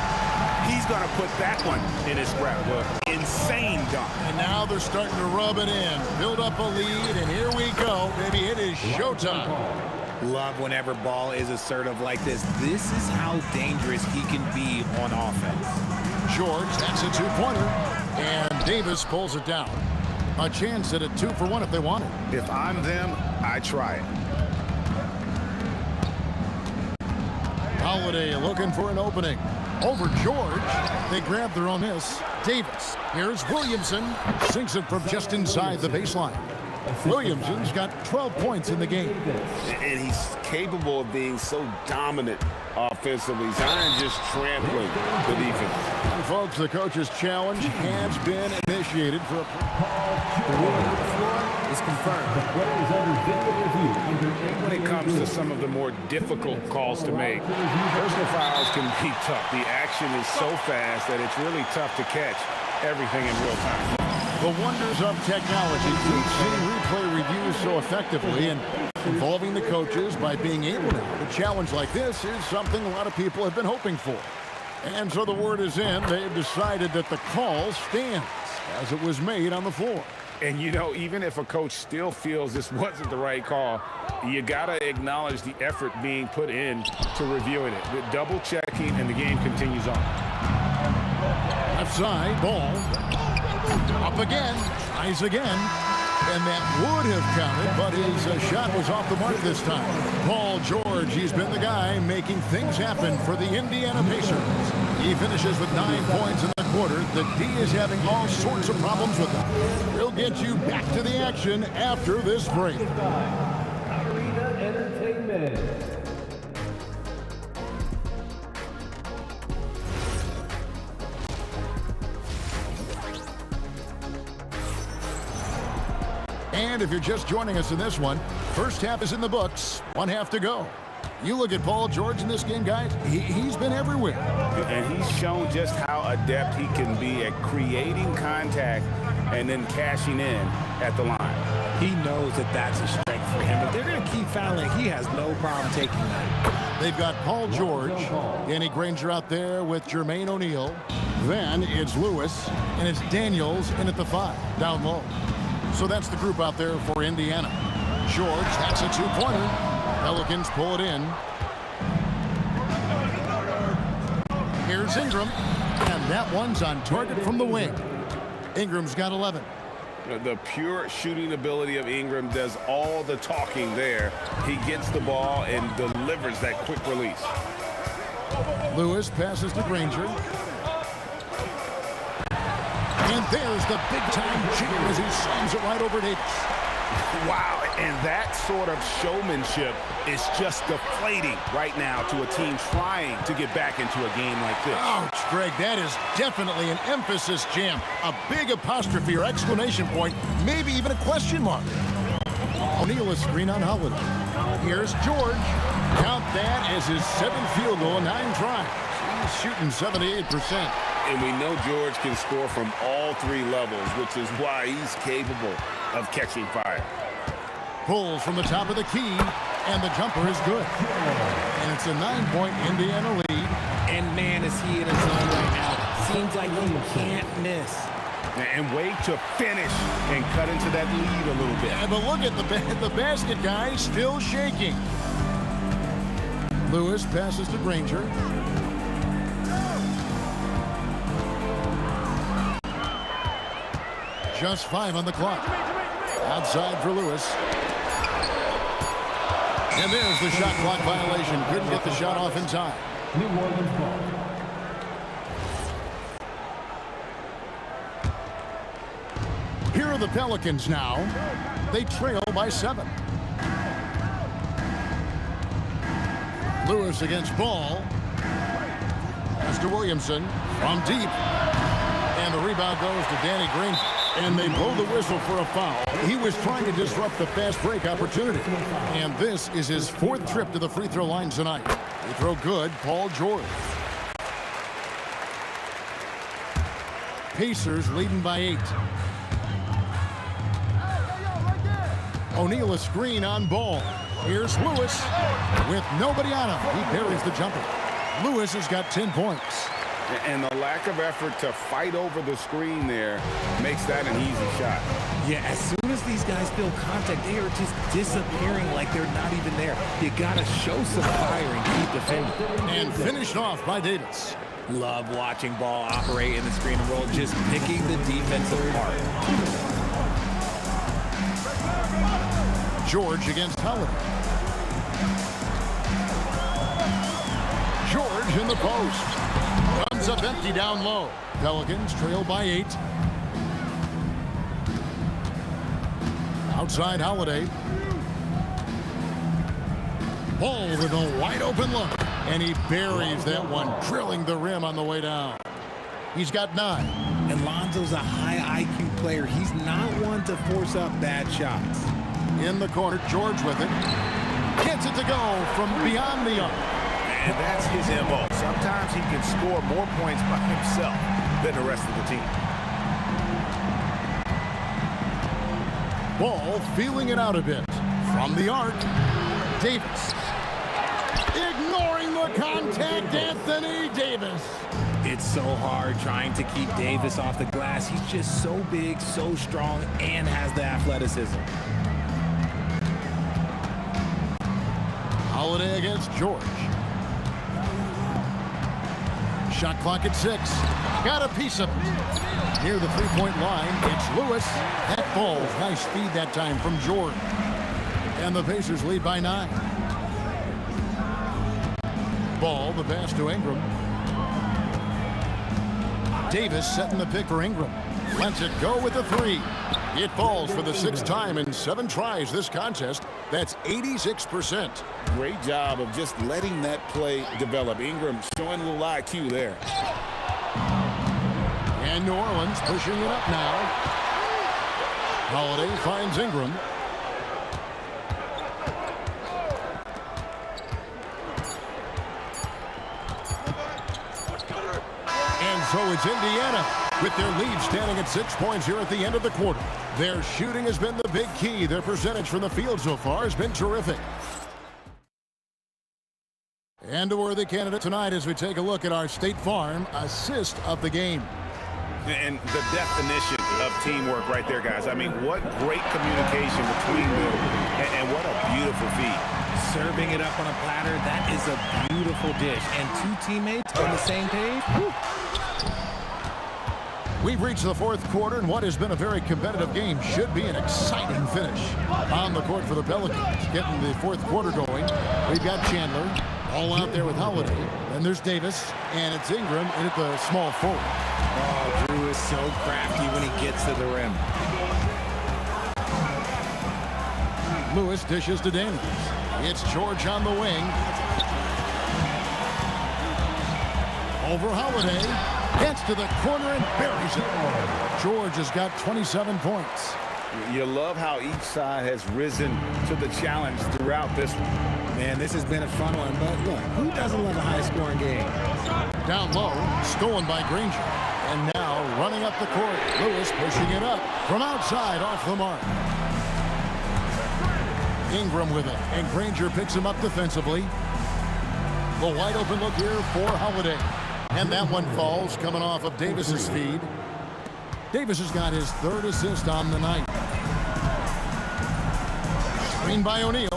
He's going to put that one in his scrapbook. Insane dunk. And now they're starting to rub it in. Build up a lead, and here we go. Baby, it is showtime. Love whenever ball is assertive like this. This is how dangerous he can be on offense. George, that's a two-pointer. And Davis pulls it down. A chance at a 2-for-1 if they want it. If I'm them, I try it. Holiday looking for an opening. Over George. They grab their own miss. Davis. Here's Williamson. Sinks it from just inside the baseline. Williamson's got 12 points in the game. And he's capable of being so dominant offensively. Zion just trampling the defense. And folks, the coach's challenge has been initiated for a... It's confirmed. When it comes to some of the more difficult calls to make, personal fouls can be tough. The action is so fast that it's really tough to catch everything in real time. The wonders of technology. We've seen replay reviews so effectively and involving the coaches by being able to. A challenge like this is something a lot of people have been hoping for. And so the word is in. They've decided that the call stands as it was made on the floor. And, you know, even if a coach still feels this wasn't the right call, you got to acknowledge the effort being put in to reviewing it. With double checking, and the game continues on. Left side, ball. Up again, tries again. And that would have counted, but his shot was off the mark this time. Paul George, he's been the guy making things happen for the Indiana Pacers. He finishes with 9 points in the quarter. The D is having all sorts of problems with him. We'll get you back to the action after this break. Arena Entertainment. And if you're just joining us in this one, first half is in the books. 1 half to go. You look at Paul George in this game, guys. He's been everywhere. And he's shown just how adept he can be at creating contact and then cashing in at the line. He knows that that's a strength for him. If they're going to keep fouling, he has no problem taking that. They've got Paul George, Danny Granger out there with Jermaine O'Neal. Then it's Lewis, and it's Daniels in at the 5, down low. So that's the group out there for Indiana. George, that's a two-pointer. Pelicans pull it in. Here's Ingram, and that one's on target from the wing. Ingram's got 11. The pure shooting ability of Ingram does all the talking there. He gets the ball and delivers that quick release. Lewis passes to Granger. And there's the big-time jam as he slams it right over Davis. Wow, and that sort of showmanship is just deflating right now to a team trying to get back into a game like this. Ouch, Greg, that is definitely an emphasis jam. A big apostrophe or exclamation point, maybe even a question mark. O'Neal is screen on Holiday. Here's George. Count that as his 7th field goal in 9 tries. He's shooting 78%. And we know George can score from all 3 levels, which is why he's capable of catching fire. Pulls from the top of the key, and the jumper is good. And it's a 9-point Indiana lead. And man, is he in his zone right now. Seems like he can't miss. And wait to finish and cut into that lead a little bit. Yeah, but look at the basket guy still shaking. Lewis passes to Granger. Just 5 on the clock. Outside for Lewis. And there's the shot clock violation. Couldn't get the shot off in time. New Orleans ball. Here are the Pelicans now. They trail by 7. Lewis against Ball. Pass to Williamson from deep. And the rebound goes to Danny Green. And they blow the whistle for a foul. He was trying to disrupt the fast break opportunity. And this is his 4th trip to the free throw line tonight. They throw good, Paul George. Pacers leading by 8. O'Neal a screen on Ball. Here's Lewis with nobody on him. He buries the jumper. Lewis has got 10 points. And the lack of effort to fight over the screen there makes that an easy shot. Yeah, as soon as these guys feel contact, they are just disappearing like they're not even there. You got to show some fire and keep defending. And finished off by Davis. Love watching Ball operate in the screen and roll, just picking the defense apart. George against Holiday. George in the post. Comes up empty down low. Pelicans trail by 8. Outside Holiday. Ball with a wide open look. And he buries that one, drilling the rim on the way down. He's got 9. And Lonzo's a high IQ player. He's not one to force up bad shots. In the corner, George with it. Gets it to go from beyond the arc. And that's his MO. Sometimes he can score more points by himself than the rest of the team. Ball feeling it out a bit. From the arc, Davis. Ignoring the contact, Anthony Davis. It's so hard trying to keep Davis off the glass. He's just so big, so strong, and has the athleticism. Holiday against George. Shot clock at 6. Got a piece of it. Near the three-point line, it's Lewis. That falls. Nice feed that time from George. And the Pacers lead by 9. Ball, the pass to Ingram. Davis setting the pick for Ingram. Lets it go with the 3. It falls for the 6th time in 7 tries this contest. That's 86%. Great job of just letting that play develop. Ingram showing a little IQ there. And New Orleans pushing it up now. Holiday finds Ingram. And so it's Indiana with their lead standing at 6 points here at the end of the quarter. Their shooting has been the big key. Their percentage from the field so far has been terrific. And a worthy candidate tonight as we take a look at our State Farm assist of the game. And the definition of teamwork right there, guys. I mean, what great communication between them, and what a beautiful feed. Serving it up on a platter, that is a beautiful dish. And 2 teammates on the same page. Whew. We've reached the 4th quarter, and what has been a very competitive game should be an exciting finish. On the court for the Pelicans, getting the 4th quarter going. We've got Chandler all out there with Holiday. Then there's Davis, and it's Ingram in at the small forward. Oh, Drew is so crafty when he gets to the rim. Lewis dishes to Daniels. It's George on the wing. Over Holiday. Gets to the corner and buries it. George has got 27 points. You love how each side has risen to the challenge throughout this one. Man, this has been a fun one, but look, who doesn't love a high-scoring game? Down low, stolen by Granger. And now running up the court. Lewis pushing it up from outside off the mark. Ingram with it, and Granger picks him up defensively. The wide open look here for Holiday. And that one falls coming off of Davis's feed. Davis has got his 3rd assist on the night. Screen by O'Neal.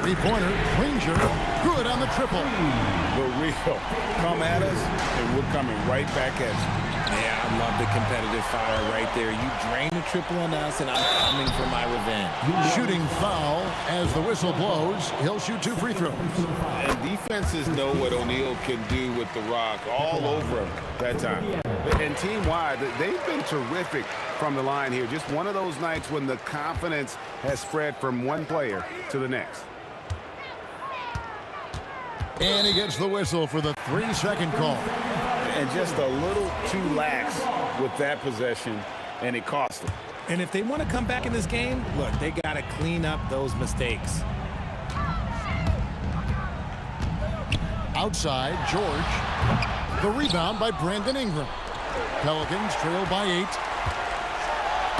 3-pointer. Granger. Good on the triple. The real come at us, and we're coming right back at you. Yeah, love the competitive fire right there. You drain the triple on us, and I'm coming for my revenge. Shooting foul as the whistle blows. He'll shoot 2 free throws. And defenses know what O'Neal can do with the rock all over him that time. And team-wide, they've been terrific from the line here. Just one of those nights when the confidence has spread from one player to the next. And he gets the whistle for the 3-second call. And just a little too lax with that possession, and it cost them. And if they want to come back in this game, look, they got to clean up those mistakes. Outside, George. The rebound by Brandon Ingram. Pelicans trail by 8.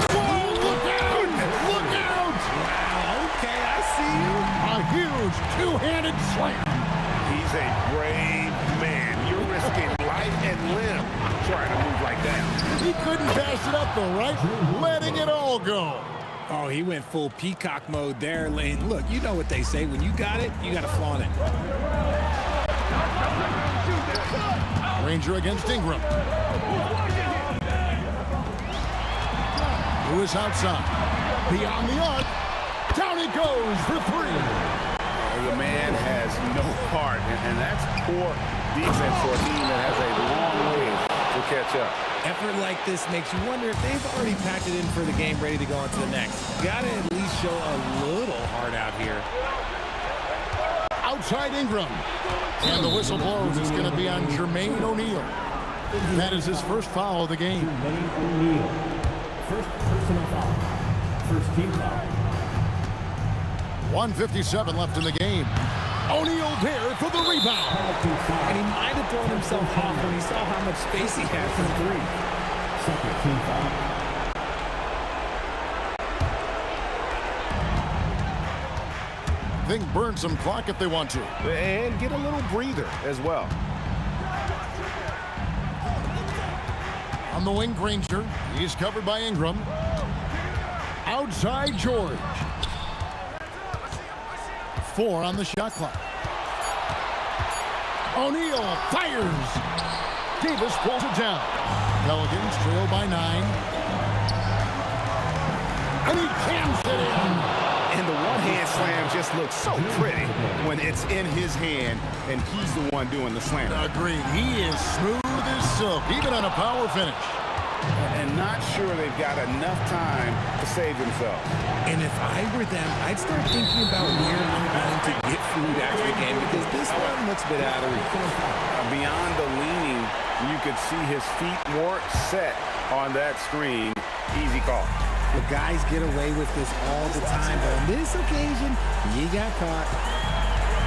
Whoa, look out! Look out! Wow, okay, I see you. A huge two-handed slam. He's a brave man. You're risking life and limb trying to move like that. He couldn't pass it up though, right? Letting it all go. Oh, he went full peacock mode there, Lane. Look, you know what they say. When you got it, you got to flaunt it. Ranger against Ingram. Lewis outside. Beyond the arc. Down he goes for 3. The man has no heart, and that's poor defense for a team that has a long way to catch up. Effort like this makes you wonder if they've already packed it in for the game, ready to go on to the next. Got to at least show a little heart out here. Outside Ingram. And the whistle blows. It's going to be on Jermaine O'Neal. That is his first foul of the game. Jermaine O'Neal. First personal foul. First team foul. 1:57 left in the game. O'Neal there for the rebound. And he might have thrown himself off when he saw how much space he had for 3. Second team foul. Think burn some clock if they want to. And get a little breather as well. On the wing, Granger. He's covered by Ingram. Outside George. 4 on the shot clock. O'Neal fires. Davis pulls it down. Pelicans trail by 9. And he jams it in. And the one-hand slam just looks so pretty when it's in his hand and he's the one doing the slam. Agreed. He is smooth as silk, even on a power finish. And not sure they've got enough time to save themselves. And if I were them, I'd start thinking about where I'm going to get food after the game, because this one looks a bit out of reach. Beyond the leaning, you could see his feet more set on that screen. Easy call. The guys get away with this all the time, but on this occasion, you got caught.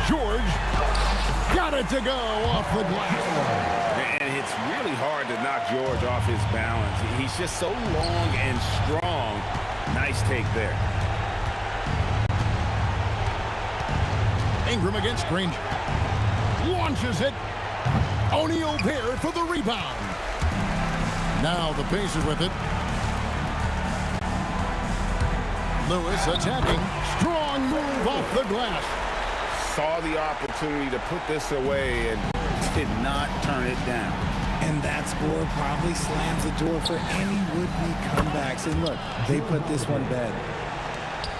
George got it to go off the glass. And it's really hard to knock George off his balance. He's just so long and strong. Nice take there. Ingram against Granger. Launches it. O'Neal there for the rebound. Now the Pacers with it. Lewis attacking. Strong move off the glass. Saw the opportunity to put this away and did not turn it down. And that score probably slams the door for any would-be comebacks. And look, they put this one bed.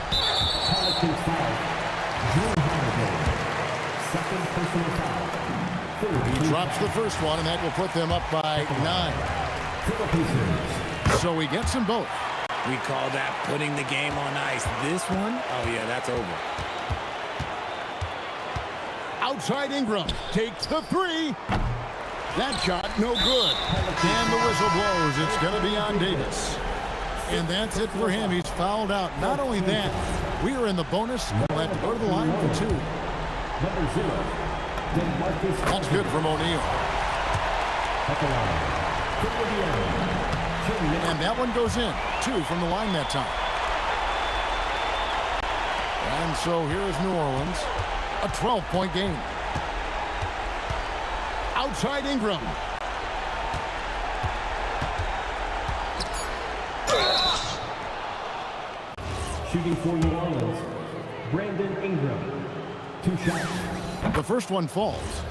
Pelicans foul. Drew Holiday. Second personal foul. He drops the first one, and that will put them up by 9. So he gets them both. We call that putting the game on ice. This one, oh yeah, that's over. Outside Ingram takes the 3. That shot no good. And the whistle blows. It's going to be on Davis. And that's it for him. He's fouled out. Not only that, we are in the bonus. We'll have to go to the line for 2. Number 0. That's good from O'Neal. And that one goes in. 2 from the line that time. And so here's New Orleans. A 12-point game. Outside Ingram. Shooting for New Orleans, Brandon Ingram. 2 shots. The first one falls.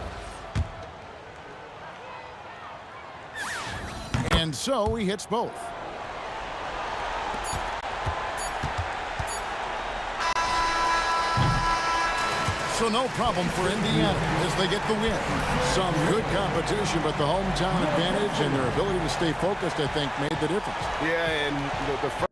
And And so he hits both. So no problem for Indiana as they get the win. Some good competition, but the hometown advantage and their ability to stay focused, I think, made the difference. Yeah, and the first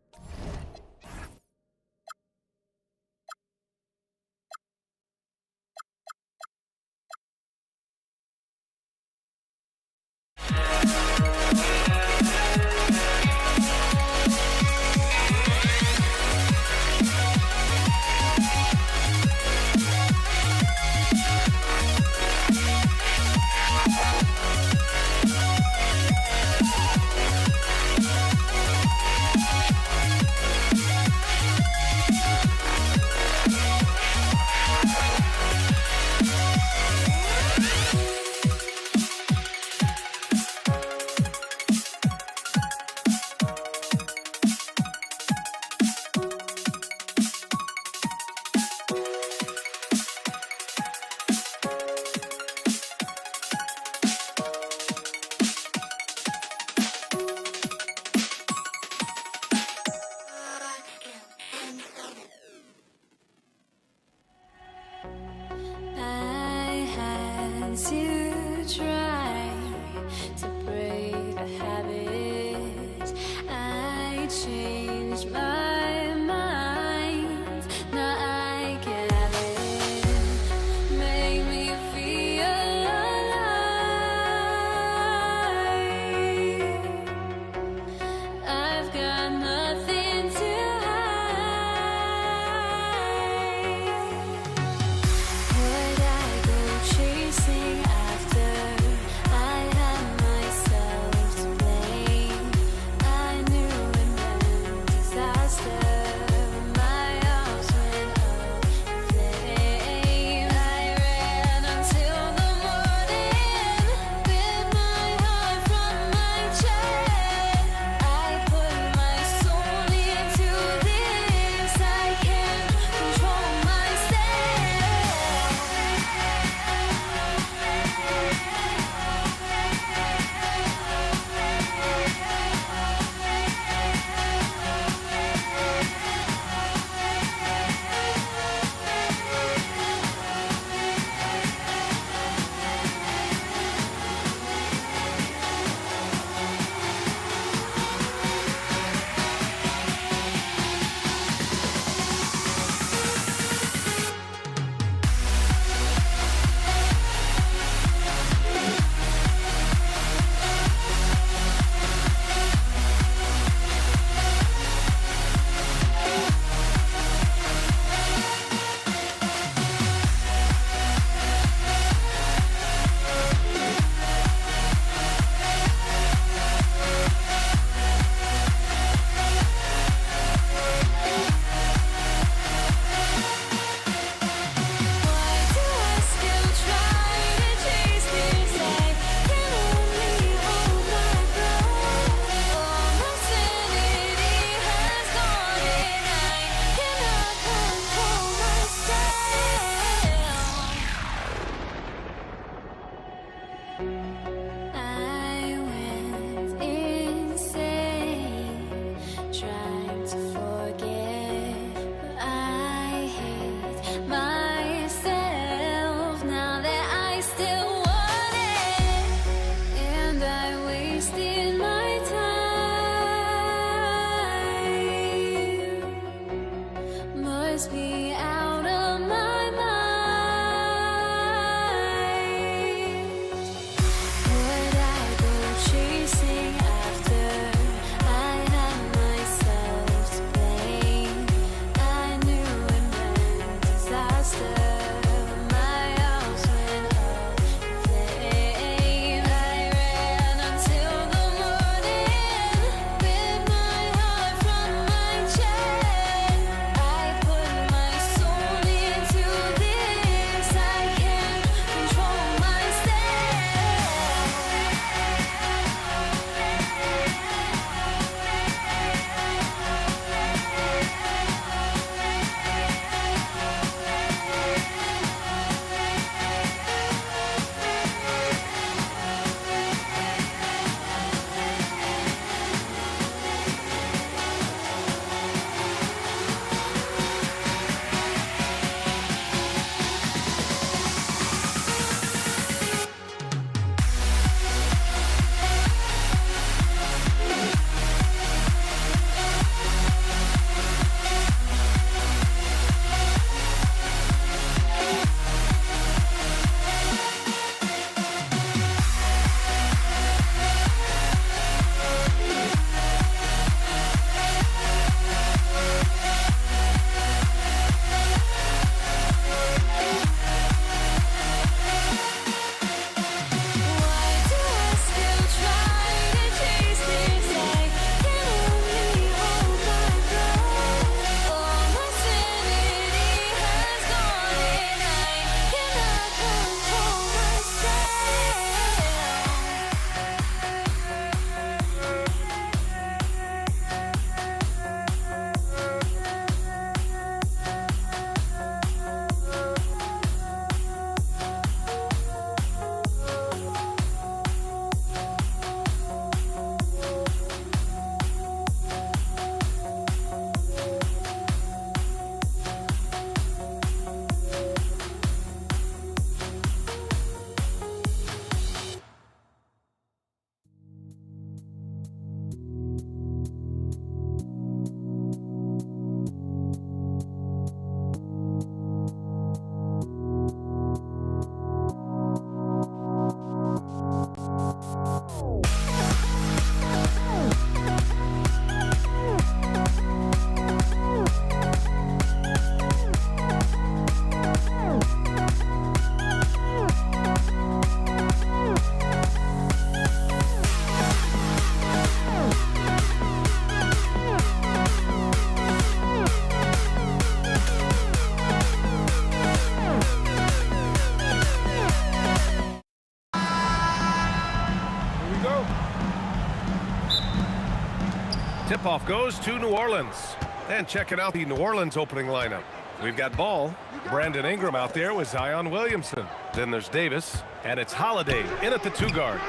tip-off goes to New Orleans. And checking out the New Orleans opening lineup. We've got ball. Brandon Ingram out there with Zion Williamson. Then there's Davis, and it's Holiday in at the 2 guard.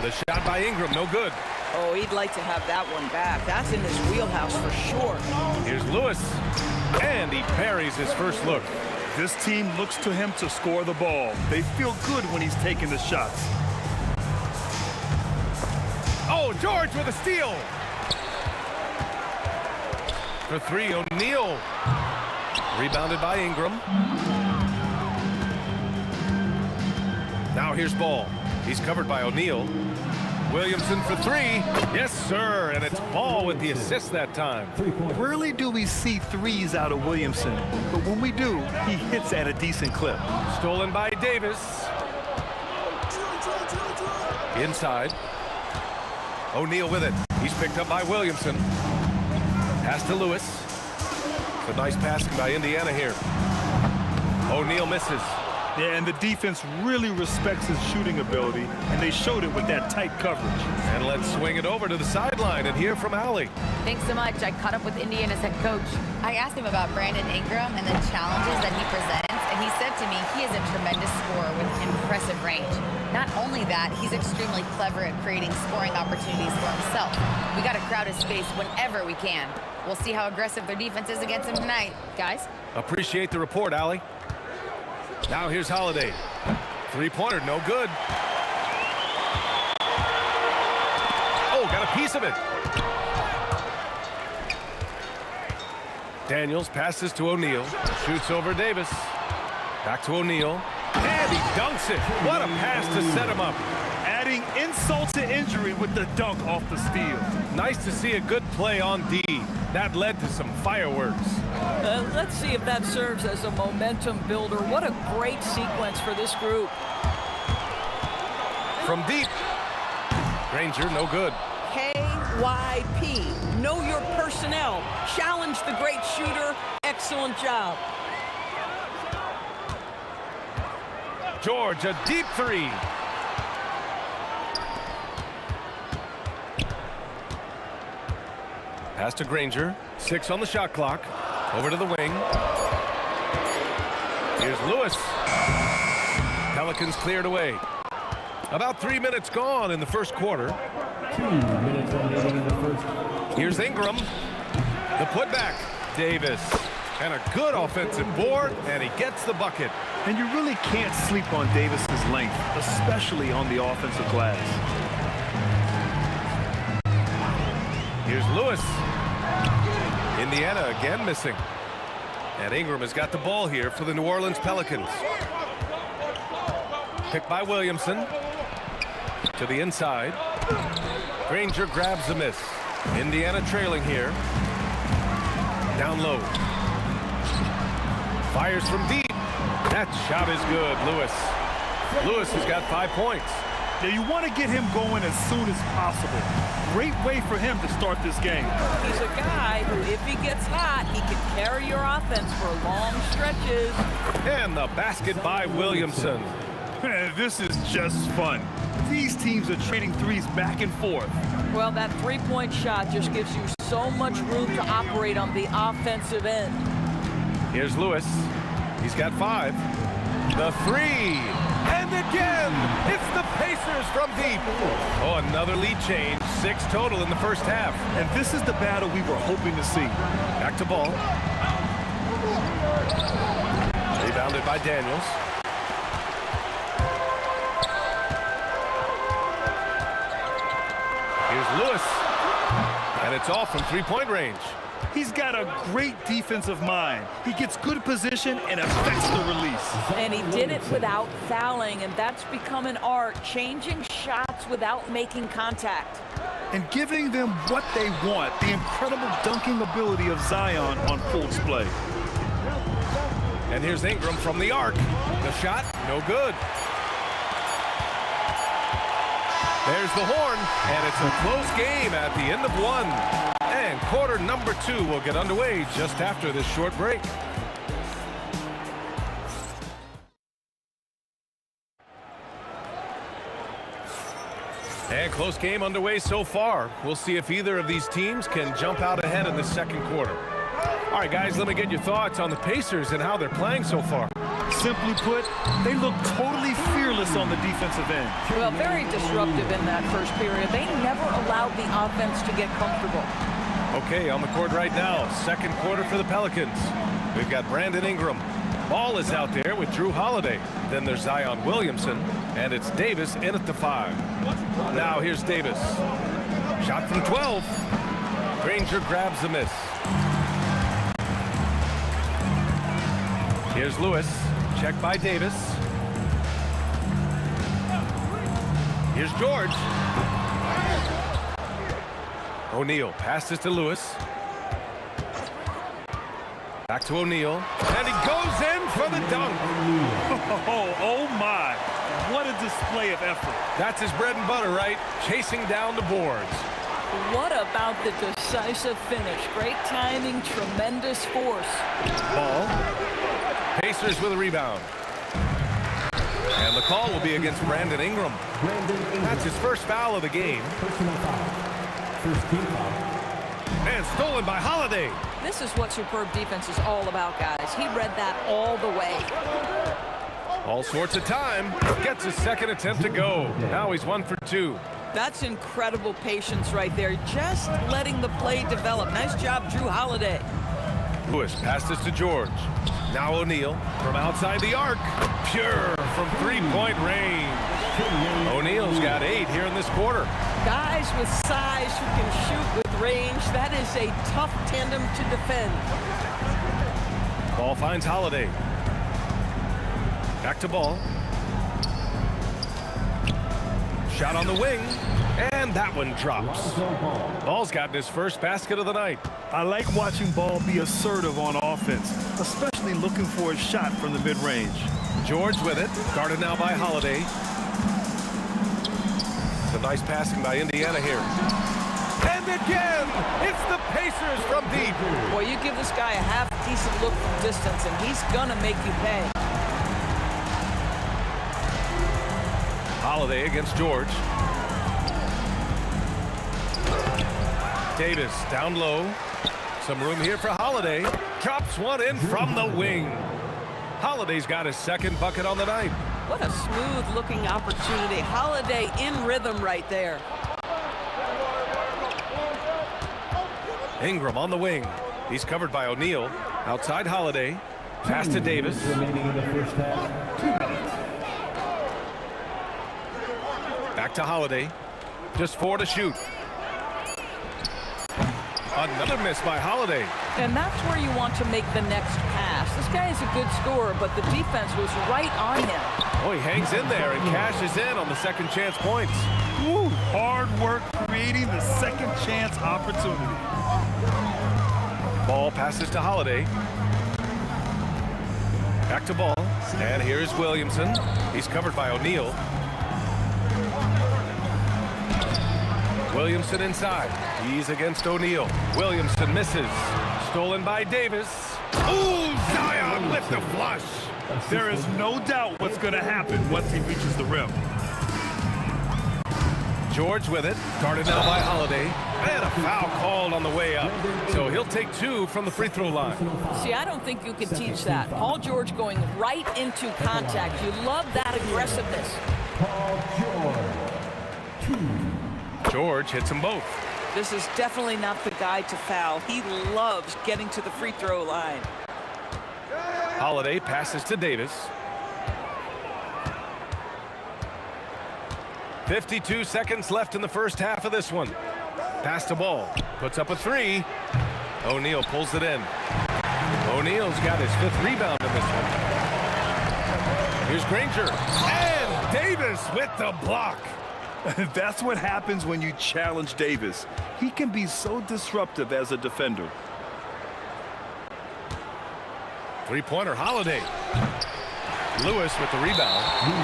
The shot by Ingram, no good. Oh, he'd like to have that one back. That's in his wheelhouse for sure. Here's Lewis, and he parries his first look. This team looks to him to score the ball. They feel good when he's taking the shots. Oh, George with a steal. For 3, O'Neal. Rebounded by Ingram. Now here's Ball. He's covered by O'Neal. Williamson for 3. Yes, sir. And it's Ball with the assist that time. Rarely do we see threes out of Williamson, but when we do, he hits at a decent clip. Stolen by Davis. Inside. O'Neal with it. He's picked up by Williamson. Pass to Lewis. It's a nice passing by Indiana here. O'Neal misses. Yeah, and the defense really respects his shooting ability, and they showed it with that tight coverage. And let's swing it over to the sideline and hear from Allie. Thanks so much. I caught up with Indiana's head coach. I asked him about Brandon Ingram and the challenges that he presents, and he said to me he is a tremendous scorer with impressive range. Not only that, he's extremely clever at creating scoring opportunities for himself. We got to crowd his space whenever we can. We'll see how aggressive their defense is against him tonight. Guys? Appreciate the report, Allie. Now here's Holiday. 3-pointer, no good. Oh, got a piece of it. Daniels passes to O'Neal. Shoots over Davis. Back to O'Neal. And he dunks it. What a pass to set him up. Adding insult to injury with the dunk off the steal. Nice to see a good play on D. That led to some fireworks. Let's see if that serves as a momentum builder. What a great sequence for this group. From deep. Granger, no good. KYP. Know your personnel. Challenge the great shooter. Excellent job. George, a deep 3. Pass to Granger. 6 on the shot clock. Over to the wing. Here's Lewis. Pelicans cleared away. About 3 minutes gone in the first quarter. 2 minutes remaining in the first. Here's Ingram. The putback. Davis. And a good offensive board, and he gets the bucket. And you really can't sleep on Davis's length, especially on the offensive glass. Here's Lewis. Indiana again missing. And Ingram has got the ball here for the New Orleans Pelicans. Picked by Williamson. To the inside. Granger grabs the miss. Indiana trailing here. Down low. Fires from deep. That shot is good, Lewis. Lewis has got 5 points. Now you want to get him going as soon as possible. Great way for him to start this game. He's a guy who, if he gets hot, he can carry your offense for long stretches. And the basket by Williamson. This is just fun. These teams are trading threes back and forth. Well, that three-point shot just gives you so much room to operate on the offensive end. Here's Lewis. He's got 5. The 3. And again, it's the Pacers from deep. Oh, another lead change. 6 total in the first half. And this is the battle we were hoping to see. Back to Ball. Rebounded by Daniels. Here's Lewis. And it's off from 3-point range. He's got a great defensive mind. He gets good position and affects the release. And he did it without fouling, and that's become an art, changing shots without making contact. And giving them what they want, the incredible dunking ability of Zion on full display. And here's Ingram from the arc. The shot, no good. There's the horn, and it's a close game at the end of 1. And quarter number 2 will get underway just after this short break. And close game underway so far. We'll see if either of these teams can jump out ahead in the second quarter. All right, guys, let me get your thoughts on the Pacers and how they're playing so far. Simply put, they look totally fearless on the defensive end. Well, very disruptive in that first period. They never allowed the offense to get comfortable. Okay, on the court right now, second quarter for the Pelicans. We've got Brandon Ingram. Ball is out there with Drew Holiday. Then there's Zion Williamson, and it's Davis in at the 5. Now here's Davis. Shot from 12. Granger grabs the miss. Here's Lewis. Check by Davis. Here's George. O'Neal passes to Lewis. Back to O'Neal. And he goes in for the dunk. Oh my. What a display of effort. That's his bread and butter, right? Chasing down the boards. What about the decisive finish? Great timing, tremendous force. Ball. Pacers with a rebound. And the call will be against Brandon Ingram. That's his first foul of the game. First team foul. And stolen by Holiday. This is what superb defense is all about, guys. He read that all the way. All sorts of time. Gets his second attempt to go. Now he's 1 for 2. That's incredible patience right there. Just letting the play develop. Nice job, Drew Holiday. Lewis passes to George. Now O'Neal from outside the arc. Pure from three-point range. O'Neal's got 8 here in this quarter. Guys with size who can shoot with range. That is a tough tandem to defend. Ball finds Holiday. Back to Ball. Shot on the wing. And that one drops. Ball's gotten his first basket of the night. I like watching Ball be assertive on offense, especially looking for a shot from the mid-range. George with it. Guarded now by Holiday. Some nice passing by Indiana here. And again, it's the Pacers from deep. Boy, you give this guy a half-decent look from distance, and he's gonna make you pay. Holiday against George. Davis down low. Some room here for Holiday. Drops one in from the wing. Holiday's got his second bucket on the night. What a smooth-looking opportunity. Holiday in rhythm right there. Ingram on the wing. He's covered by O'Neal. Outside Holiday. Pass to Davis. Remaining in the first half. 2 minutes. Back to Holiday. Just 4 to shoot. Another miss by Holiday. And that's where you want to make the next pass. This guy is a good scorer, but the defense was right on him. Oh, he hangs in there and cashes in on the second chance points. Ooh, hard work creating the second chance opportunity. Ball passes to Holiday. Back to Ball. And here's Williamson. He's covered by O'Neal. Williamson inside. He's against O'Neal. Williamson misses. Stolen by Davis. Ooh, Zion with the flush. There is no doubt what's going to happen once he reaches the rim. George with it. Guarded now by Holiday. And a foul called on the way up. So he'll take 2 from the free throw line. See, I don't think you can teach that. Paul George going right into contact. You love that aggressiveness. Paul George. 2. George hits them both. This is definitely not the guy to foul. He loves getting to the free throw line. Holiday passes to Davis. 52 seconds left in the first half of this one. Pass to Ball. Puts up a 3. O'Neal pulls it in. O'Neal's got his 5th rebound in this one. Here's Granger. And Davis with the block. That's what happens when you challenge Davis. He can be so disruptive as a defender. Three-pointer Holiday. Lewis with the rebound.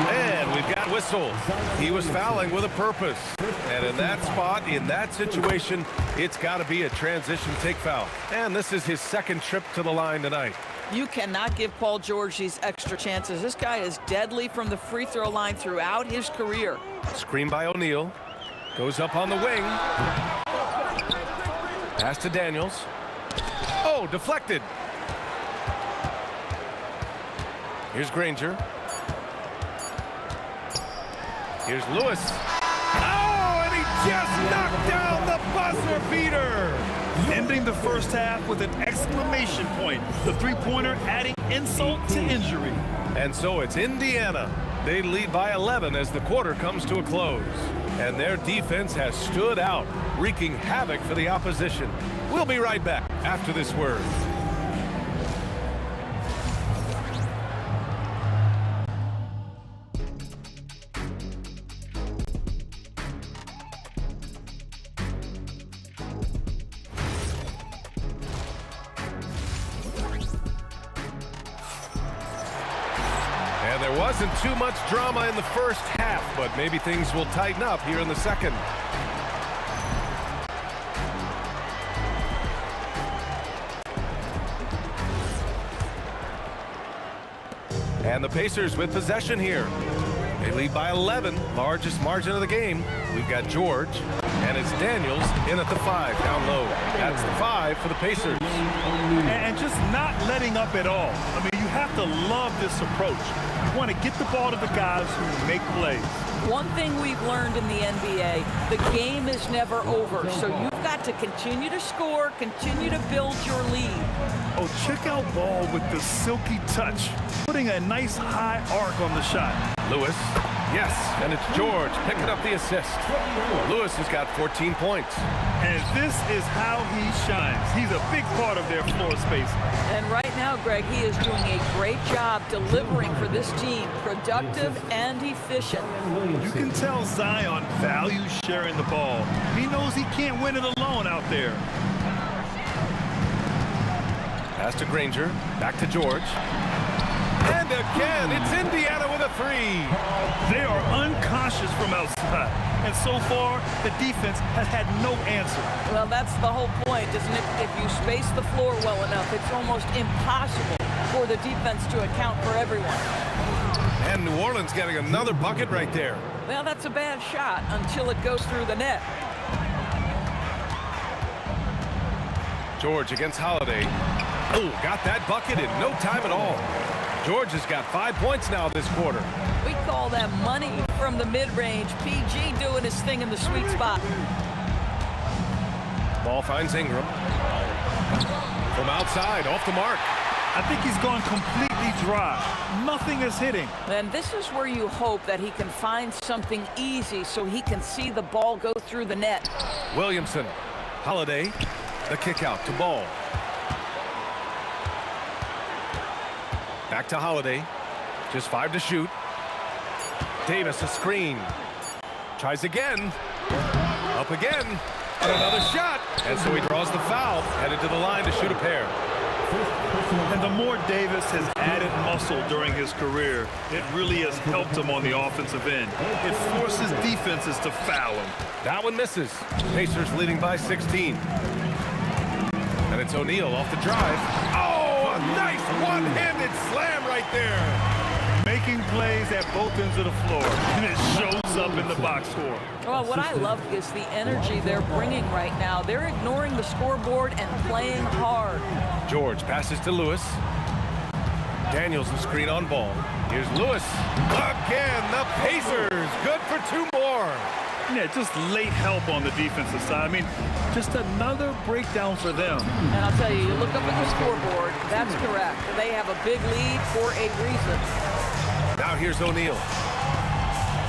And we've got whistle. He was fouling with a purpose. And in that spot, in that situation, it's got to be a transition take foul. And this is his second trip to the line tonight. You cannot give Paul George these extra chances. This guy is deadly from the free throw line throughout his career. Screen by O'Neal. Goes up on the wing. Pass to Daniels. Oh, deflected. Here's Granger. Here's Lewis. Oh, and he just knocked down the buzzer beater. Ending the first half with an exclamation point. The three-pointer adding insult to injury. And so it's Indiana. They lead by 11 as the quarter comes to a close. And their defense has stood out, wreaking havoc for the opposition. We'll be right back after this word. There wasn't too much drama in the first half, but maybe things will tighten up here in the second. And the Pacers with possession here. They lead by 11, largest margin of the game. We've got George, and it's Daniels in at the 5, down low. That's the 5 for the Pacers. And just not letting up at all. I mean, you have to love this approach. You want to get the ball to the guys who make plays. One thing we've learned in the NBA, the game is never over. So you've got to continue to score, continue to build your lead. Oh, check out Ball with the silky touch, putting a nice high arc on the shot. Lewis, yes, and it's George picking up the assist. Lewis has got 14 points. And this is how he shines. He's a big part of their floor space. And right now, Greg, he is doing a great job delivering for this team, productive and efficient. You can tell Zion values sharing the ball. He knows he can't win it alone out there. Pass to Granger, back to George. And again, it's Indiana with a 3. They are uncautious from outside. And so far, the defense has had no answer. Well, that's the whole point, isn't it? If you space the floor well enough, it's almost impossible for the defense to account for everyone. And New Orleans getting another bucket right there. Well, that's a bad shot until it goes through the net. George against Holiday. Oh, got that bucket in no time at all. George has got 5 points now this quarter. We call that money from the mid-range. PG doing his thing in the sweet spot. Ball finds Ingram. From outside, off the mark. I think he's gone completely dry. Nothing is hitting. And this is where you hope that he can find something easy so he can see the ball go through the net. Williamson. Holiday. The kick out to Ball. Back to Holiday. Just 5 to shoot. Davis a screen. Tries again. Up again. And another shot. And so he draws the foul. Headed to the line to shoot a pair. And the more Davis has added muscle during his career, it really has helped him on the offensive end. It forces defenses to foul him. That one misses. Pacers leading by 16. And it's O'Neal off the drive. Oh, a nice one-handed slam right there. Making plays at both ends of the floor, and it shows up in the box score. Well, what I love is the energy they're bringing right now. They're ignoring the scoreboard and playing hard. George passes to Lewis. Daniels the screen on Ball. Here's Lewis. Again, the Pacers. Good for 2 more. Yeah, just late help on the defensive side. I mean, just another breakdown for them. And I'll tell you, you look up at the scoreboard, that's correct. They have a big lead for a reason. Now here's O'Neal.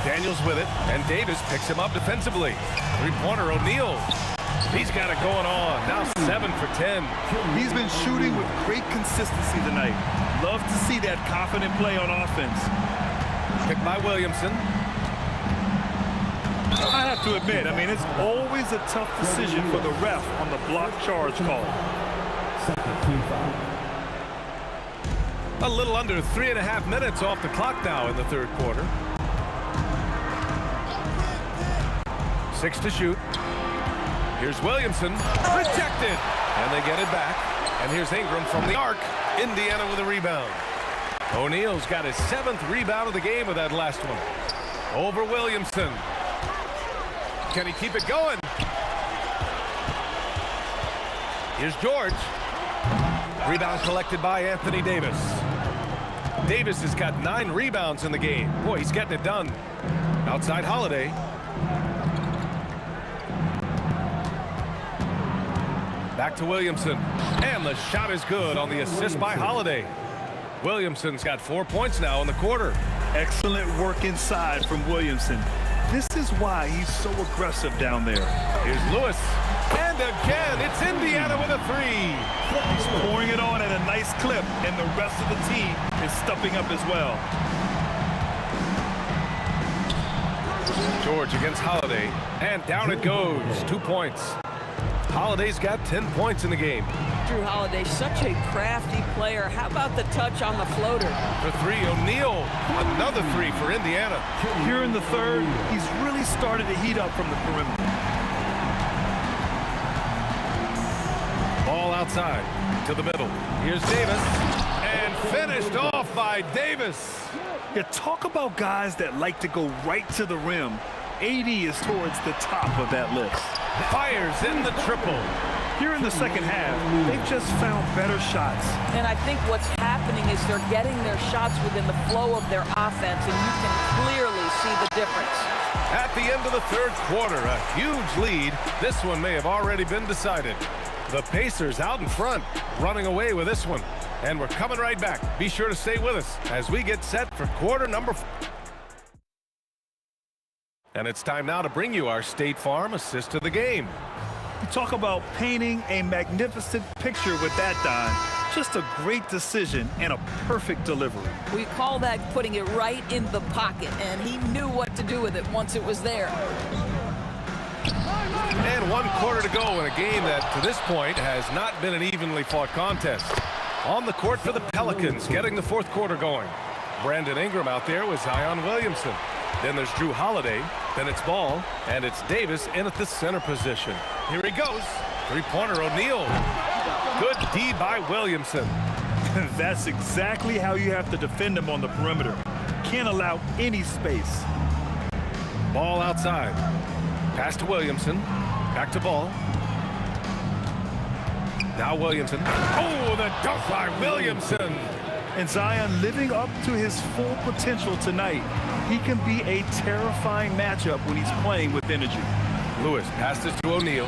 Daniels with it, and Davis picks him up defensively. Three-pointer O'Neal. He's got it going on. Now 7 for 10. He's been shooting with great consistency tonight. Love to see that confident play on offense. Picked by Williamson. I have to admit, I mean, it's always a tough decision for the ref on the block charge call. A little under 3.5 minutes off the clock now in the third quarter. 6 to shoot. Here's Williamson. Rejected. And they get it back. And here's Ingram from the arc. Indiana with a rebound. O'Neal's got his 7th rebound of the game with that last one. Over Williamson. Can he keep it going? Here's George. Rebound collected by Anthony Davis. Davis has got 9 rebounds in the game. Boy, he's getting it done. Outside Holiday. Back to Williamson. And the shot is good on the assist by Holiday. Williamson's got 4 points now in the quarter. Excellent work inside from Williamson. This is why he's so aggressive down there. Here's Lewis. And again, it's Indiana with a 3. He's pouring it on at a nice clip, and the rest of the team is stepping up as well. George against Holiday, and down it goes. 2 points. Holiday's got 10 points in the game. Drew Holiday, such a crafty player. How about the touch on the floater? For 3, O'Neal. Another 3 for Indiana. Here in the third, he's really started to heat up from the perimeter. Ball outside to the middle. Here's Davis, and finished off by Davis. Yeah, talk about guys that like to go right to the rim. AD is towards the top of that list. Fires in the triple. Here in the second half, they've just found better shots. And I think what's happening is they're getting their shots within the flow of their offense, and you can clearly see the difference. At the end of the third quarter, a huge lead. This one may have already been decided. The Pacers out in front, running away with this one. And we're coming right back. Be sure to stay with us as we get set for quarter number 4. And it's time now to bring you our State Farm assist of the game. You talk about painting a magnificent picture with that dime. Just a great decision and a perfect delivery. We call that putting it right in the pocket, and he knew what to do with it once it was there. And 1 quarter to go in a game that, to this point, has not been an evenly fought contest. On the court for the Pelicans, getting the fourth quarter going. Brandon Ingram out there with Zion Williamson. Then there's Drew Holiday. Then it's Ball, and it's Davis in at the center position. Here he goes. 3-pointer O'Neal. Good D by Williamson. That's exactly how you have to defend him on the perimeter. Can't allow any space. Ball outside. Pass to Williamson. Back to Ball. Now Williamson. Oh, the dunk by Williamson. And Zion living up to his full potential tonight. He can be a terrifying matchup when he's playing with energy. Lewis passes to O'Neal.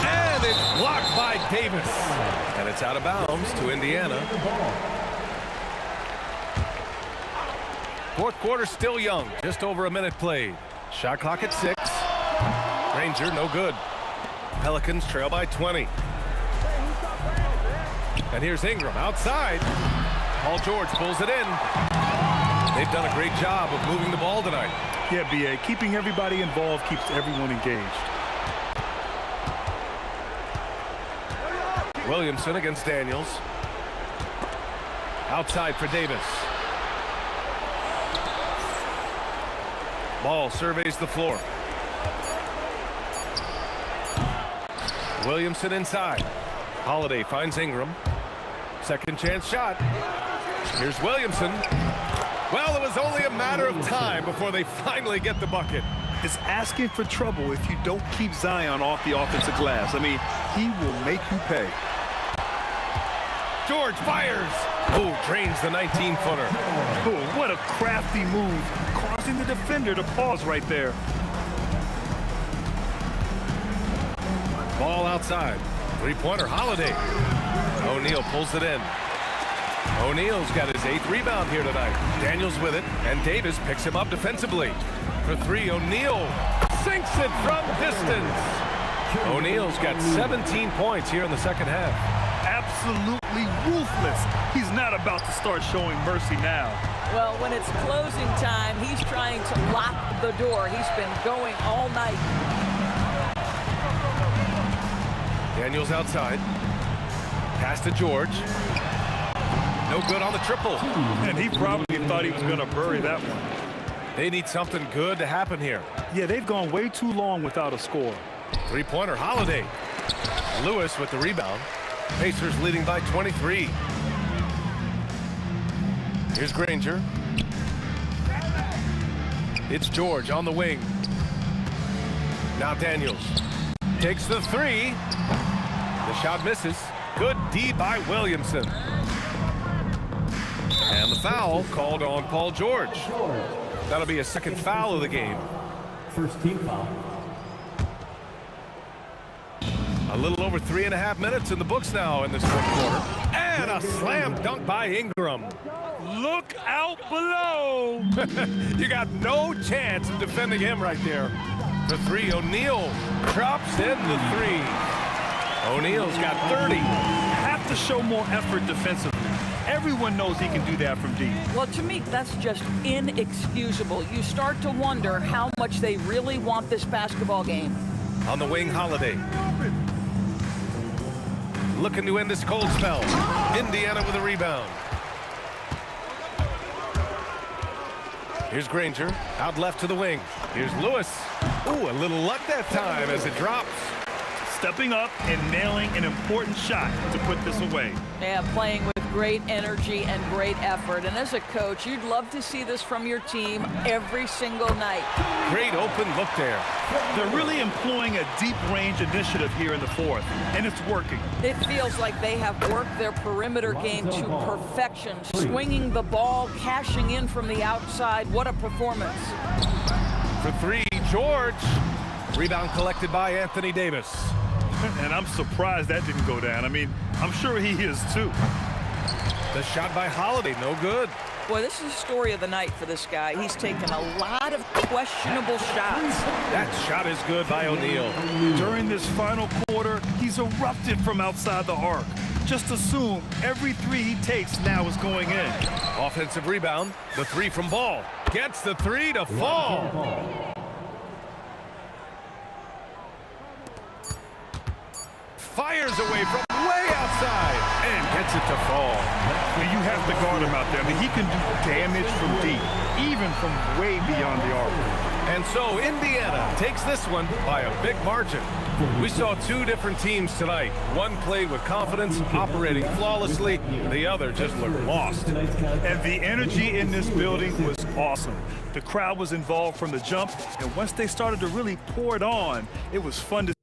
And it's blocked by Davis. And it's out of bounds to Indiana. Fourth quarter still young. Just over a minute played. Shot clock at 6. Ranger no good. Pelicans trail by 20. And here's Ingram outside. Paul George pulls it in. They've done a great job of moving the ball tonight. Yeah, B.A. Keeping everybody involved keeps everyone engaged. Williamson against Daniels. Outside for Davis. Ball surveys the floor. Williamson inside. Holiday finds Ingram. Second chance shot. Here's Williamson. Well, it was only a matter of time before they finally get the bucket. It's asking for trouble if you don't keep Zion off the offensive glass. I mean, he will make you pay. George fires. Oh, drains the 19-footer. Oh, what a crafty move, causing the defender to pause right there. Ball outside. 3-pointer Holiday. O'Neal pulls it in. O'Neal's got his 8th rebound here tonight. Daniels with it, and Davis picks him up defensively. For 3, O'Neal sinks it from distance. O'Neal's got 17 points here in the second half. Absolutely ruthless. He's not about to start showing mercy now. Well, when it's closing time, he's trying to lock the door. He's been going all night. Daniels outside. Pass to George. No good on the triple. And he probably thought he was going to bury that one. They need something good to happen here. Yeah, they've gone way too long without a score. 3-pointer Holiday. Lewis with the rebound. Pacers leading by 23. Here's Granger. It's George on the wing. Now Daniels takes the three. The shot misses. Good D by Williamson. And the foul called on Paul George. That'll be a second foul of the game. First team foul. A little over 3.5 minutes in the books now in this fourth quarter. And a slam dunk by Ingram. Look out below. You got no chance of defending him right there. The three, O'Neal drops in the three. O'Neal's got 30. Have to show more effort defensively. Everyone knows he can do that from deep. Well, to me, that's just inexcusable. You start to wonder how much they really want this basketball game. On the wing, Holiday. Looking to end this cold spell. Indiana with a rebound. Here's Granger, out left to the wing. Here's Lewis. Ooh, a little luck that time as it drops. Stepping up and nailing an important shot to put this away. Yeah, playing with great energy and great effort. And as a coach, you'd love to see this from your team every single night. Great open look there. They're really employing a deep range initiative here in the fourth, and it's working. It feels like they have worked their perimeter game to perfection, swinging the ball, cashing in from the outside. What a performance. For three, George. Rebound collected by Anthony Davis. And I'm surprised that didn't go down. I mean, I'm sure he is too. The shot by Holiday, no good. Boy, this is the story of the night for this guy. He's taken a lot of questionable shots. That shot is good by O'Neal. During this final quarter, he's erupted from outside the arc. Just assume every three he takes now is going in. Offensive rebound, the three from Ball. Gets the three to fall. Fires away from way outside and gets it to fall. Well, you have to guard him out there. I mean, he can do damage from deep, even from way beyond the arc. And so Indiana takes this one by a big margin. We saw two different teams tonight. One played with confidence, operating flawlessly. The other just looked lost. And the energy in this building was awesome. The crowd was involved from the jump, and once they started to really pour it on, it was fun to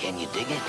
Can you dig it?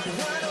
What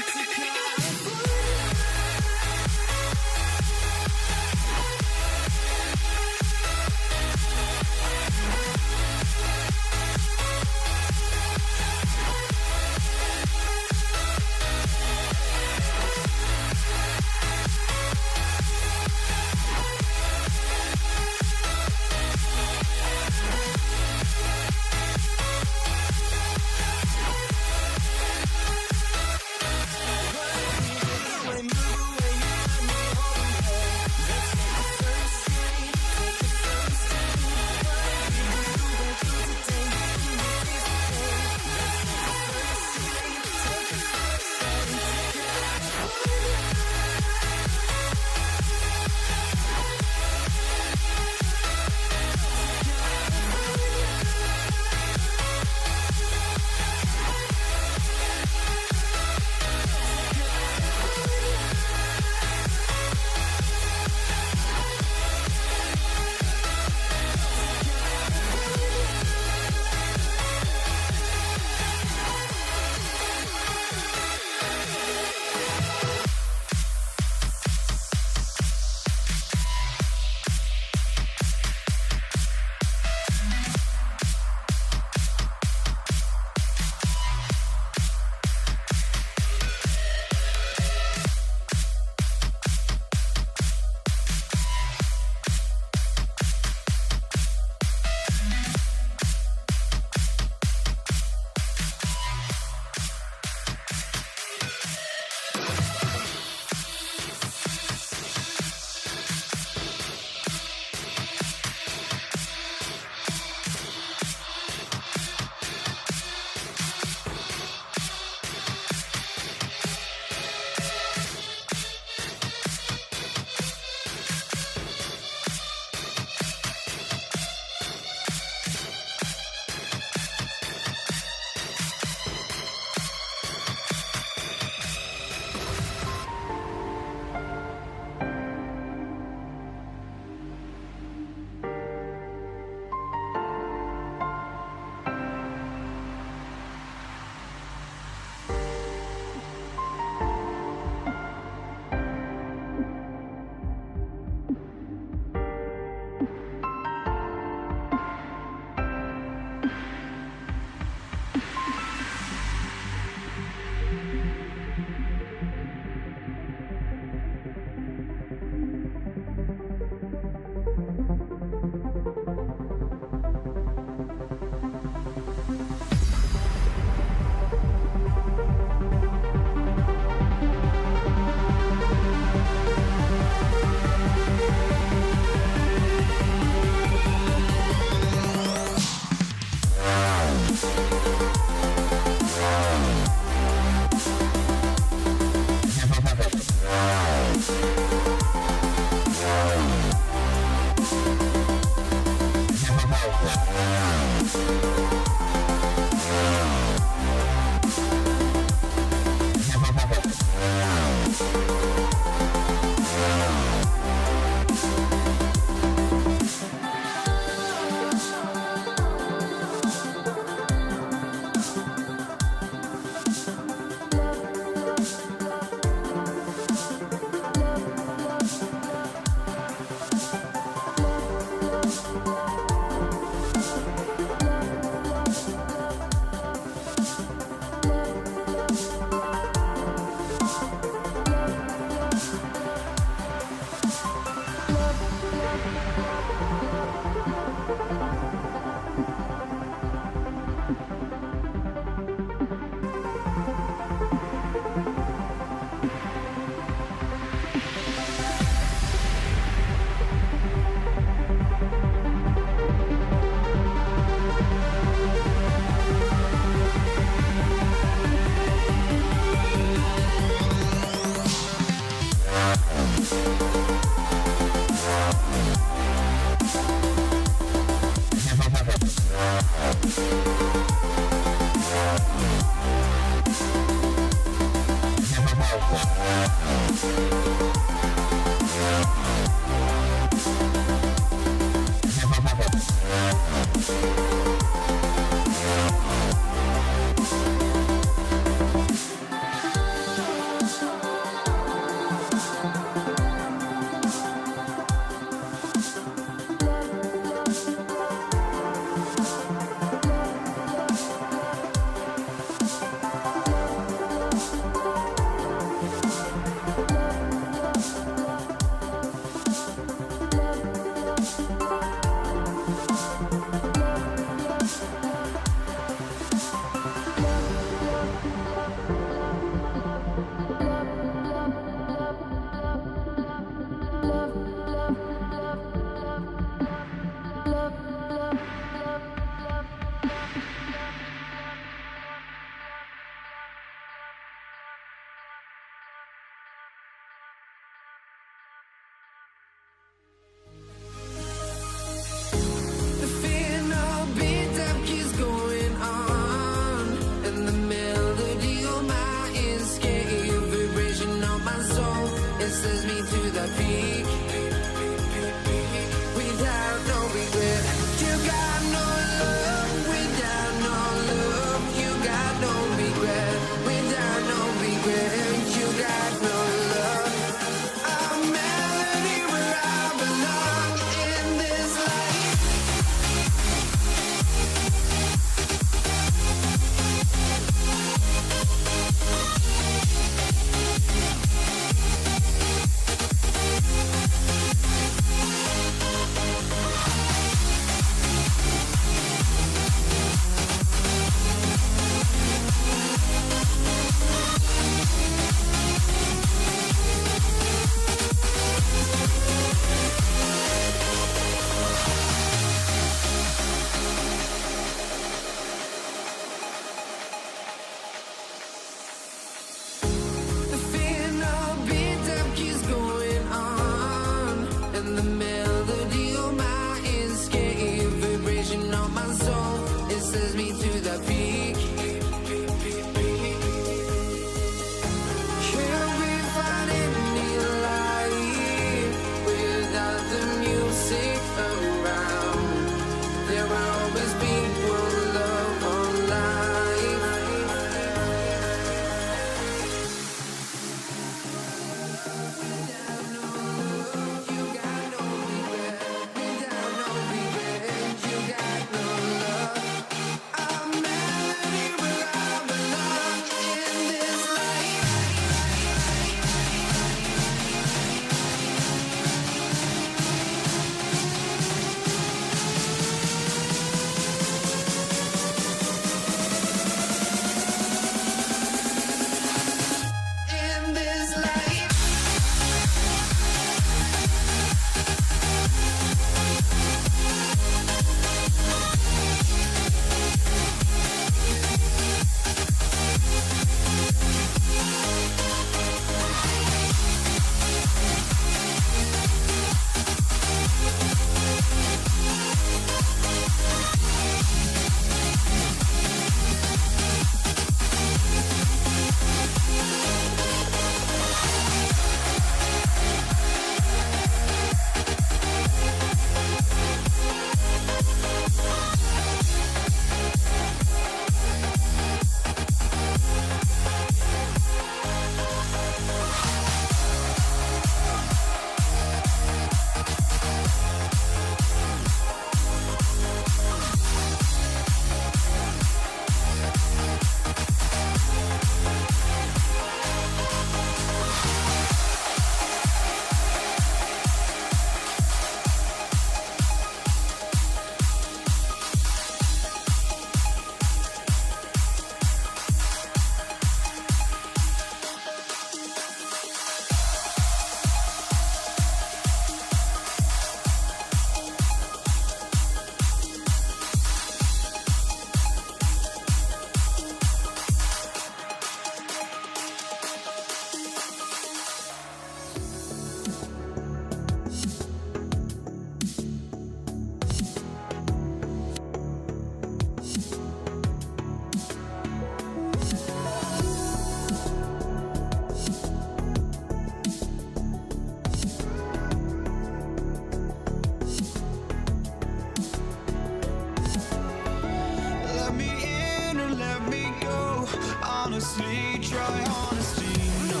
honestly, try honesty. No,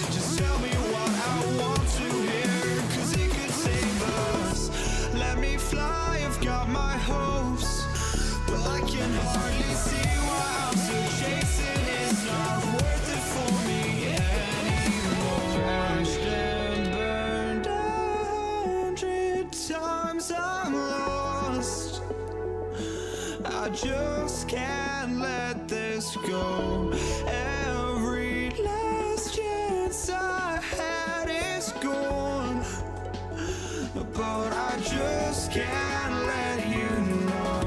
just tell me what I want to hear, 'cause it could save us. Let me fly, I've got my hopes, but I can hardly see why I'm still chasing. It's not worth it for me anymore. Crashed and burned 100 times, I'm lost. I just can't let this go. Every last chance I had is gone, but I just can't let you know.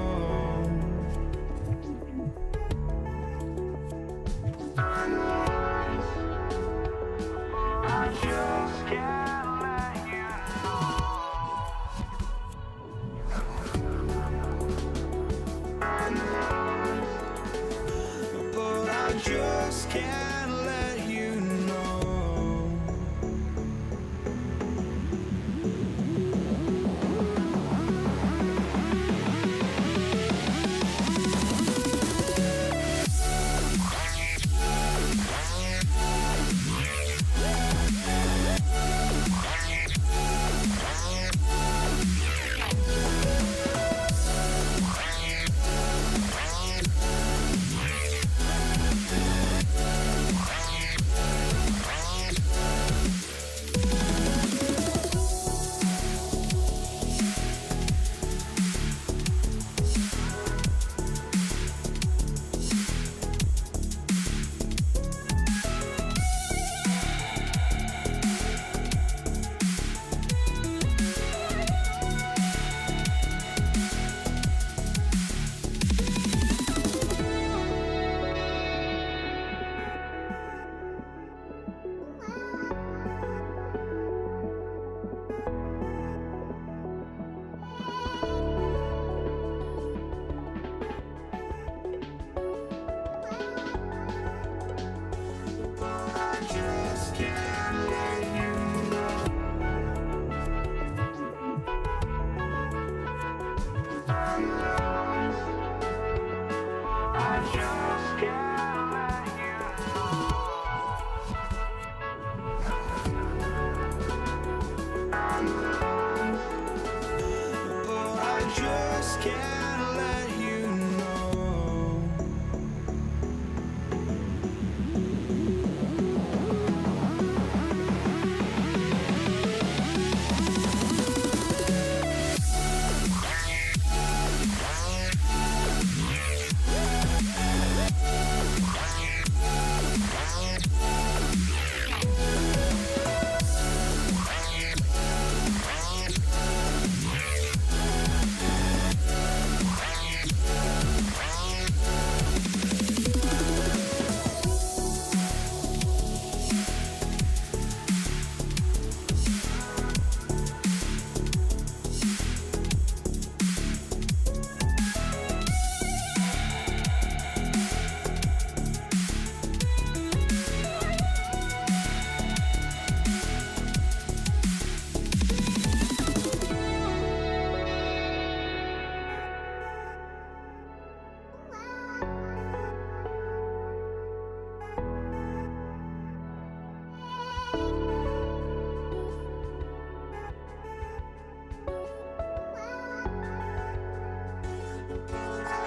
I just can't let you know. But I just can't let you know.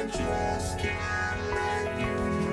just can't let you know.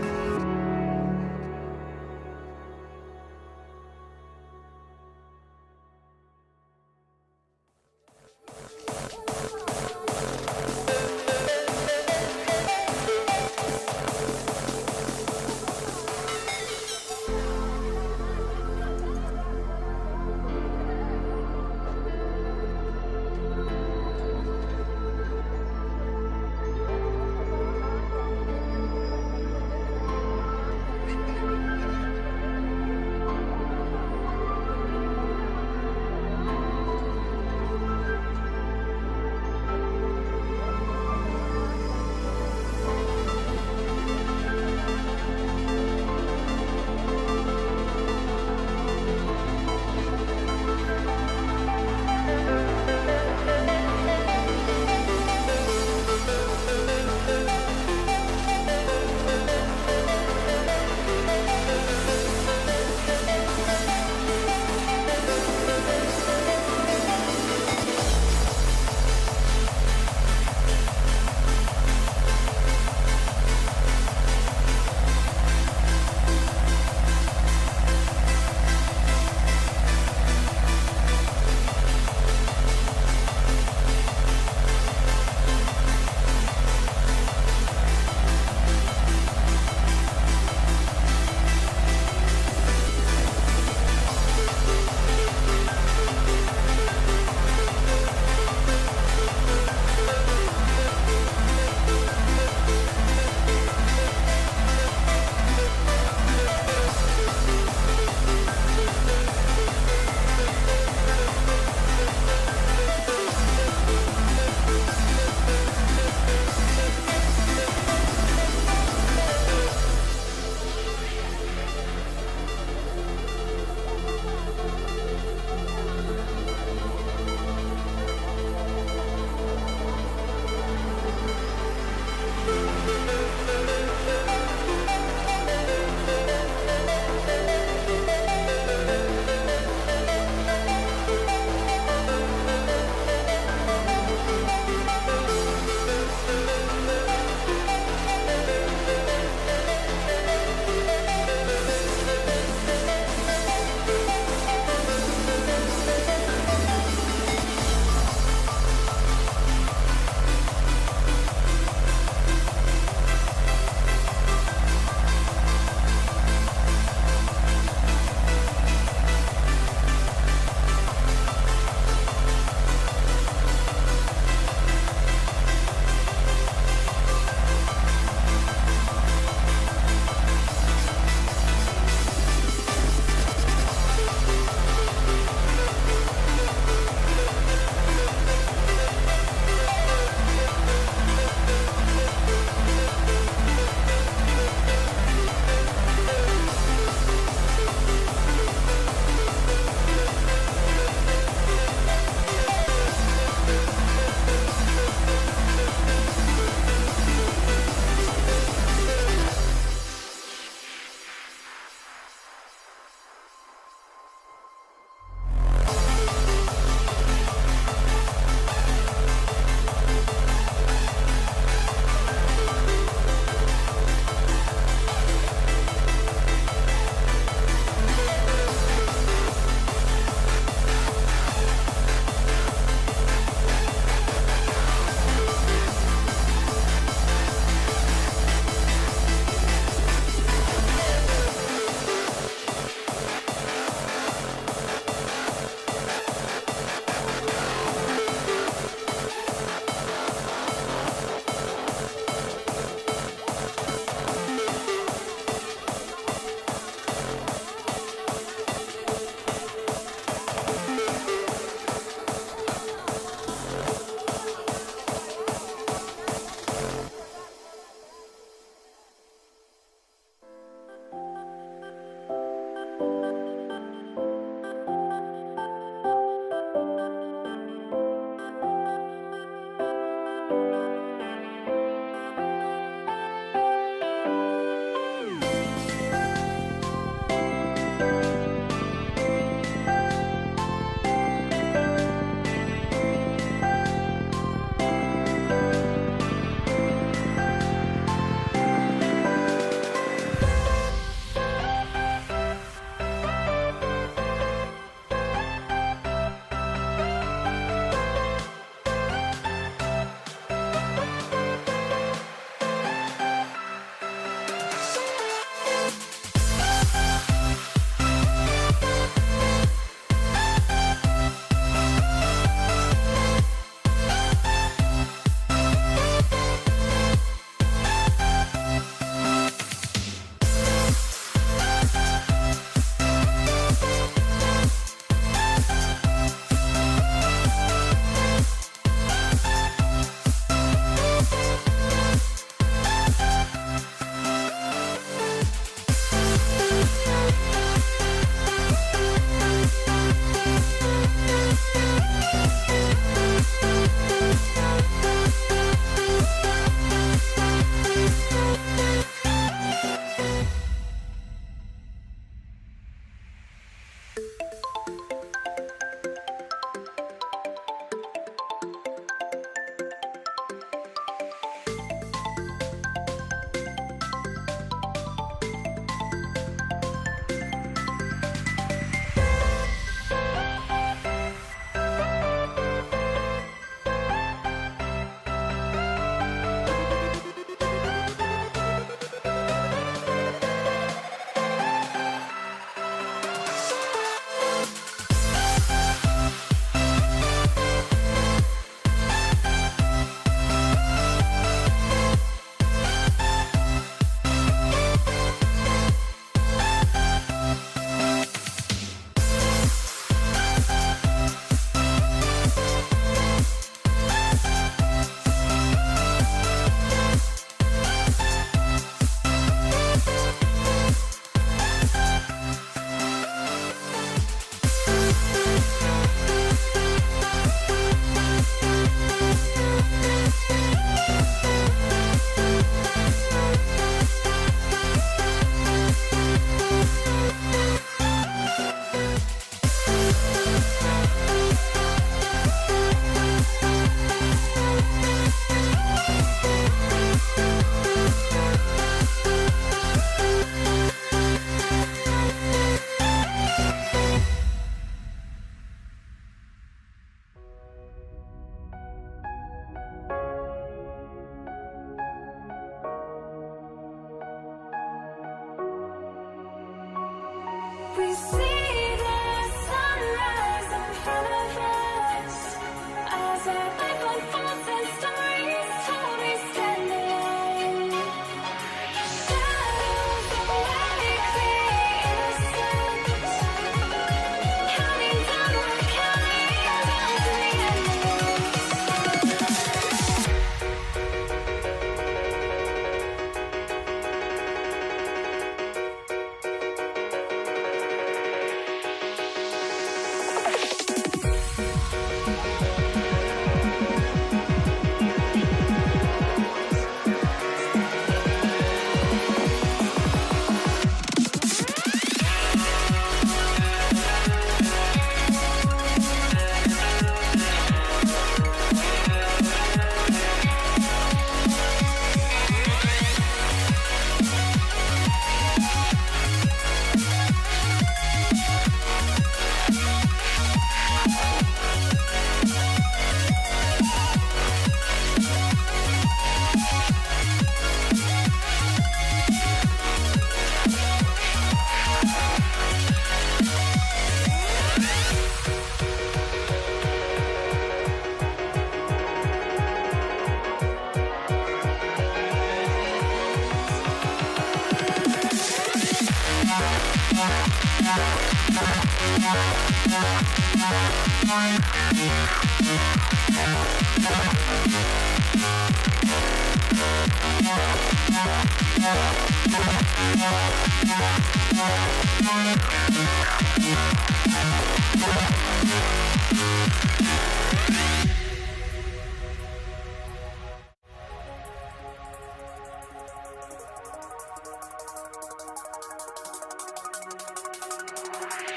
We see the sunrise in front of us as our life unfolds and stories told we stand alone. Shadows awake the innocence, counting down, we're counting down to the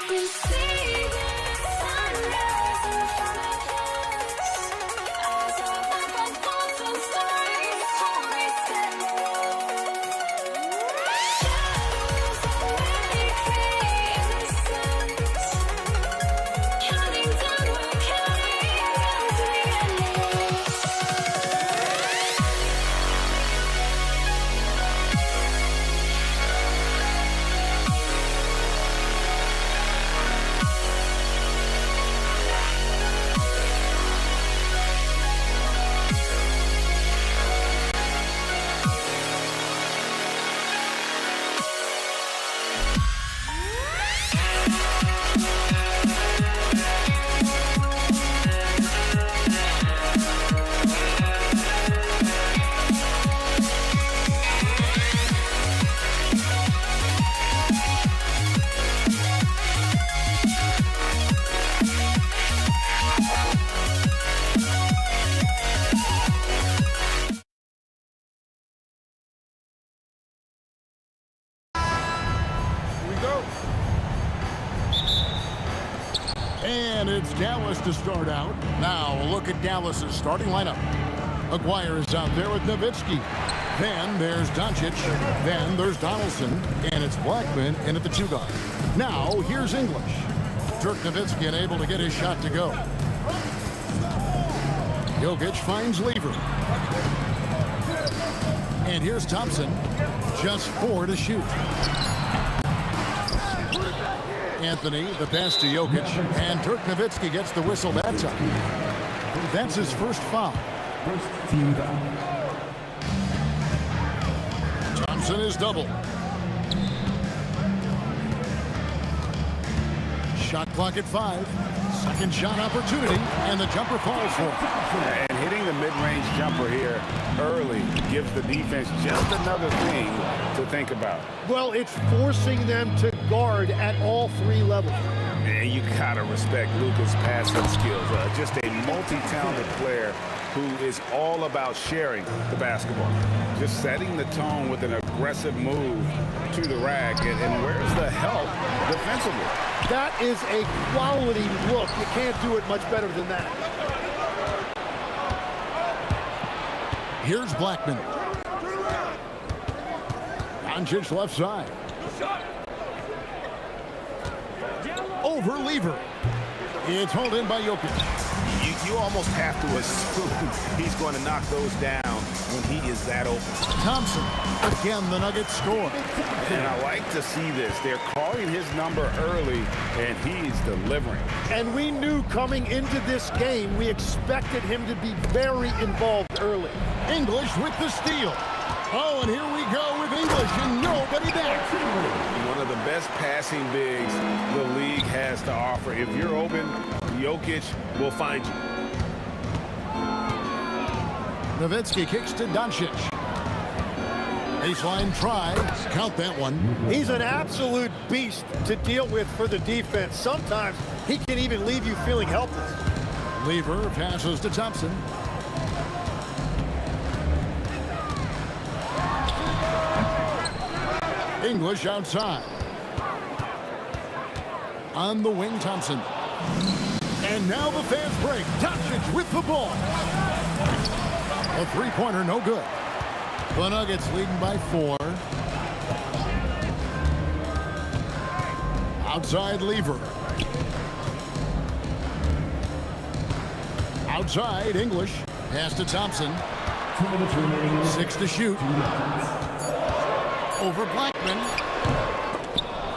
We see the sunrise in front of us as our life unfolds and stories told we stand alone. Shadows awake the innocence, counting down, we're counting down to the endless. And it's Dallas to start out. Now, look at Dallas's starting lineup. Aguirre is out there with Nowitzki. Then there's Doncic. Then there's Donaldson. And it's Blackman in at the 2 guard. Now, here's English. Dirk Nowitzki unable to get his shot to go. Jokic finds Lever. And here's Thompson. Just 4 to shoot. Anthony, the pass to Jokic, and Dirk Nowitzki gets the whistle that time. That's his first foul. Thompson is double. Shot clock at 5. Second shot opportunity, and the jumper falls for it. And hitting the mid-range jumper here early gives the defense just another thing to think about. Well, it's forcing them to guard at all 3 levels. And you gotta respect Luka's passing skills. Just a multi-talented player who is all about sharing the basketball. Just setting the tone with an aggressive move to the rack. And where's the help defensively? That is a quality look. You can't do it much better than that. Here's Blackman. Doncic left side. Over Lever. It's hauled in by Jokic. You almost have to assume he's going to knock those down when he is that open. Thompson, again, the Nuggets score. And I like to see this. They're calling his number early, and he's delivering. And we knew coming into this game, we expected him to be very involved early. English with the steal. Oh, and here we go with English, and nobody back. One of the best passing bigs the league has to offer. If you're open, Jokic will find you. Nowitzki kicks to Doncic. Baseline try. Count that one. He's an absolute beast to deal with for the defense. Sometimes he can even leave you feeling helpless. Lever passes to Thompson. English outside. On the wing, Thompson. And now the fast break. Doncic with the ball. A three-pointer, no good. The Nuggets leading by 4. Outside Lever. Outside English. Pass to Thompson. 6 to shoot. Over Blackman.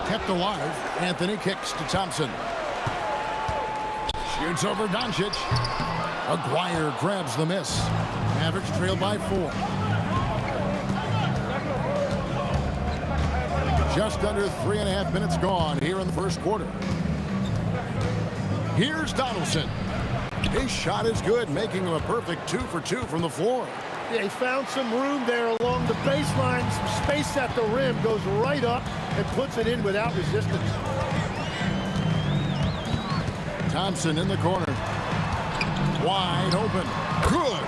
Kept alive. Anthony kicks to Thompson. Shoots over Doncic. Aguirre grabs the miss. Mavericks trail by 4. Just under 3.5 minutes gone here in the first quarter. Here's Donaldson. His shot is good, making him a perfect 2 for 2 from the floor. Yeah, he found some room there along the baseline, some space at the rim, goes right up and puts it in without resistance. Thompson in the corner. Wide open. Good.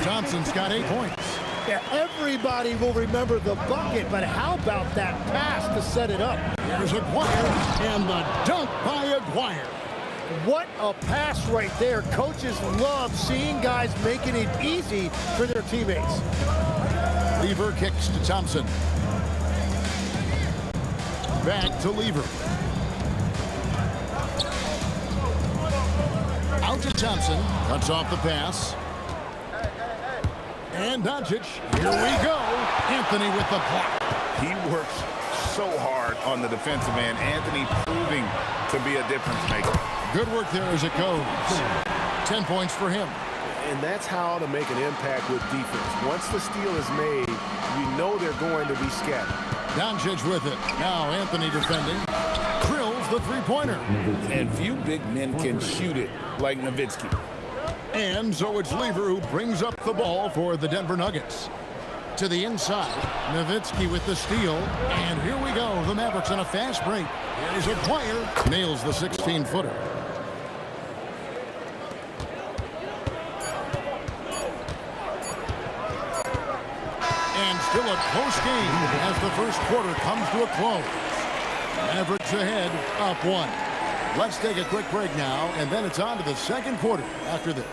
Thompson's got 8 points. Yeah, everybody will remember the bucket, but how about that pass to set it up? There's Aguirre, and the dunk by Aguirre. What a pass right there. Coaches love seeing guys making it easy for their teammates. Lever kicks to Thompson. Back to Lever. Out to Thompson. Cuts off the pass. And Doncic. Here we go. Anthony with the block. He works so hard on the defensive end. Anthony proving to be a difference maker. Good work there as it goes. 10 points for him. And that's how to make an impact with defense. Once the steal is made, you know they're going to be scattered. Doncic with it. Now Anthony defending. Drills the three-pointer. And few big men can shoot it like Nowitzki. And so it's Lever who brings up the ball for the Denver Nuggets. To the inside. Nowitzki with the steal. And here we go. The Mavericks on a fast break. Here's Aguirre. Nails the 16-footer. And still a close game as the first quarter comes to a close. Mavericks ahead, up 1. Let's take a quick break now, and then it's on to the second quarter after this.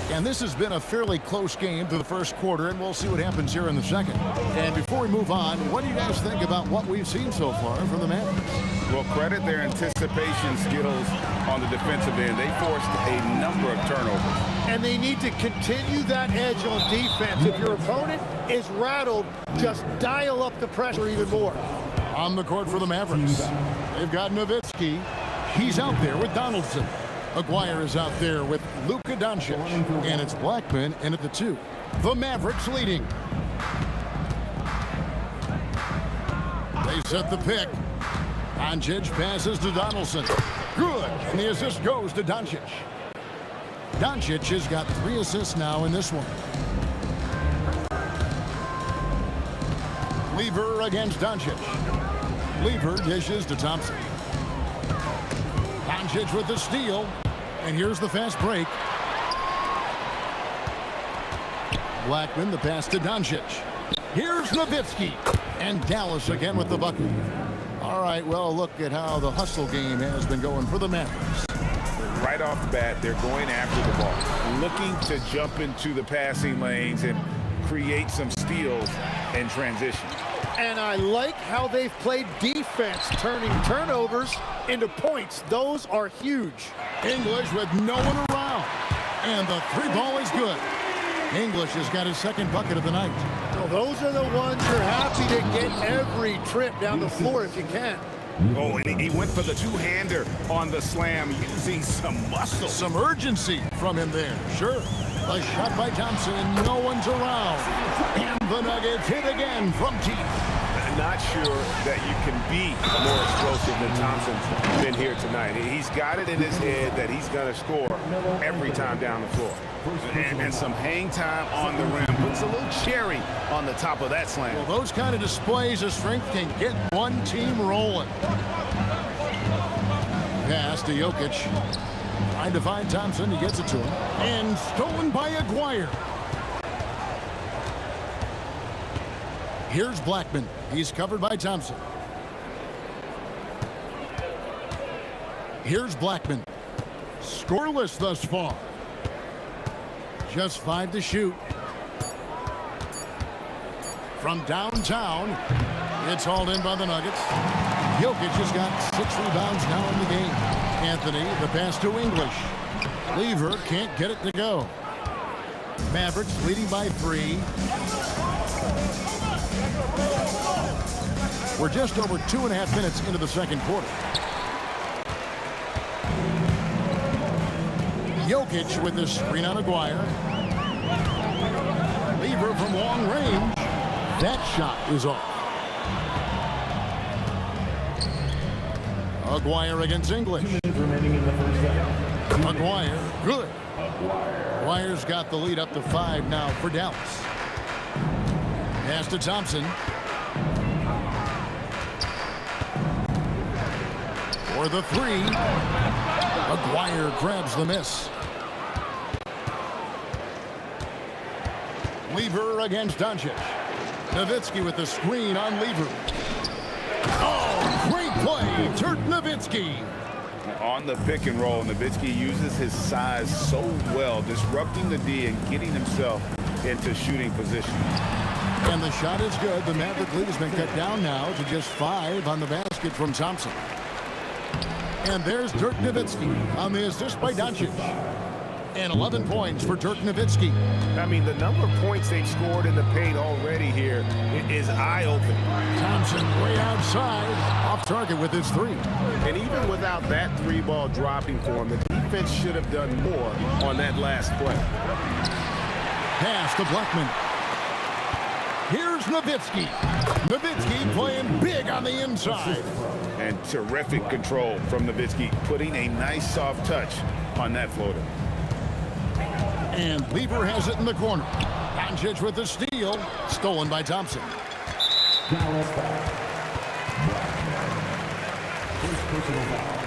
And this has been a fairly close game to the first quarter, and we'll see what happens here in the second. And before we move on, what do you guys think about what we've seen so far from the Mavericks? Well, credit their anticipation skills on the defensive end. They forced a number of turnovers. And they need to continue that edge on defense. If your opponent is rattled, just dial up the pressure even more. On the court for the Mavericks, they've got Nowitzki. He's out there with Donaldson. Aguirre is out there with Luka Doncic. And it's Blackman in at the 2. The Mavericks leading. They set the pick. Doncic passes to Donaldson. Good. And the assist goes to Doncic. Doncic has got 3 assists now in this one. Lever against Doncic. Lever dishes to Thompson. Doncic with the steal. And here's the fast break. Blackman, the pass to Doncic. Here's Nowitzki. And Dallas again with the bucket. All right, well, look at how the hustle game has been going for the Mavericks. Right off the bat, they're going after the ball, looking to jump into the passing lanes and create some steals and transition. And I like how they've played defense, turning turnovers into points. Those are huge. English with no one around. And the three ball is good. English has got his second bucket of the night. Well, those are the ones you're happy to get every trip down the floor if you can. Oh, and he went for the two-hander on the slam using some muscle. Some urgency from him there, sure. A shot by Thompson, and no one's around. And the Nuggets hit again from deep. Not sure that you can be more explosive than Thompson's been here tonight. He's got it in his head that he's going to score every time down the floor. And some hang time on the rim. Puts a little cherry on the top of that slam. Well, those kind of displays of strength can get one team rolling. Pass to Jokic. Trying to find Thompson. He gets it to him. And stolen by Aguirre. Here's Blackman. He's covered by Thompson. Here's Blackman. Scoreless thus far. Just 5 to shoot. From downtown, it's hauled in by the Nuggets. Jokic has got 6 rebounds now in the game. Anthony, the pass to English. Lever can't get it to go. Mavericks leading by 3. We're just over 2.5 minutes into the second quarter. Jokic with the screen on Aguirre. Lever from long range. That shot is off. Aguirre against English. 2 minutes remaining in the first half. Aguirre, good. Aguirre's got the lead up to 5 now for Dallas. Pass to Thompson. For the 3. Aguirre grabs the miss. Lever against Doncic. Nowitzki with the screen on Lever. Oh, great play. Dirk Nowitzki. On the pick and roll, Nowitzki uses his size so well, disrupting the D and getting himself into shooting position. And the shot is good. The Maverick lead has been cut down now to just 5 on the basket from Thompson. And there's Dirk Nowitzki on the assist by Doncic. And 11 points for Dirk Nowitzki. I mean, the number of points they've scored in the paint already here is eye-opening. Thompson way outside, off target with his 3. And even without that 3-ball dropping for him, the defense should have done more on that last play. Pass to Blackman. Here's Nowitzki. Nowitzki playing big on the inside. And terrific control from Nowitzki, putting a nice soft touch on that floater. And Lever has it in the corner. Doncic with the steal. Stolen by Thompson. Dallas foul. First personal foul.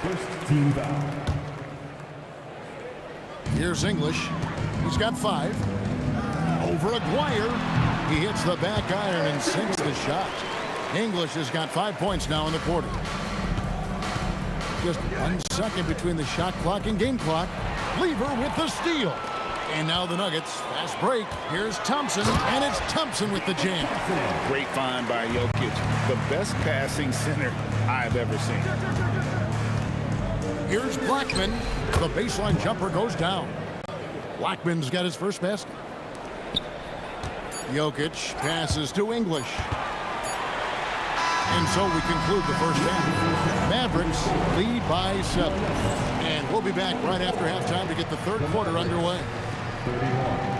First team foul. Here's English. He's got 5. Over Aguirre. He hits the back iron and sinks the shot. English has got 5 points now in the quarter. Just 1 second between the shot clock and game clock. Lever with the steal. And now the Nuggets. Fast break. Here's Thompson. And it's Thompson with the jam. Great find by Jokic. The best passing center I've ever seen. Here's Blackman. The baseline jumper goes down. Blackman's got his first basket. Jokic passes to English. And so we conclude the first half. Mavericks lead by 7. And we'll be back right after halftime to get the third quarter underway. 31.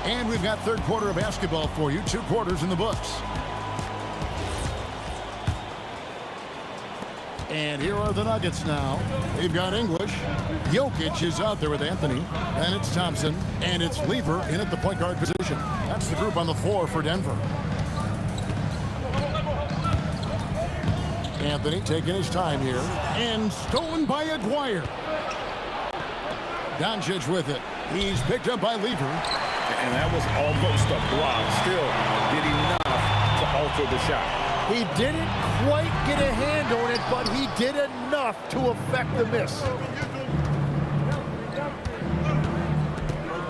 And we've got third quarter of basketball for you. 2 quarters in the books. And here are the Nuggets now. They've got English. Jokic is out there with Anthony. And it's Thompson. And it's Lever in at the point guard position. That's the group on the floor for Denver. Anthony taking his time here. And stolen by Aguirre. Doncic with it. He's picked up by Lever. And that was almost a block. Still did enough to alter the shot. He didn't quite get a hand on it, but he did enough to affect the miss.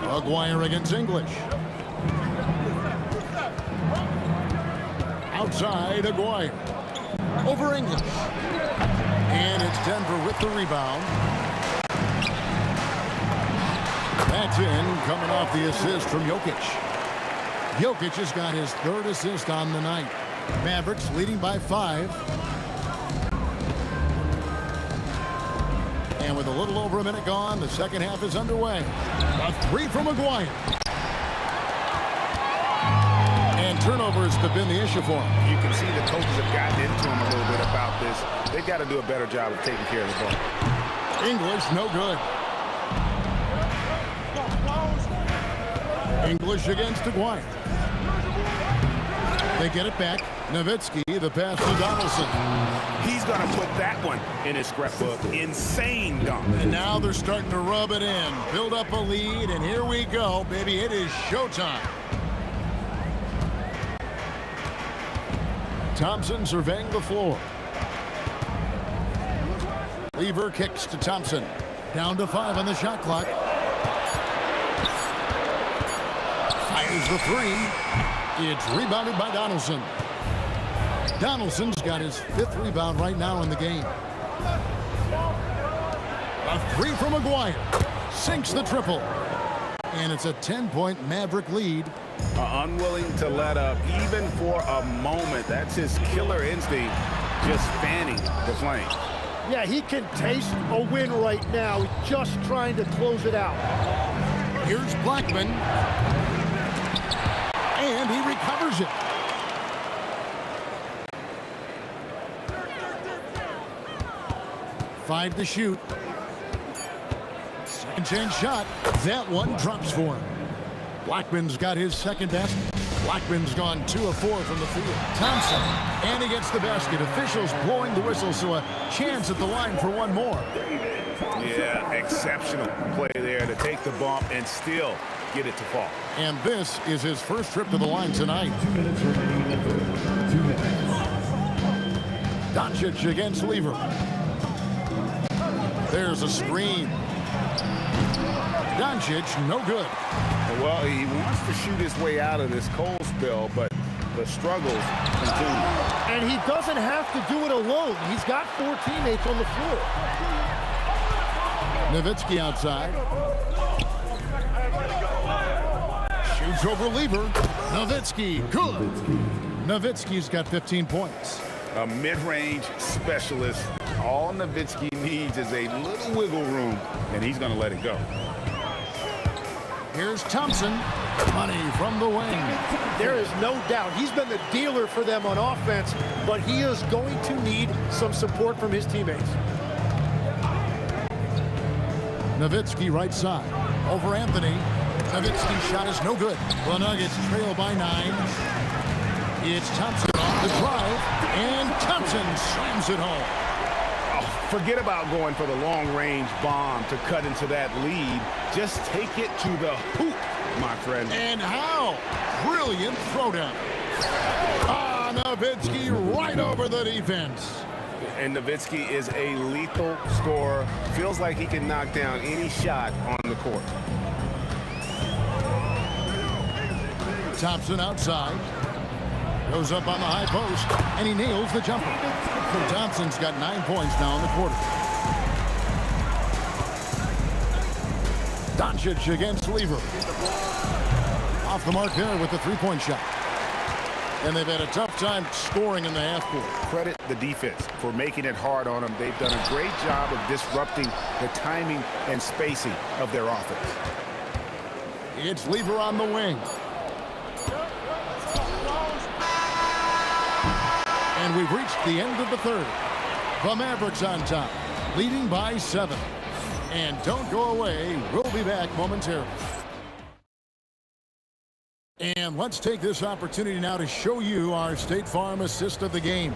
Aguirre against English. Outside, Aguirre. Over English. And it's Denver with the rebound. That's in, coming off the assist from Jokic. Jokic has got his third assist on the night. Mavericks leading by 5. And with a little over a minute gone, the second half is underway. A 3 from Aguirre. And turnovers have been the issue for him. You can see the coaches have gotten into him a little bit about this. They've got to do a better job of taking care of the ball. English, no good. English against Aguirre. They get it back. Nowitzki, the pass to Donaldson. He's going to put that one in his scrapbook. Insane dunk. And now they're starting to rub it in. Build up a lead, and here we go, baby. It is showtime. Thompson surveying the floor. Lever kicks to Thompson. Down to 5 on the shot clock. Fires the 3. It's rebounded by Donaldson. Donaldson's got his 5th rebound right now in the game. A 3 from Aguirre. Sinks the triple. And it's a 10-point Maverick lead. Unwilling to let up even for a moment. That's his killer instinct, just fanning the flame. Yeah, he can taste a win right now. He's just trying to close it out. Here's Blackman. And he recovers it. Five to shoot. Second chance shot. That one drops for him. Blackman's got his second basket. Blackman's gone 2 of 4 from the field. Thompson, and he gets the basket. Officials blowing the whistle, so a chance at the line for one more. Yeah, exceptional play there to take the bump and still get it to fall. And this is his first trip to the line tonight. 2 minutes remaining in the third. 2 minutes. Doncic against Lever. There's a screen. Doncic, no good. Well, he wants to shoot his way out of this cold spell, but the struggles continue. And he doesn't have to do it alone. He's got 4 teammates on the floor. Nowitzki outside. Shoots over Lever. Nowitzki, good. Nowitzki's got 15 points. A mid-range specialist. All Nowitzki needs is a little wiggle room, and he's going to let it go. Here's Thompson. Money from the wing. There is no doubt he's been the dealer for them on offense, but he is going to need some support from his teammates. Nowitzki right side. Over Anthony. Nowitzki's shot is no good. The Nuggets trail by 9. It's Thompson off the drive, and Thompson slams it home. Forget about going for the long-range bomb to cut into that lead. Just take it to the hoop, my friend. And how? Brilliant throwdown. Nowitzki right over the defense. And Nowitzki is a lethal scorer. Feels like he can knock down any shot on the court. Thompson outside. Goes up on the high post, and he nails the jumper. Thompson's got 9 points now in the quarter. Doncic against Lever. Off the mark there with the 3-point shot. And they've had a tough time scoring in the half court. Credit the defense for making it hard on them. They've done a great job of disrupting the timing and spacing of their offense. It's Lever on the wing. And we've reached the end of the third. The Mavericks on top, leading by 7. And don't go away. We'll be back momentarily. And let's take this opportunity now to show you our State Farm assist of the game.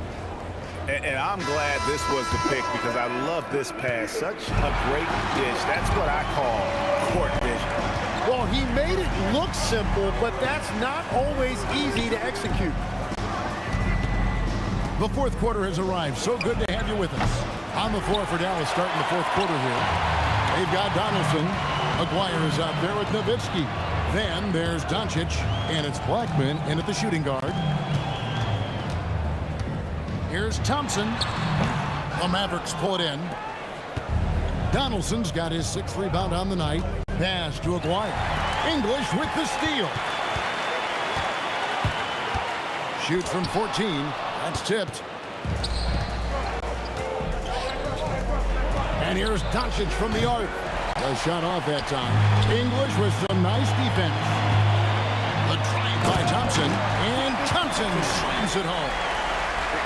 And I'm glad this was the pick because I love this pass. Such a great dish. That's what I call court vision. Well, he made it look simple, but that's not always easy to execute. The fourth quarter has arrived. So good to have you with us. On the floor for Dallas starting the fourth quarter here. They've got Donaldson. Aguirre is out there with Nowitzki. Then there's Doncic, and it's Blackman in at the shooting guard. Here's Thompson. The Mavericks pull it in. Donaldson's got his 6th rebound on the night. Pass to Aguirre. English with the steal. Shoots from 14. That's tipped. And here's Doncic from the arc. A shot off that time. English with some nice defense. The drive by Thompson. And Thompson slams it home.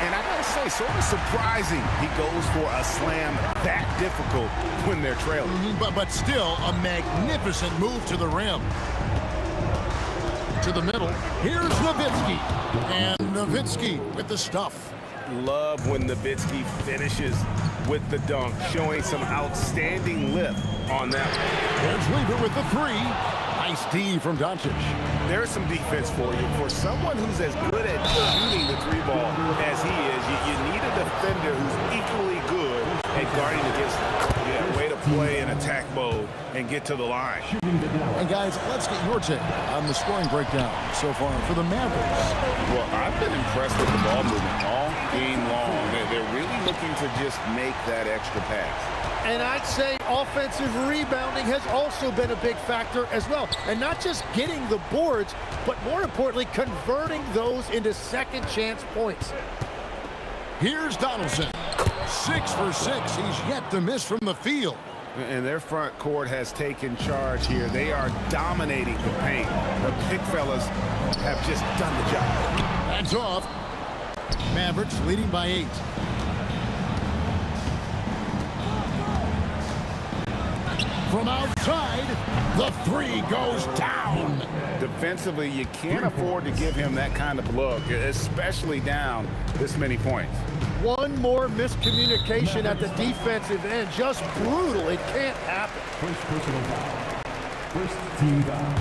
And I gotta say, sort of surprising he goes for a slam that difficult when they're trailing. But still a magnificent move to the rim. To the middle. Here's Nowitzki. And Nowitzki with the stuff. Love when Nowitzki finishes with the dunk, showing some outstanding lift on that. There's Lever with the 3. Nice D from Doncic. There's some defense for you. For someone who's as good at shooting the 3-ball as he is, you need a defender who's equally good at guarding against him. Yeah, way to play in attack mode and get to the line. And guys, let's get your take on the scoring breakdown so far for the Mavericks. Well, I've been impressed with the ball movement all game long. They're really looking to just make that extra pass. And I'd say offensive rebounding has also been a big factor as well. And not just getting the boards, but more importantly, converting those into second chance points. Here's Donaldson. 6 for 6. He's yet to miss from the field. And their front court has taken charge here. They are dominating the paint. The big fellas have just done the job. That's off. Mavericks leading by 8. From outside, the 3 goes down. Defensively, you can't afford to give him that kind of look, especially down this many points. One more miscommunication at the defensive end. Just brutal. It can't happen. First personal foul. First team foul.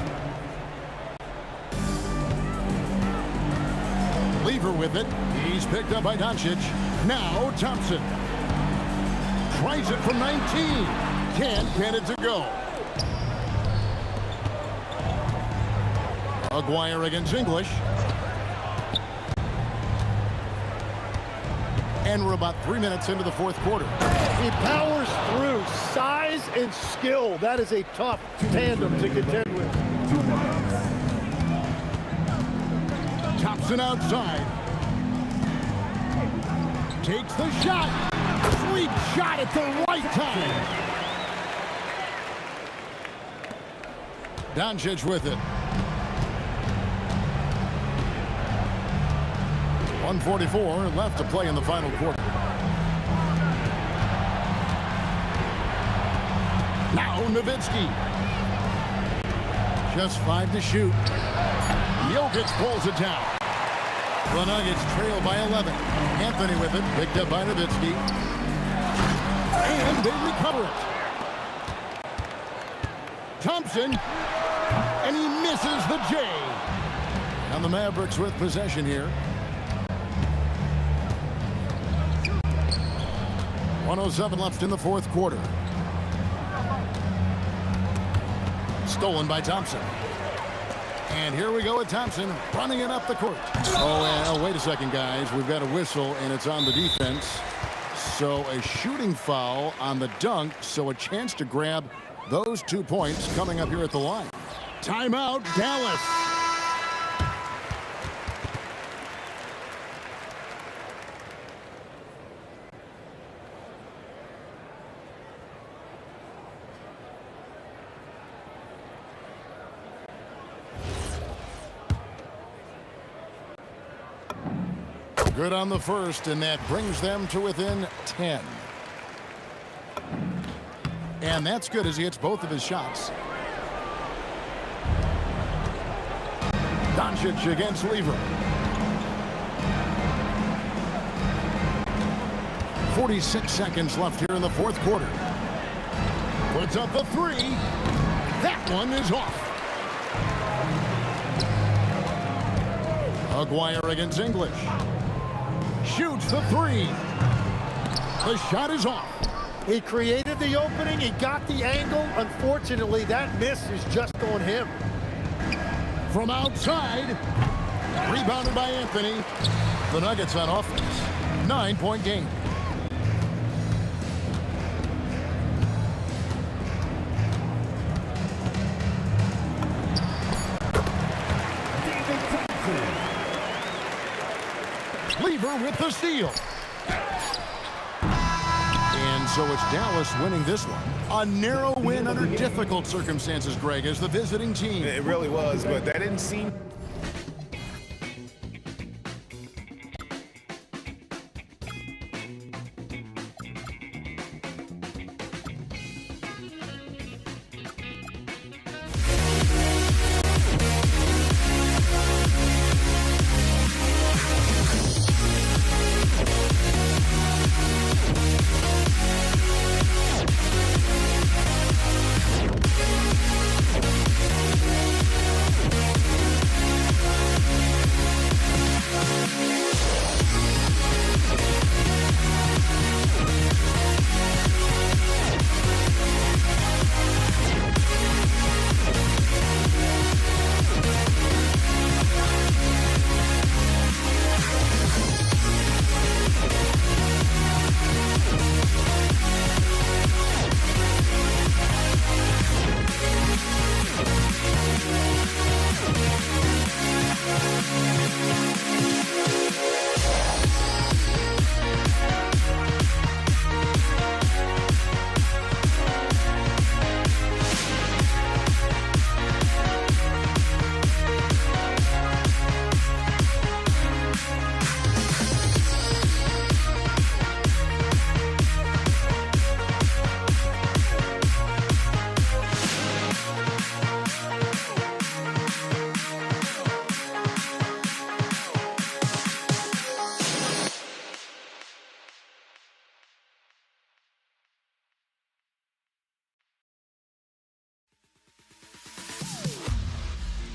Lever with it. He's picked up by Doncic. Now Thompson. Tries it from 19. Can't get it to go. Aguirre against English. And we're about 3 minutes into the fourth quarter. He powers through. Size and skill. That is a tough tandem to contend with. Thompson outside. Takes the shot. Sweet shot at the right time. Doncic with it. 1:44 left to play in the final quarter. Now Nowitzki. Just 5 to shoot. Jokic pulls it down. The Nuggets trail by 11. Anthony with it, picked up by Nowitzki. And they recover it. Thompson. And he misses the J. And the Mavericks with possession here. 1:07 left in the fourth quarter. Stolen by Thompson. And here we go with Thompson running it up the court. Oh, wait a second, guys. We've got a whistle, and it's on the defense. So a shooting foul on the dunk, so a chance to grab those 2 points coming up here at the line. Timeout, Dallas. Good on the first, and that brings them to within 10. And that's good as he hits both of his shots. Doncic against Lever. 46 seconds left here in the fourth quarter. Puts up a three. That one is off. Aguirre against English. Shoots the three. The shot is off. He created the opening. He got the angle. Unfortunately, that miss is just on him. From outside. Rebounded by Anthony. The Nuggets on offense. 9-point game. Lever with the steal. And so it's Dallas winning this one. A narrow win under difficult circumstances, Greg, as the visiting team. It really was, but that didn't seem...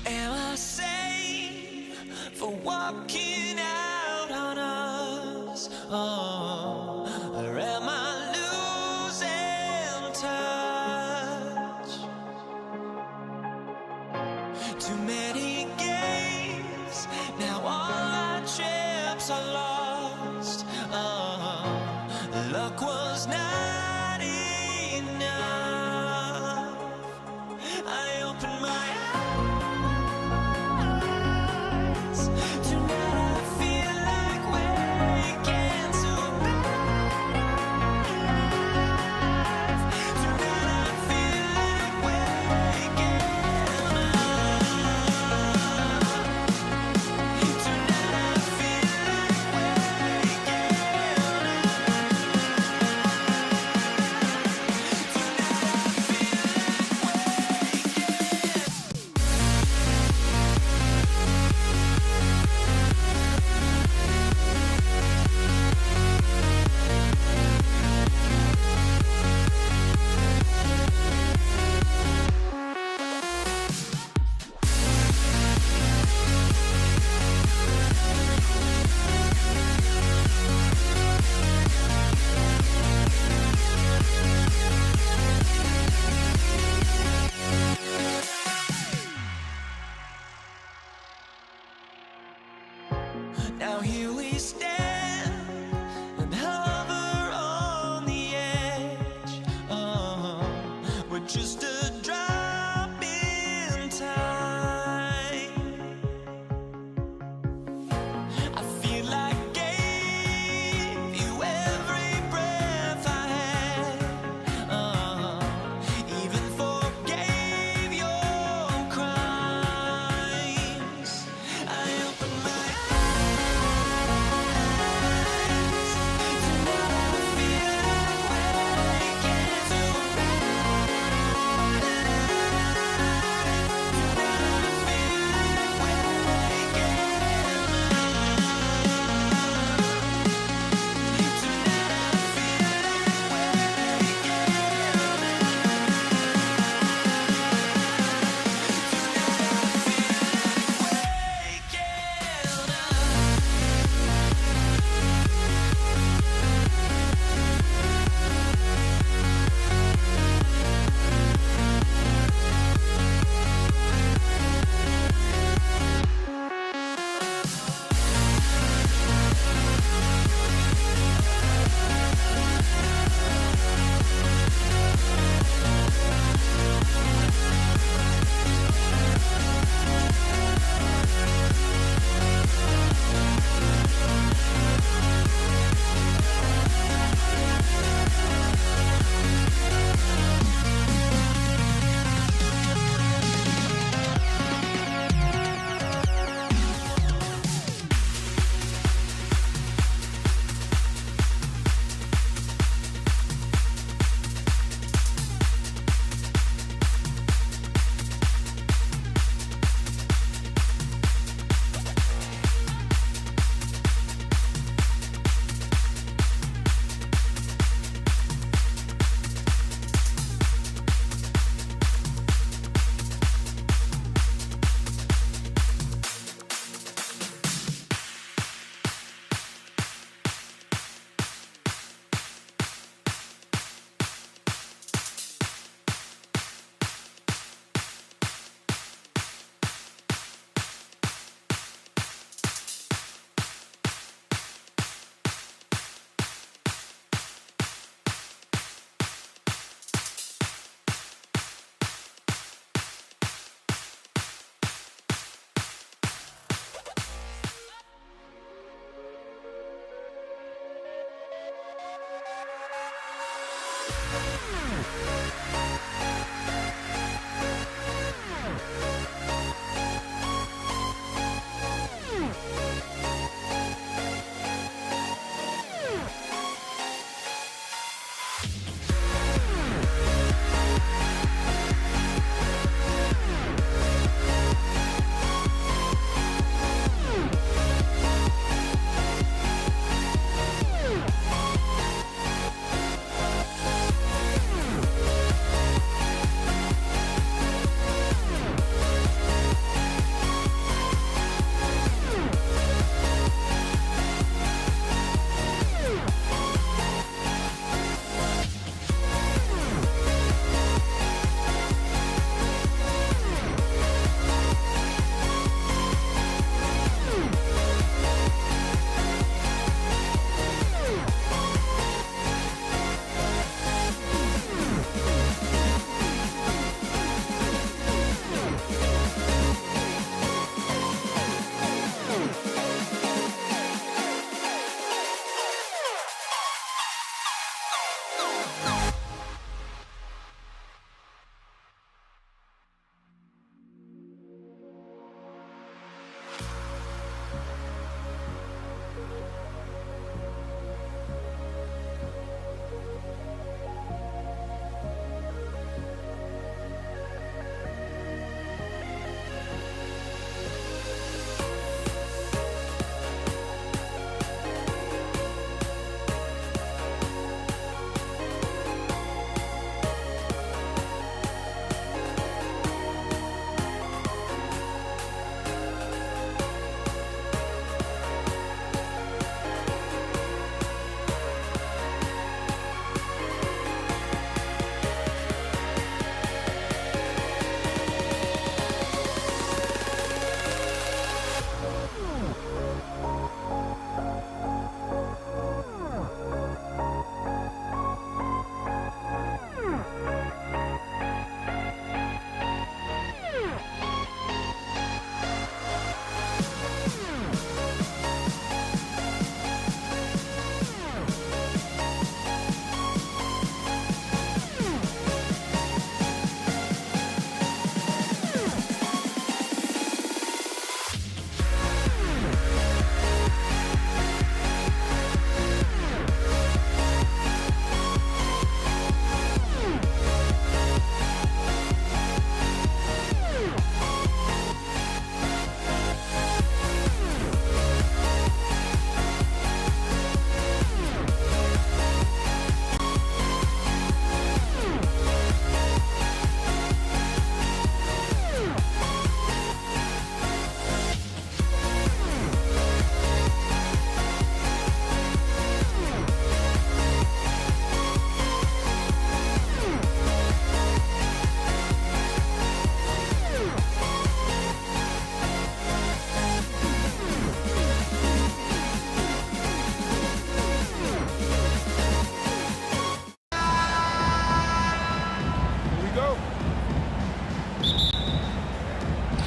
Am I sane for walking out on us? Oh, or am I losing touch? Too many games, now all our chips are lost. Oh, luck was not enough. I opened my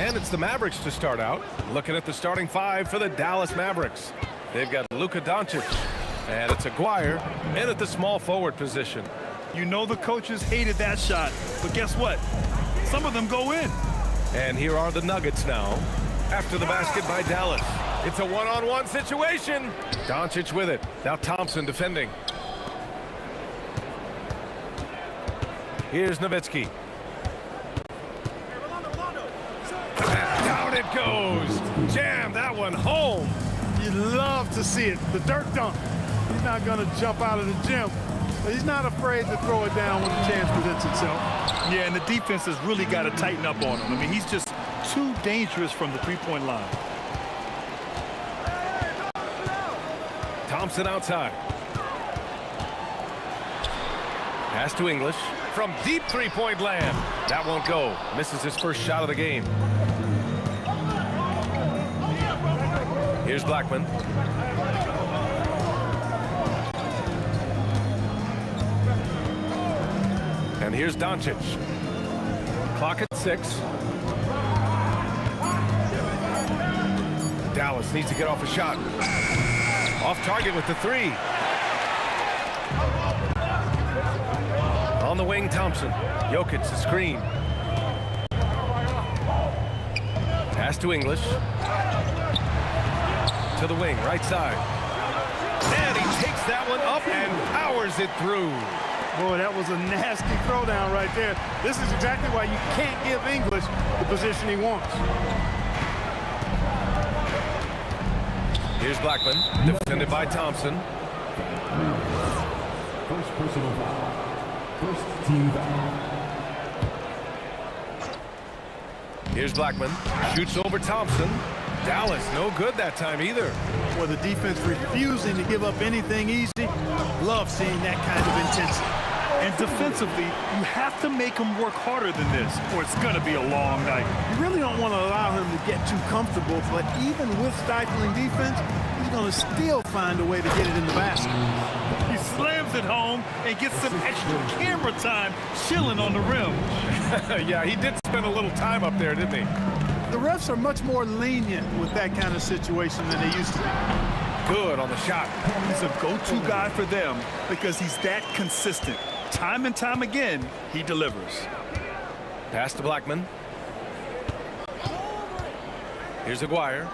And it's the Mavericks to start out. Looking at the starting five for the Dallas Mavericks. They've got Luka Doncic, and it's Aguirre in at the small forward position. You know the coaches hated that shot, but guess what? Some of them go in. And here are the Nuggets now. After the basket by Dallas. It's a one-on-one situation. Doncic with it. Now Thompson defending. Here's Nowitzki. And down it goes. Jam that one home. You love to see it. The dirt dunk. He's not going to jump out of the gym, but he's not afraid to throw it down when the chance presents itself. Yeah, and the defense has really got to tighten up on him. I mean, he's just too dangerous from the three-point line. Thompson outside. Pass to English from deep three-point land. That won't go. Misses his first shot of the game. Here's Blackman. And here's Doncic. Clock at 6. Dallas needs to get off a shot. Off target with the 3. On the wing, Thompson. Jokic, the screen. Pass to English. To the wing, right side. And he takes that one up and powers it through. Boy, that was a nasty throwdown right there. This is exactly why you can't give English the position he wants. Here's Blackman, defended by Thompson. First personal foul. First team foul. Here's Blackman, shoots over Thompson. Dallas, no good that time either. Well, the defense refusing to give up anything easy. Love seeing that kind of intensity. And defensively, you have to make him work harder than this, or it's going to be a long night. You really don't want to allow him to get too comfortable, but even with stifling defense, he's going to still find a way to get it in the basket. He slams it home and gets some extra camera time chilling on the rim. Yeah, he did spend a little time up there, didn't he? The refs are much more lenient with that kind of situation than they used to be. Good on the shot. He's a go-to guy for them because he's that consistent. Time and time again, he delivers. Pass to Blackman. Here's Aguirre.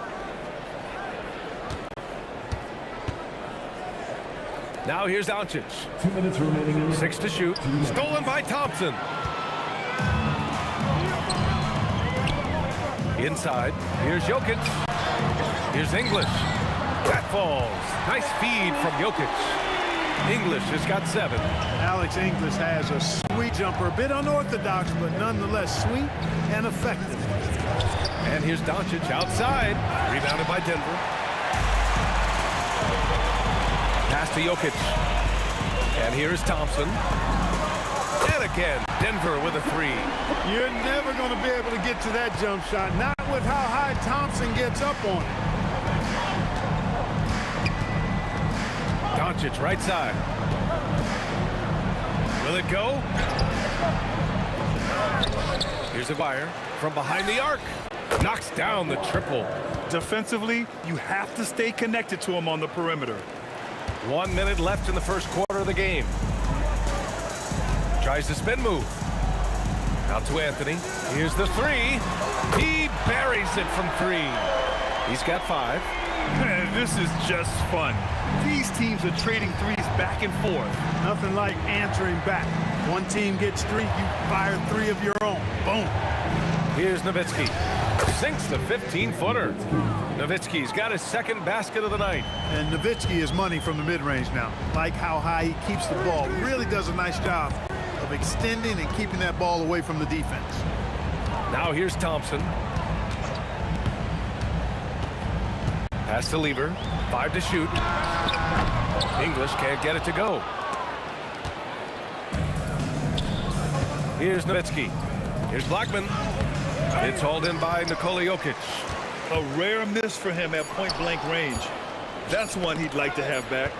Now here's Doncic. 2 minutes remaining. 6 to shoot. Stolen by Thompson. Inside. Here's Jokic. Here's English. That falls. Nice feed from Jokic. English has got 7. Alex English has a sweet jumper, a bit unorthodox, but nonetheless sweet and effective. And here's Doncic outside. Rebounded by Denver. Pass to Jokic. And here's Thompson. And again, Denver with a 3. You're never going to be able to get to that jump shot, not with how high Thompson gets up on it. Doncic, right side. Will it go? Here's Aguirre from behind the arc. Knocks down the triple. Defensively, you have to stay connected to him on the perimeter. 1 minute left in the first quarter of the game. Tries the spin move. Out to Anthony. Here's the 3. He buries it from 3. He's got 5. Man, this is just fun. These teams are trading threes back and forth. Nothing like answering back. One team gets 3, you fire 3 of your own. Boom. Here's Nowitzki. Sinks the 15-footer. Nowitzki's got his second basket of the night. And Nowitzki is money from the mid-range now. Like how high he keeps the ball. Really does a nice job of extending and keeping that ball away from the defense. Now here's Thompson. Pass to Lever. 5 to shoot. English can't get it to go. Here's Nowitzki. Here's Blackman. It's hauled in by Nikola Jokic. A rare miss for him at point-blank range. That's one he'd like to have back.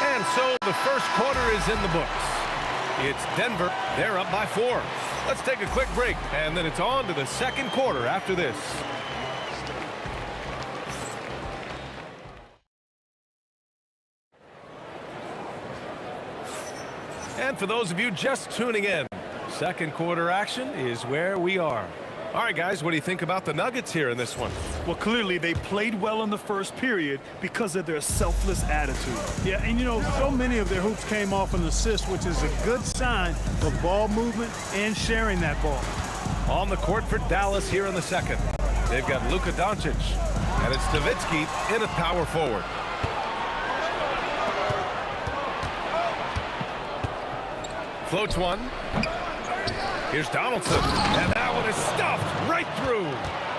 And so the first quarter is in the books. It's Denver. They're up by 4. Let's take a quick break, and then it's on to the second quarter after this. And for those of you just tuning in, second quarter action is where we are. All right, guys, what do you think about the Nuggets here in this one? Well, clearly they played well in the first period because of their selfless attitude. Yeah, and you know, so many of their hoops came off an assist, which is a good sign of ball movement and sharing that ball. On the court for Dallas here in the second. They've got Luka Doncic, and it's Nowitzki in at power forward. Floats one. Here's Donaldson, and that one is stuffed right through.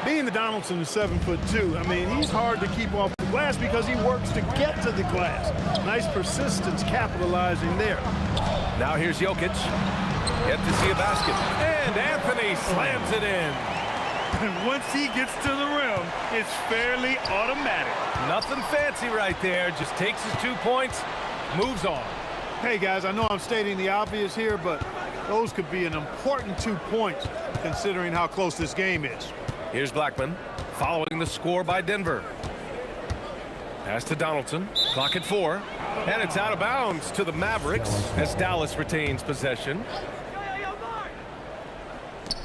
Being the Donaldson is 7'2", I mean, he's hard to keep off the glass because he works to get to the glass. Nice persistence capitalizing there. Now here's Jokic. Yet to see a basket. And Anthony slams it in. And once he gets to the rim, it's fairly automatic. Nothing fancy right there. Just takes his 2 points, moves on. Hey, guys, I know I'm stating the obvious here, but those could be an important 2 points considering how close this game is. Here's Blackman following the score by Denver. Pass to Donaldson. Clock at 4. And it's out of bounds to the Mavericks as Dallas retains possession.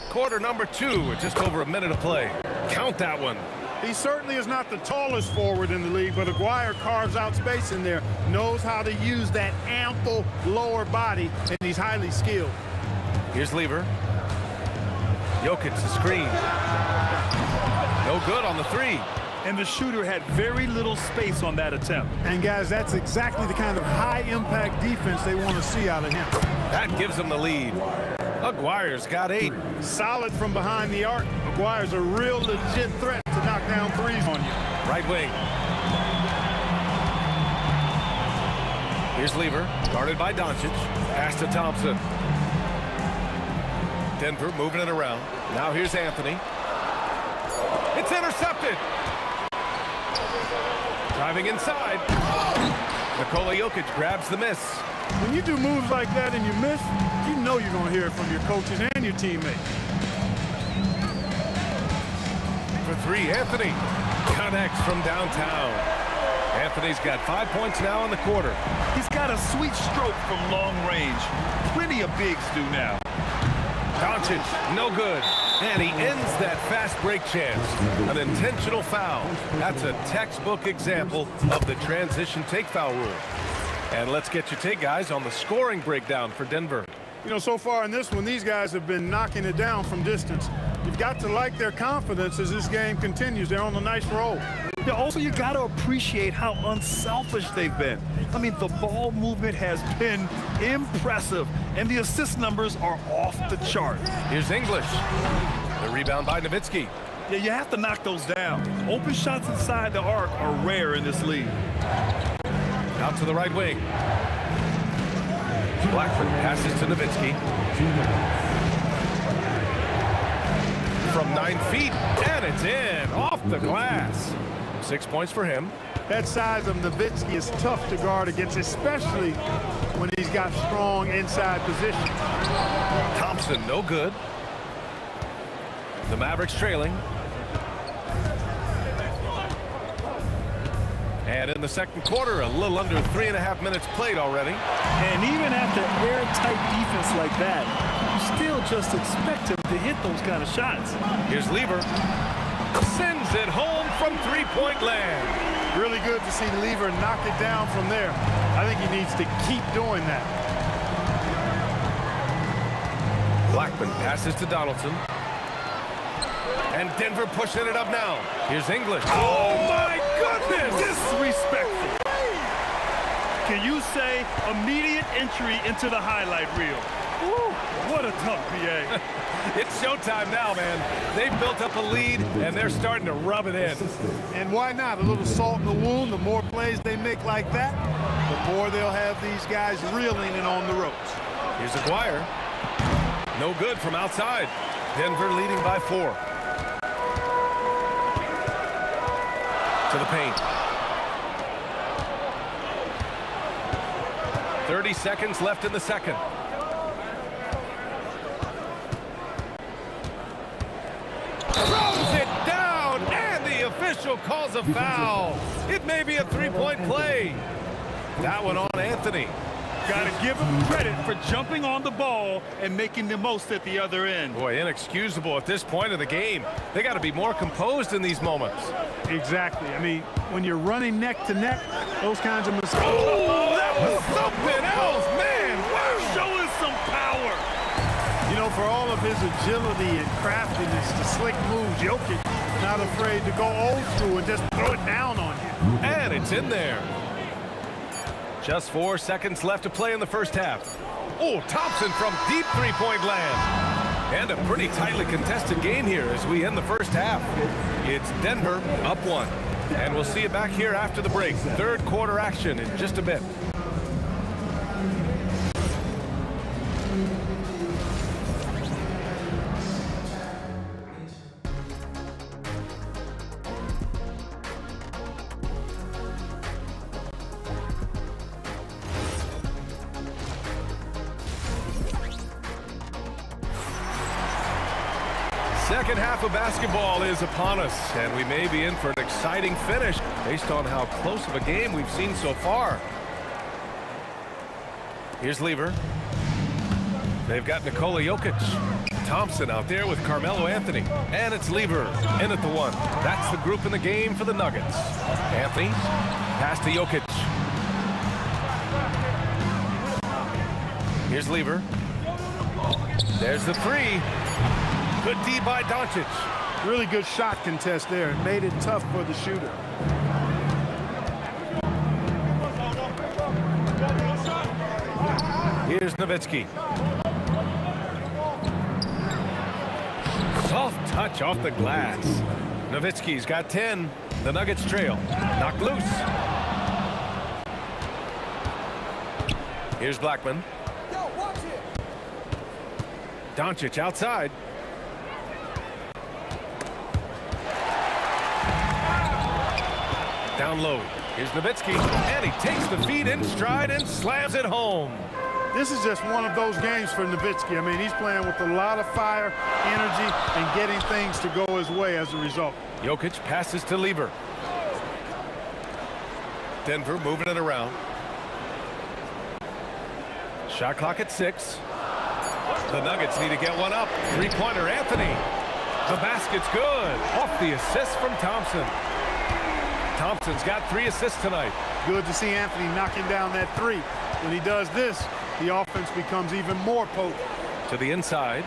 Quarter number 2 with just over a minute of play. Count that one. He certainly is not the tallest forward in the league, but Aguirre carves out space in there, knows how to use that ample lower body, and he's highly skilled. Here's Lever. Jokic the screen. No good on the 3. And the shooter had very little space on that attempt. And guys, that's exactly the kind of high-impact defense they want to see out of him. That gives them the lead. Aguirre's got 8. Solid from behind the arc. Aguirre's a real legit threat to knock down threes on you. Right wing. Here's Lever, guarded by Doncic. Pass to Thompson. Denver moving it around. Now here's Anthony. It's intercepted. Driving inside. Nikola Jokic grabs the miss. When you do moves like that and you miss, you know you're going to hear it from your coaches and your teammates. For 3, Anthony connects from downtown. Anthony's got 5 points now in the quarter. He's got a sweet stroke from long range. Plenty of bigs do now. Doncic, no good. And he ends that fast break chance. An intentional foul. That's a textbook example of the transition take foul rule. And let's get your take, guys, on the scoring breakdown for Denver. You know, so far in this one, these guys have been knocking it down from distance. You've got to like their confidence as this game continues. They're on a nice roll. Yeah, also, you got to appreciate how unselfish they've been. I mean, the ball movement has been impressive, and the assist numbers are off the chart. Here's English. The rebound by Nowitzki. Yeah, you have to knock those down. Open shots inside the arc are rare in this league. Out to the right wing. Blackman passes to Nowitzki. From 9 feet, and it's in, off the glass. 6 points for him. That size of Nowitzki is tough to guard against, especially when he's got strong inside position. Thompson, no good. The Mavericks trailing. And in the second quarter, a little under 3.5 minutes played already. And even after airtight defense like that, you still just expect him to hit those kind of shots. Here's Lever. Sends it home from three-point land. Really good to see Lever knock it down from there. I think he needs to keep doing that. Blackman passes to Donaldson. And Denver pushing it up now. Here's English. Oh, my goodness! Disrespectful. Can you say immediate entry into the highlight reel? Woo, what a tough PA. It's showtime now, man. They've built up a lead, and they're starting to rub it in. And why not? A little salt in the wound. The more plays they make like that, the more they'll have these guys reeling and on the ropes. Here's Aguirre. No good from outside. Denver leading by 4. To the paint. 30 seconds left in the second. official calls a foul. It may be a three-point play. That one on Anthony. Got to give him credit for jumping on the ball and making the most at the other end. Boy, inexcusable at this point of the game. They got to be more composed in these moments. Exactly. I mean, when you're running neck to neck, those kinds of mistakes. Oh, that was something else, man. Wow. Showing some power. You know, for all of his agility and craftiness, the slick moves, Jokic not afraid to go old school and just throw it down on you. And it's in there. Just 4 seconds left to play in the first half. Oh, Thompson from deep three-point land. And a pretty tightly contested game here as we end the first half. It's Denver up 1. And we'll see you back here after the break. Third quarter action in just a bit. Second half of basketball is upon us, and we may be in for an exciting finish based on how close of a game we've seen so far. Here's Lever. They've got Nikola Jokic. Thompson out there with Carmelo Anthony. And it's Lever in at the 1. That's the group in the game for the Nuggets. Anthony, pass to Jokic. Here's Lever. There's the 3. Good D by Doncic. Really good shot contest there. It made it tough for the shooter. Here's Nowitzki. Soft touch off the glass. Nowitzki's got 10. The Nuggets trail. Knocked loose. Here's Blackman. Doncic outside. Down low. Here's Nowitzki, and he takes the feed in stride and slams it home. This is just one of those games for Nowitzki. I mean, he's playing with a lot of fire, energy, and getting things to go his way as a result. Jokic passes to Lever. Denver moving it around. Shot clock at 6. The Nuggets need to get one up. Three-pointer, Anthony. The basket's good. Off the assist from Thompson. Thompson's got 3 assists tonight. Good to see Anthony knocking down that 3. When he does this, the offense becomes even more potent. To the inside.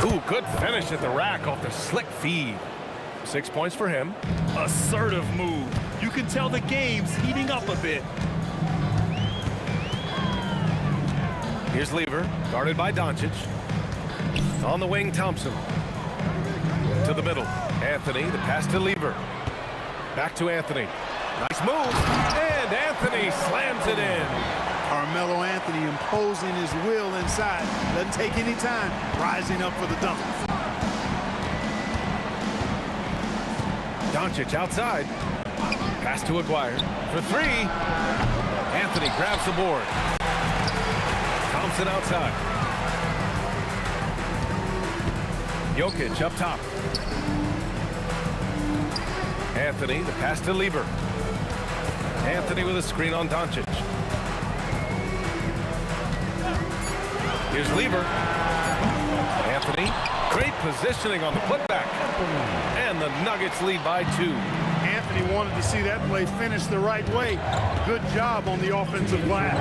Ooh, good finish at the rack off the slick feed. 6 points for him. Assertive move. You can tell the game's heating up a bit. Here's Lever, guarded by Doncic. On the wing, Thompson. To the middle. Anthony, the pass to Lever. Back to Anthony. Nice move. And Anthony slams it in. Carmelo Anthony imposing his will inside. Doesn't take any time. Rising up for the dunk. Doncic outside. Pass to Aguirre for 3. Anthony grabs the board. Thompson outside. Jokic up top. Anthony, the pass to Lever. Anthony with a screen on Doncic. Here's Lever. Anthony, great positioning on the putback. And the Nuggets lead by 2. Anthony wanted to see that play finish the right way. Good job on the offensive glass.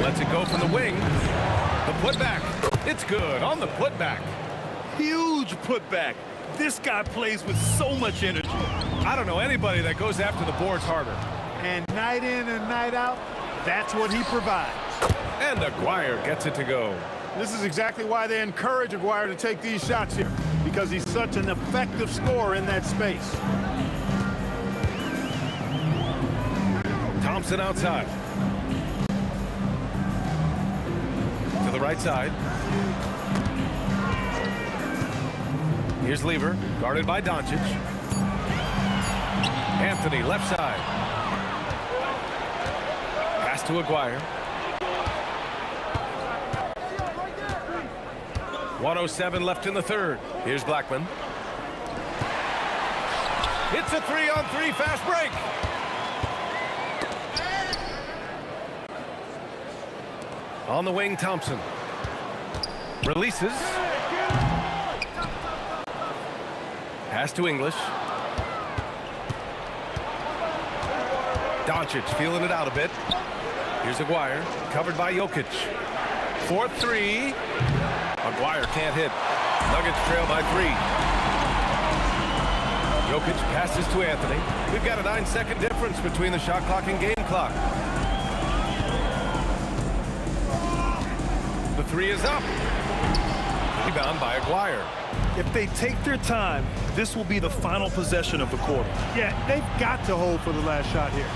Lets it go from the wing. The putback. It's good on the putback. Huge putback. This guy plays with so much energy. I don't know anybody that goes after the boards harder. And night in and night out, that's what he provides. And Aguirre gets it to go. This is exactly why they encourage Aguirre to take these shots here, because he's such an effective scorer in that space. Thompson outside. To the right side. Here's Lever, guarded by Doncic. Anthony, left side. Pass to Aguirre. 1:07 left in the third. Here's Blackman. It's It's a 3-on-3 fast break. On the wing, Thompson. Releases. Pass to English. Doncic feeling it out a bit. Here's Aguirre, covered by Jokic. 4-3. Aguirre can't hit. Nuggets trail by 3. Jokic passes to Anthony. We've got a 9-second difference between the shot clock and game clock. The 3 is up. Rebound by Aguirre. If they take their time, this will be the final possession of the quarter. Yeah, they've got to hold for the last shot here.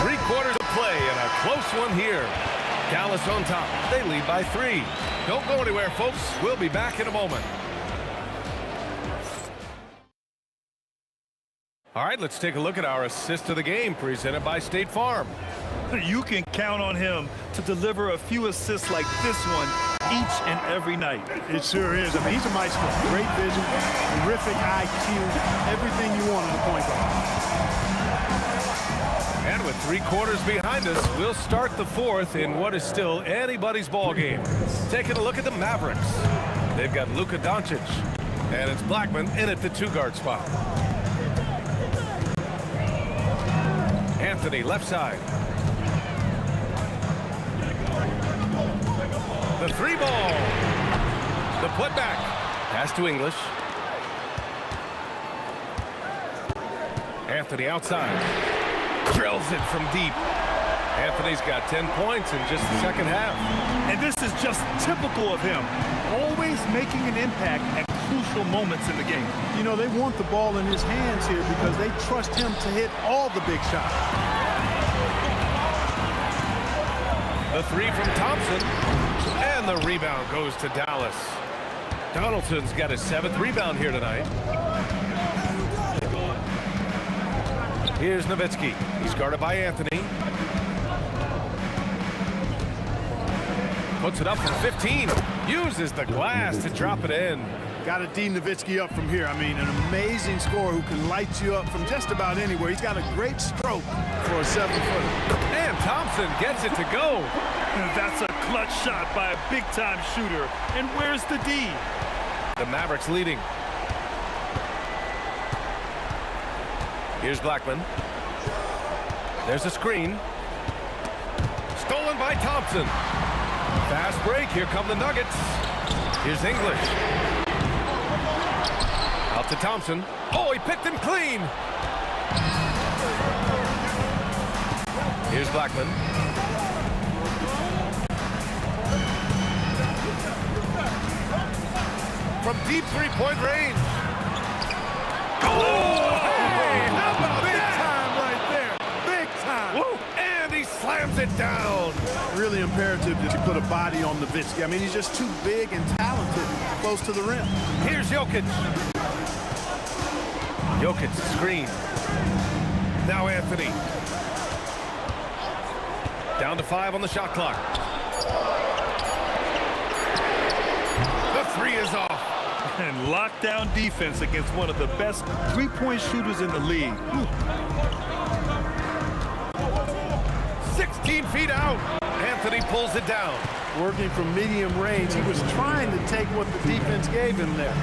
Three-quarters of play and a close one here. Dallas on top. They lead by 3. Don't go anywhere, folks. We'll be back in a moment. All right, let's take a look at our assist of the game presented by State Farm. You can count on him to deliver a few assists like this one each and every night. It sure is. I mean, he's a maestro. Great vision, terrific IQ, everything you want in a point guard. And with 3 quarters behind us, we'll start the 4th in what is still anybody's ball game. Taking a look at the Mavericks. They've got Luka Doncic, and it's Blackman in at the 2-guard spot. Anthony, left side. The 3 ball. The putback. Pass to English. Anthony outside. Drills it from deep. Anthony's got 10 points in just the second half. And this is just typical of him. Always making an impact at crucial moments in the game. You know, they want the ball in his hands here because they trust him to hit all the big shots. The 3 from Thompson. And the rebound goes to Dallas. Donaldson's got his 7th rebound here tonight. Here's Nowitzki. He's guarded by Anthony. Puts it up from 15. Uses the glass to drop it in. Got to D Nowitzki up from here. I mean, an amazing scorer who can light you up from just about anywhere. He's got a great stroke for a 7-footer. And Thompson gets it to go. That's a clutch shot by a big-time shooter. And where's the D? The Mavericks leading. Here's Blackman. There's a screen. Stolen by Thompson. Fast break. Here come the Nuggets. Here's English. Out to Thompson. Oh, he picked him clean. Here's Blackman. From deep 3-point range. Oh, hey, how about big that? time right there. Big time. Woo, and he slams it down. Really imperative that you put a body on Nowitzki. I mean, he's just too big and talented close to the rim. Here's Jokic. Jokic screen. Now Anthony. Down to 5 on the shot clock. The 3 is off. And lockdown defense against one of the best 3-point shooters in the league. 16 feet out. Anthony pulls it down. Working from medium range. He was trying to take what the defense gave him there.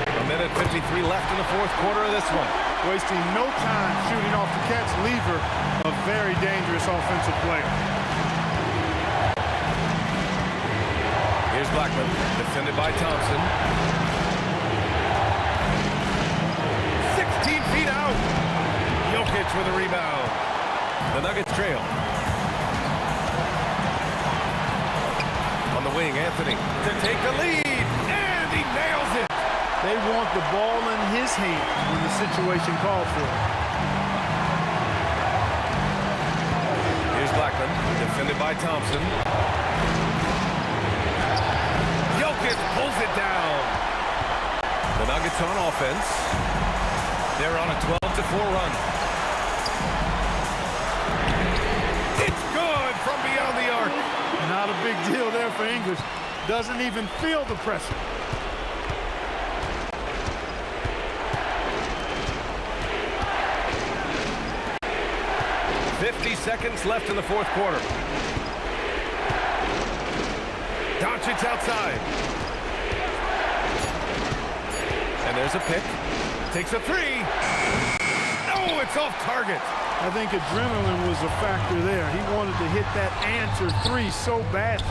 A minute 53 left in the 4th quarter of this one. Wasting no time shooting off the catch. Lever, a very dangerous offensive player. Here's Blackman, defended by Thompson. 16 feet out. Jokic with a rebound. The Nuggets trail. On the wing, Anthony to take the lead. And he nails it. They want the ball in his hand when the situation calls for it. Here's Blackman, defended by Thompson. Jokic pulls it down. The Nuggets on offense. They're on a 12-4 run. It's good. for English. Doesn't even feel the pressure. Seconds left in the fourth quarter. Doncic outside. And there's a pick. Takes a three. Oh, it's off target. I think adrenaline was a factor there. He wanted to hit that answer three so badly.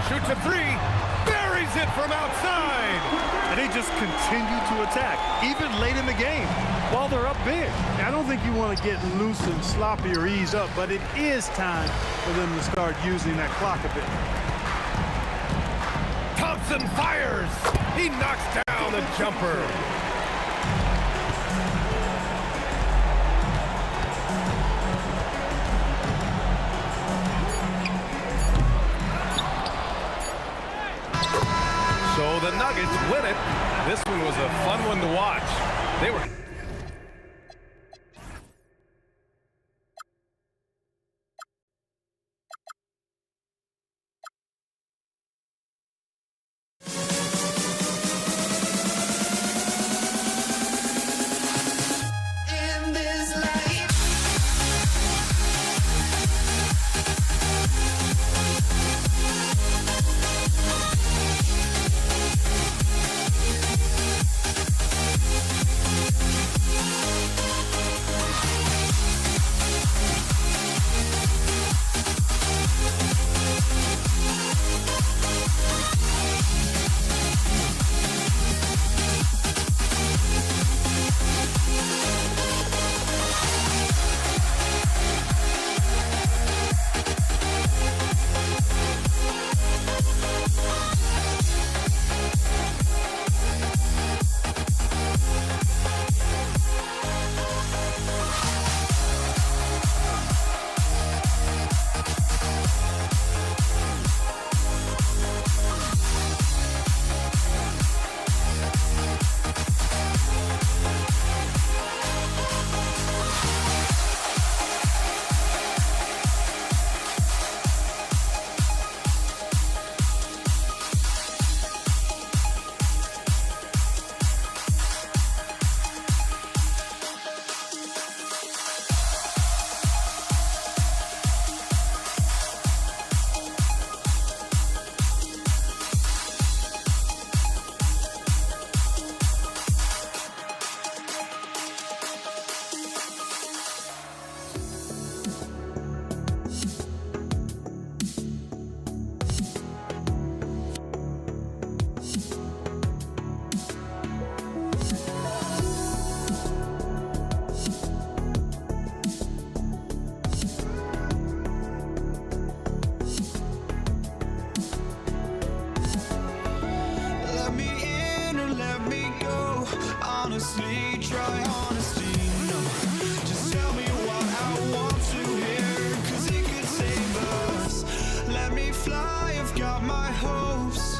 Shoots a three. Buries it from outside. And they just continue to attack, even late in the game, while they're up big. I don't think you want to get loose and sloppy or ease up, but it is time for them to start using that clock a bit. Thompson fires. He knocks down the jumper. So the Nuggets win it. This one was a fun one to watch. They were... honestly, try honesty, no. Just tell me what I want to hear, 'cause it could save us. Let me fly, I've got my hopes,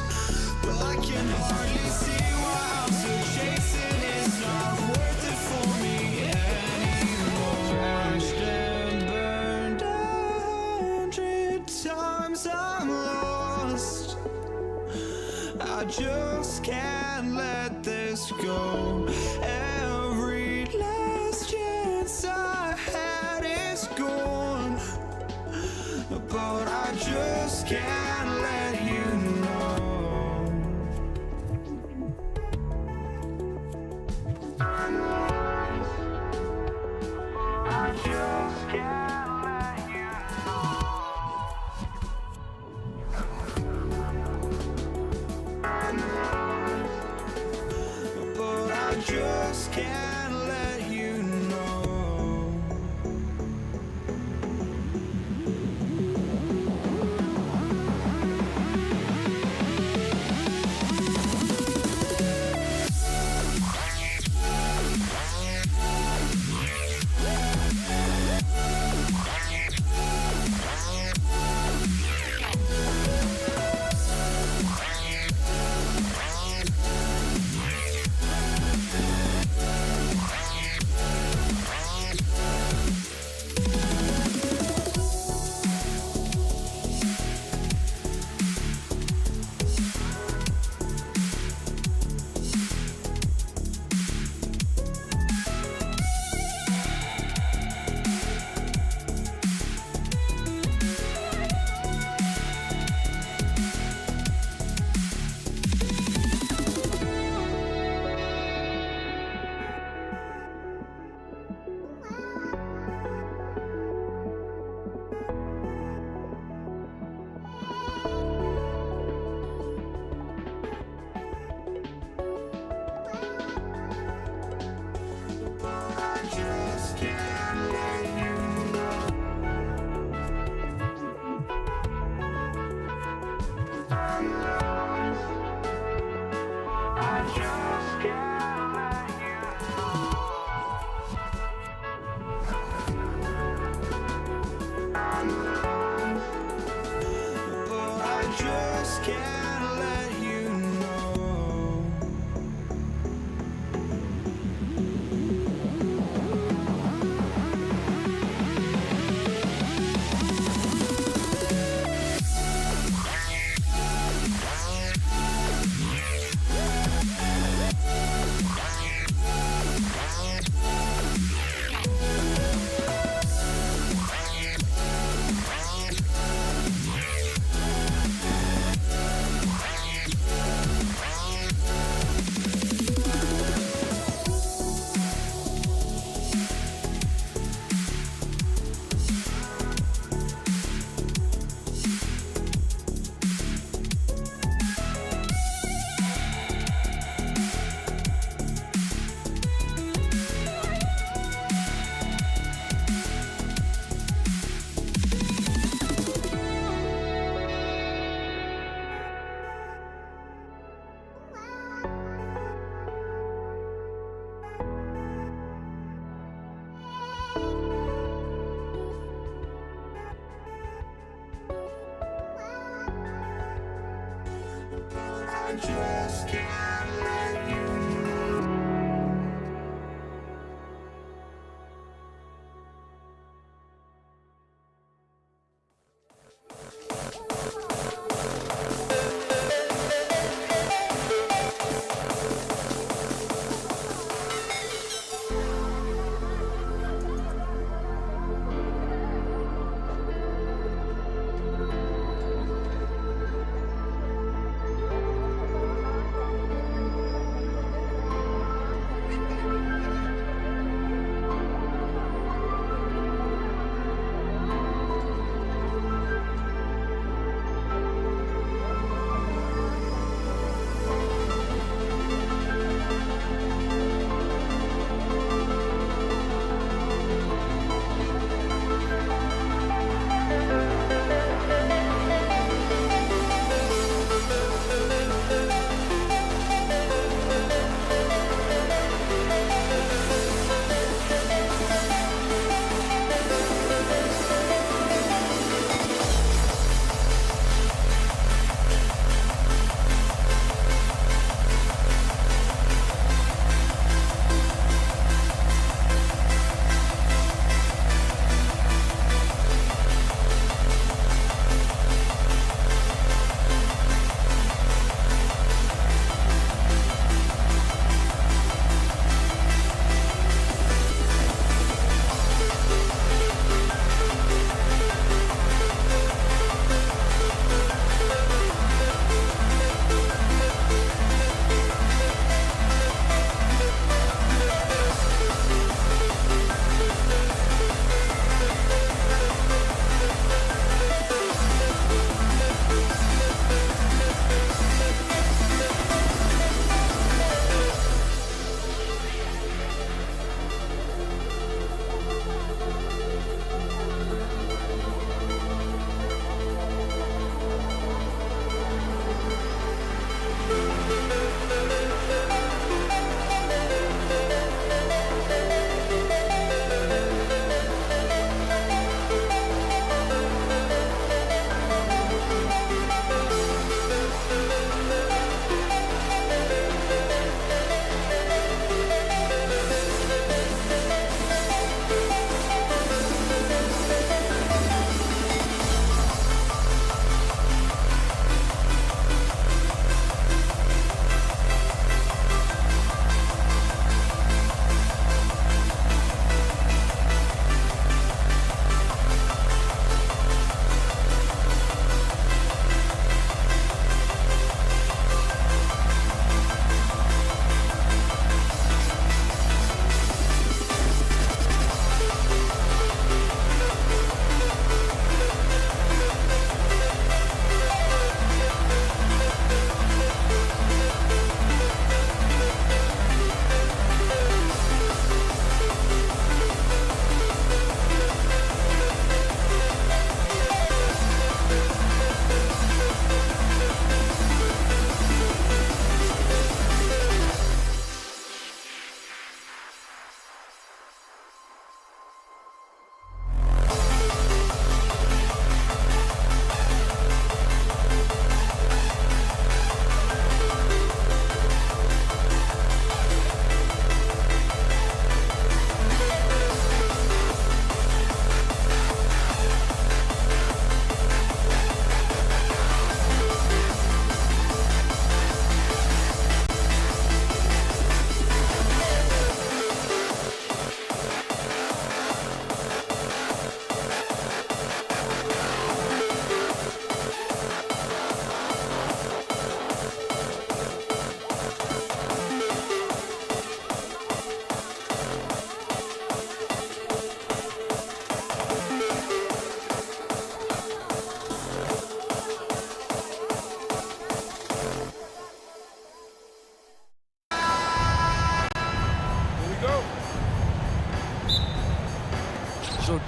but I can hardly see why I'm still chasing. It's not worth it for me anymore. Crashed and burned 100 times, I'm lost. I just can't let this go. Every last chance I had is gone, but I just can't let you know. I just can't let you know. But I just can't let you know. just can't let you know. I just can't let you know.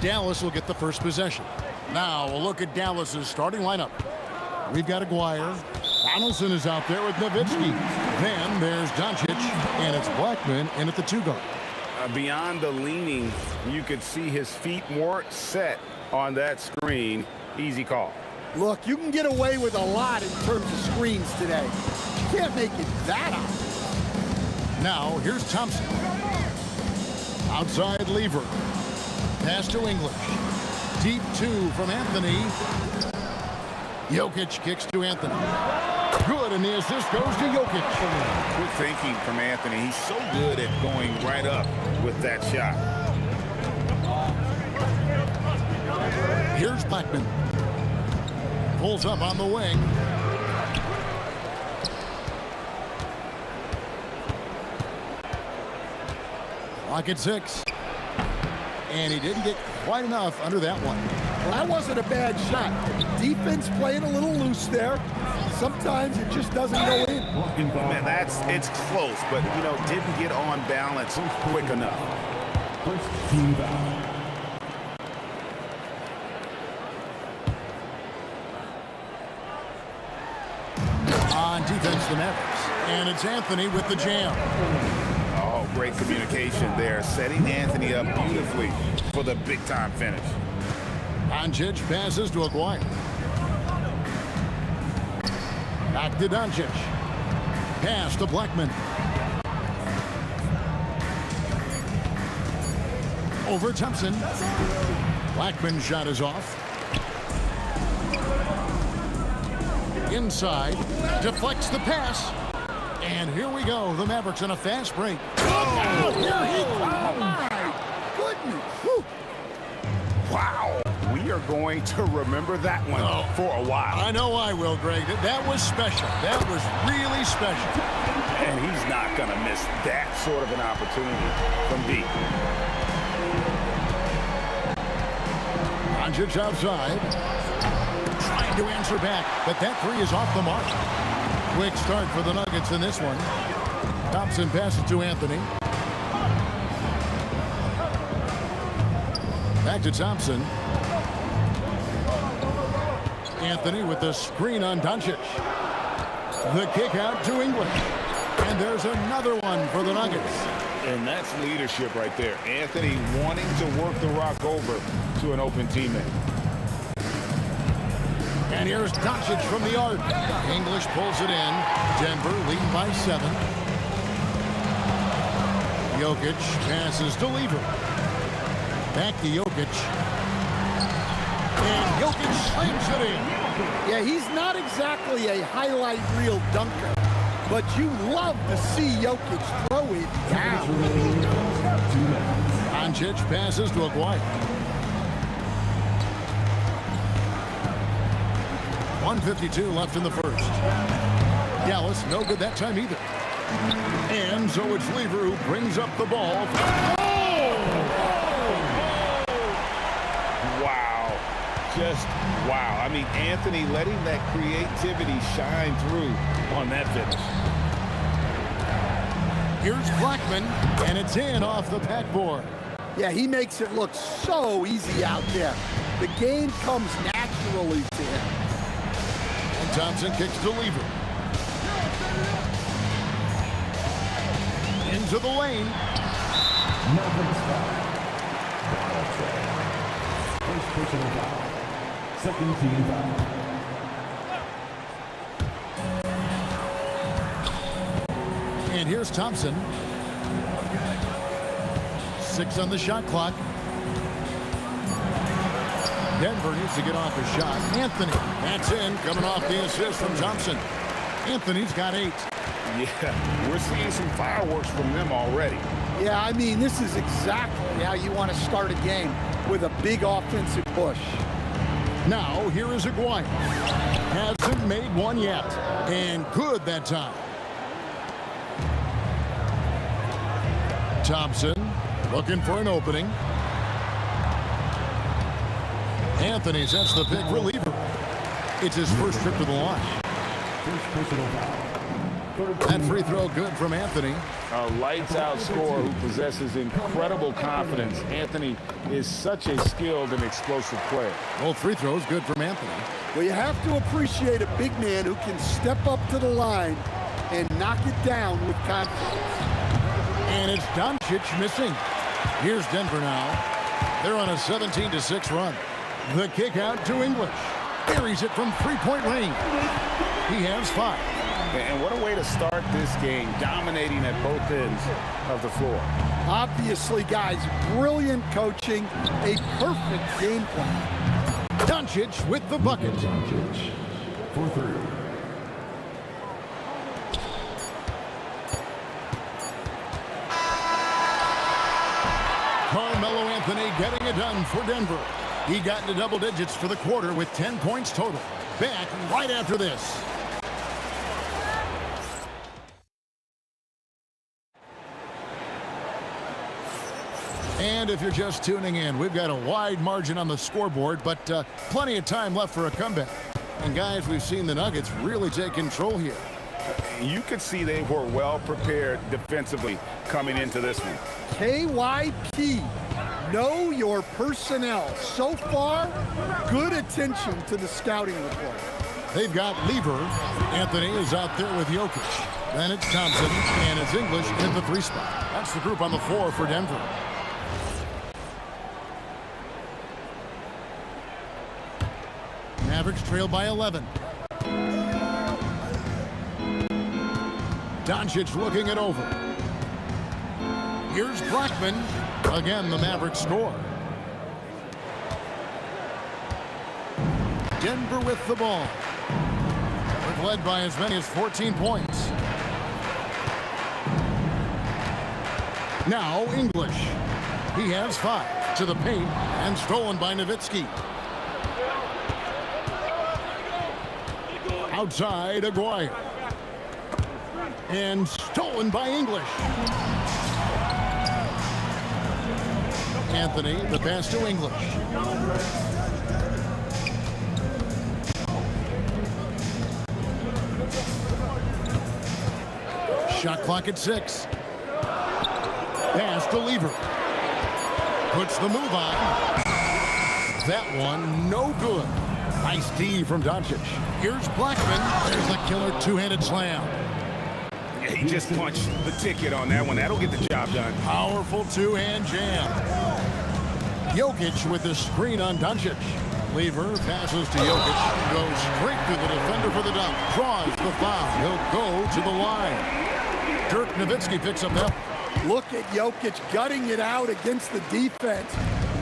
Dallas will get the first possession. Now we'll look at Dallas's starting lineup. We've got Aguirre. Donaldson is out there with Nowitzki. Then there's Doncic, and it's Blackman in at the 2 guard. Beyond the leaning, you could see his feet weren't set on that screen. Easy call. Look, you can get away with a lot in terms of screens today. You can't make it that obvious. Now here's Thompson. Outside Lever. Pass to English. Deep 2 from Anthony. Jokic kicks to Anthony. Good, and the assist goes to Jokic. Good thinking from Anthony. He's so good at going right up with that shot. Here's Blackman. Pulls up on the wing. Clock at 6. And he didn't get quite enough under that one. Well, that wasn't a bad shot. Defense playing a little loose there. Sometimes it just doesn't go in. Man, it's close, but, you know, didn't get on balance quick enough. First team foul. On defense, the Mavericks. And it's Anthony with the jam. Oh, great communication there. Setting Anthony up beautifully for the big-time finish. Doncic passes to Aguirre. Back to Doncic. Pass to Blackman. Over Thompson. Blackman's shot is off. Inside. Deflects the pass. And here we go. The Mavericks on a fast break. Oh, here he comes. My goodness. Whew. Wow. We are going to remember that one for a while. I know I will, Greg. That was special. That was really special. And he's not going to miss that sort of an opportunity from deep. Doncic outside. Trying to answer back, but that 3 is off the mark. Quick start for the Nuggets in this one. Thompson passes to Anthony. Back to Thompson. Anthony with the screen on Doncic. The kick out to English. And there's another one for the Nuggets. And that's leadership right there. Anthony wanting to work the rock over to an open teammate. And here's Doncic from the arc. English pulls it in. Denver leading by 7. Jokic passes to Lever. Back to Jokic. And Jokic slams it in. Yeah, he's not exactly a highlight reel dunker, but you love to see Jokic throw it down. Doncic passes to Aguirre. 1:52 left in the first. Dallas no good that time either. And so it's Lever who brings up the ball. Wow. Just wow. I mean, Anthony letting that creativity shine through on that finish. Here's Blackman, and it's in off the backboard. Yeah, he makes it look so easy out there. The game comes naturally to him. And Thompson kicks to Lever. Into the lane. First personal foul. Second team foul. And here's Thompson. 6 on the shot clock. Denver needs to get off a shot. Anthony, that's in, coming off the assist from Thompson. Anthony's got 8. Yeah, we're seeing some fireworks from them already. Yeah, I mean, this is exactly how you want to start a game, with a big offensive push. Now, here is Aguirre. Hasn't made one yet. And good that time. Thompson looking for an opening. Anthony sets the pick for Lever. It's his first trip to the line. First personal foul. That free throw good from Anthony. A lights-out scorer who possesses incredible confidence. Anthony is such a skilled and explosive player. Both free throws good from Anthony. Well, you have to appreciate a big man who can step up to the line and knock it down with confidence. And it's Doncic missing. Here's Denver now. They're on a 17-6 run. The kick out to English. Buries it from three-point range. He has 5. And what a way to start this game, dominating at both ends of the floor. Obviously, guys, brilliant coaching, a perfect game plan. Doncic with the bucket. Doncic for 3. Carmelo Anthony getting it done for Denver. He got into double digits for the quarter with 10 points total. Back right after this. And if you're just tuning in, we've got a wide margin on the scoreboard, but plenty of time left for a comeback. And guys, we've seen the Nuggets really take control here. You could see they were well prepared defensively coming into this one. KYP, know your personnel. So far, good attention to the scouting report. They've got Lever. Anthony is out there with Jokic. Then it's Thompson, and it's English in the 3 spot. That's the group on the floor for Denver. Mavericks trail by 11. Doncic looking it over. Here's Blackman. Again, the Mavericks score. Denver with the ball. They've led by as many as 14 points. Now English. He has 5 to the paint and stolen by Nowitzki. Outside, Aguirre. And stolen by English. Anthony, the pass to English. Shot clock at 6. Pass to Lever. Puts the move on. That one, no good. Nice D from Doncic. Here's Blackman. There's a killer two-handed slam. Yeah, he just punched the ticket on that one. That'll get the job done. Powerful two-hand jam. Jokic with the screen on Doncic. Lever passes to Jokic. Goes straight through the defender for the dunk. Draws the foul. He'll go to the line. Dirk Nowitzki picks up that. Look at Jokic gutting it out against the defense.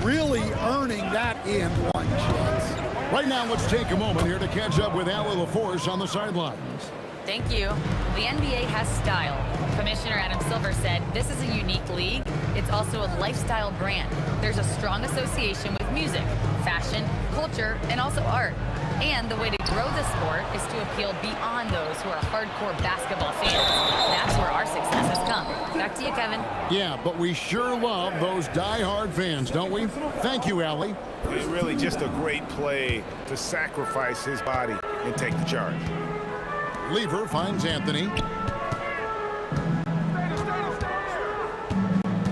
Really earning that and one chance. Right now, let's take a moment here to catch up with Allie LaForce on the sidelines. Thank you. The NBA has style. Commissioner Adam Silver said, this is a unique league. It's also a lifestyle brand. There's a strong association with music, fashion, culture, and also art. And the way to grow the sport is to appeal beyond those who are hardcore basketball fans. That's where our success has come. Back to you, Kevin. Yeah, but we sure love those die-hard fans, don't we? Thank you, Allie. It's really just a great play to sacrifice his body and take the charge. Lever finds Anthony.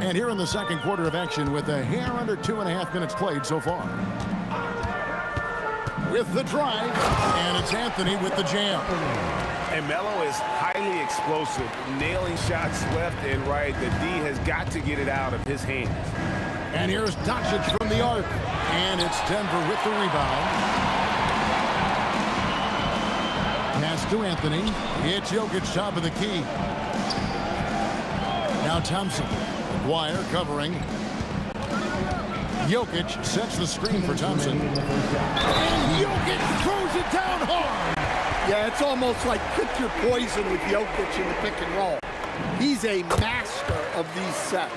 And here in the second quarter of action with a hair under 2.5 minutes played so far. With the drive, and it's Anthony with the jam. And Melo is highly explosive, nailing shots left and right. The D has got to get it out of his hands. And here's Doncic from the arc. And it's Denver with the rebound. Pass to Anthony. It's Jokic top of the key. Now Thompson. Aguirre covering. Jokic sets the screen for Thompson. And Jokic throws it down hard. Yeah, it's almost like pick your poison with Jokic in the pick and roll. He's a master of these sets.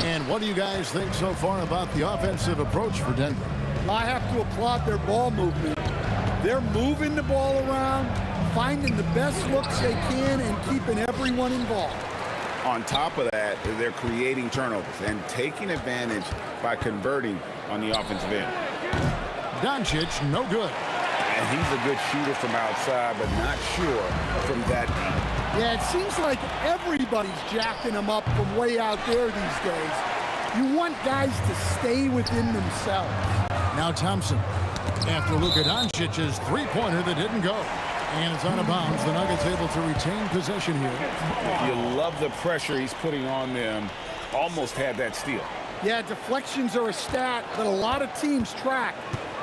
And what do you guys think so far about the offensive approach for Denver? I have to applaud their ball movement. They're moving the ball around, finding the best looks they can, and keeping everyone involved. On top of that, they're creating turnovers and taking advantage by converting on the offensive end. Doncic, no good. And he's a good shooter from outside, but not sure from that deep. Yeah, it seems like everybody's jacking them up from way out there these days. You want guys to stay within themselves. Now Thompson, after Luka Doncic's three-pointer that didn't go. And it's out of bounds. The Nuggets able to retain possession here. You love the pressure he's putting on them. Almost had that steal. Yeah, deflections are a stat that a lot of teams track,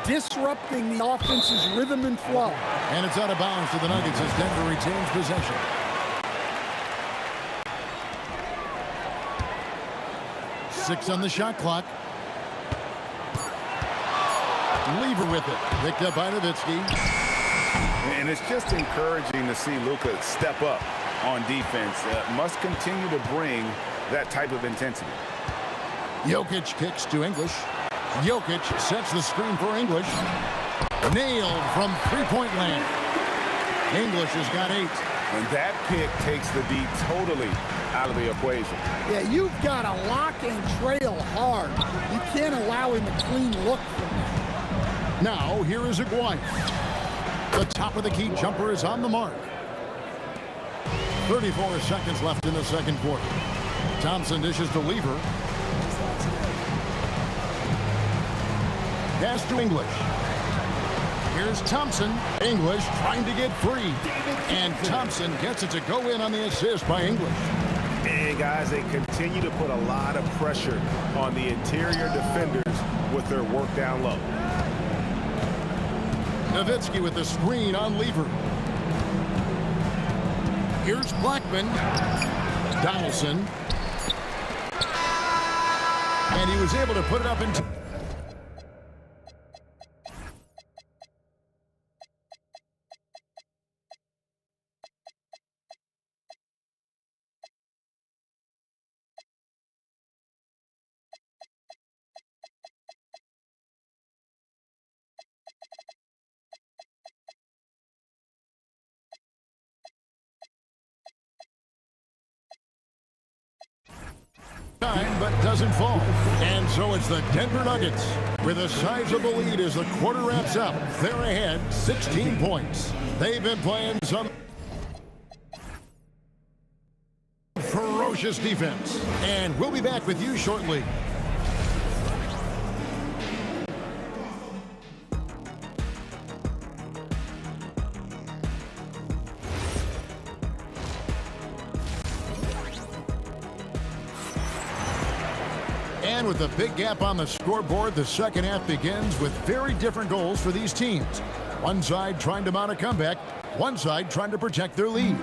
disrupting the offense's rhythm and flow. And it's out of bounds to the Nuggets as Denver retains possession. Six on the shot clock. Lever with it. Picked up by Nowitzki. And it's just encouraging to see Luka step up on defense. Must continue to bring that type of intensity. Jokic kicks to English. Jokic sets the screen for English. Nailed from three-point land. English has got 8. And that pick takes the D totally out of the equation. Yeah, you've got to lock and trail hard. You can't allow him a clean look from that. Now, here is Aguirre. The top of the key jumper is on the mark. 34 seconds left in the second quarter. Thompson dishes to Lever. Pass to English. Here's Thompson. English trying to get free. And Thompson gets it to go in on the assist by English. And guys, they continue to put a lot of pressure on the interior defenders with their work down low. Nowitzki with the screen on Lever. Here's Blackman. Donaldson. And he was able to put it up in time, but doesn't fall. And so it's the Denver Nuggets with a sizable lead as the quarter wraps up. They're ahead 16 points. They've been playing some ferocious defense. And we'll be back with you shortly. And with a big gap on the scoreboard, the second half begins with very different goals for these teams. One side trying to mount a comeback, one side trying to protect their lead.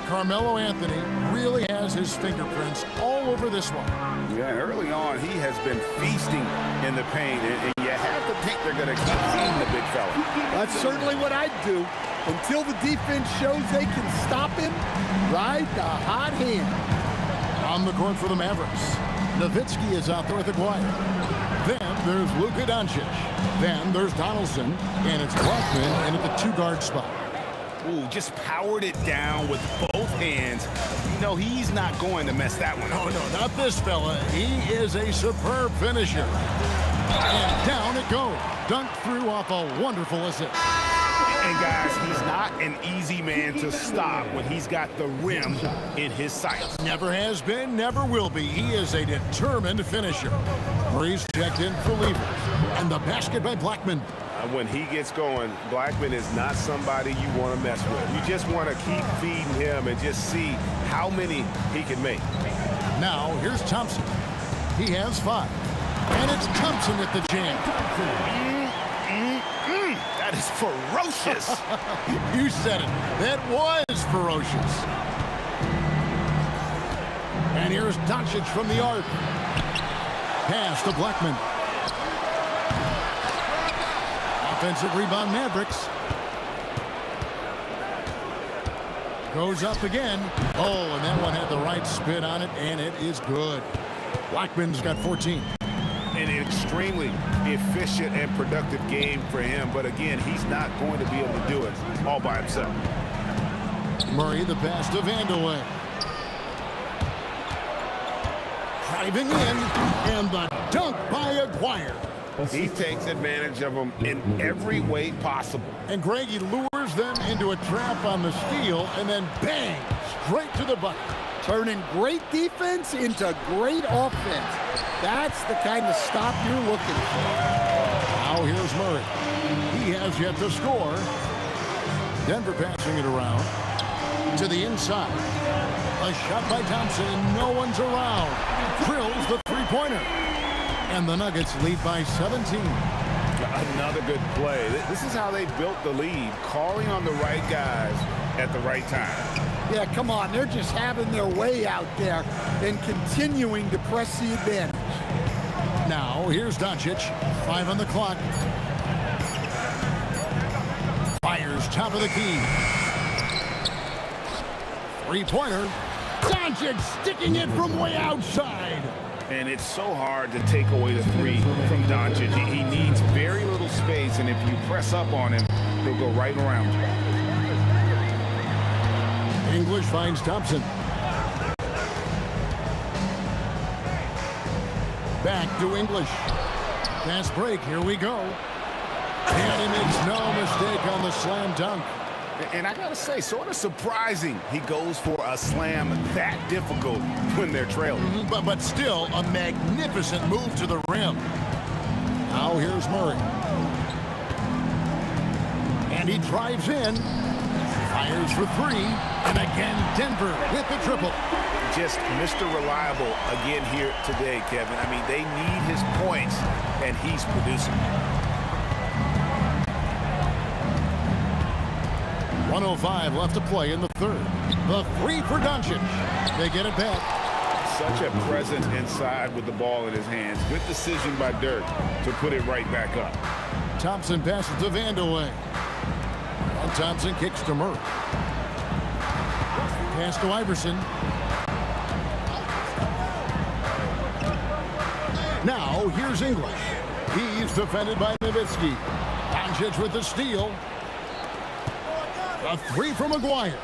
Carmelo Anthony really has his fingerprints all over this one. Yeah, early on, he has been feasting in the paint, and you have to think they're going to keep feeding the big fella. That's certainly what I'd do. Until the defense shows they can stop him, ride the hot hand. On the court for the Mavericks. Nowitzki is out there with Aguirre. Then there's Luka Doncic. Then there's Donaldson. And it's Blackman in at the two-guard spot. Ooh, just powered it down with both hands. You know, he's not going to mess that one up. Oh, no, not this fella. He is a superb finisher. And down it goes. Dunked through off a wonderful assist. And guys, he's not an easy man to stop when he's got the rim in his sights. Never has been, never will be. He is a determined finisher. Murray's checked in for Lever. And the basket by Blackman. When he gets going, Blackman is not somebody you want to mess with. You just want to keep feeding him and just see how many he can make. Now, here's Thompson. He has 5. And it's Thompson at the jam. That is ferocious. You said it. That was ferocious. And here's Doncic from the arc. Pass to Blackman. Offensive rebound, Mavericks. Goes up again. Oh, and that one had the right spin on it, and it is good. Blackman's got 14. An extremely efficient and productive game for him, but again, he's not going to be able to do it all by himself. Murray, the pass to Vandeweghe. Driving in, and the dunk by Aguirre. He takes advantage of them in every way possible. And Greggy lures them into a trap on the steal, and then bang, straight to the bucket. Turning great defense into great offense. That's the kind of stop you're looking for. Now here's Murray. He has yet to score. Denver passing it around to the inside. A shot by Thompson, and no one's around. Drills the three-pointer. And the Nuggets lead by 17. Another good play. This is how they built the lead, calling on the right guys at the right time. Yeah, come on. They're just having their way out there and continuing to press the advantage. Now, here's Doncic. 5 on the clock. Fires top of the key. Three-pointer. Doncic sticking it from way outside. And it's so hard to take away the three from Doncic. He needs very little space, and if you press up on him, he'll go right around you. English finds Thompson. Back to English. Fast break, here we go. And he makes no mistake on the slam dunk. And I gotta say, sort of surprising he goes for a slam that difficult when they're trailing. But still a magnificent move to the rim. Now here's Murray. And he drives in. Fires for three. And again, Denver with the triple. Just Mr. Reliable again here today, Kevin. I mean, they need his points, and he's producing. 1:05 left to play in the third. The three for Doncic. They get it back. Such a presence inside with the ball in his hands. Good decision by Dirk to put it right back up. Thompson passes to Vandeweghe. And Thompson kicks to Murray. Pass to Iverson. Now here's English. He's defended by Nowitzki. Doncic with the steal. A three from McGuire.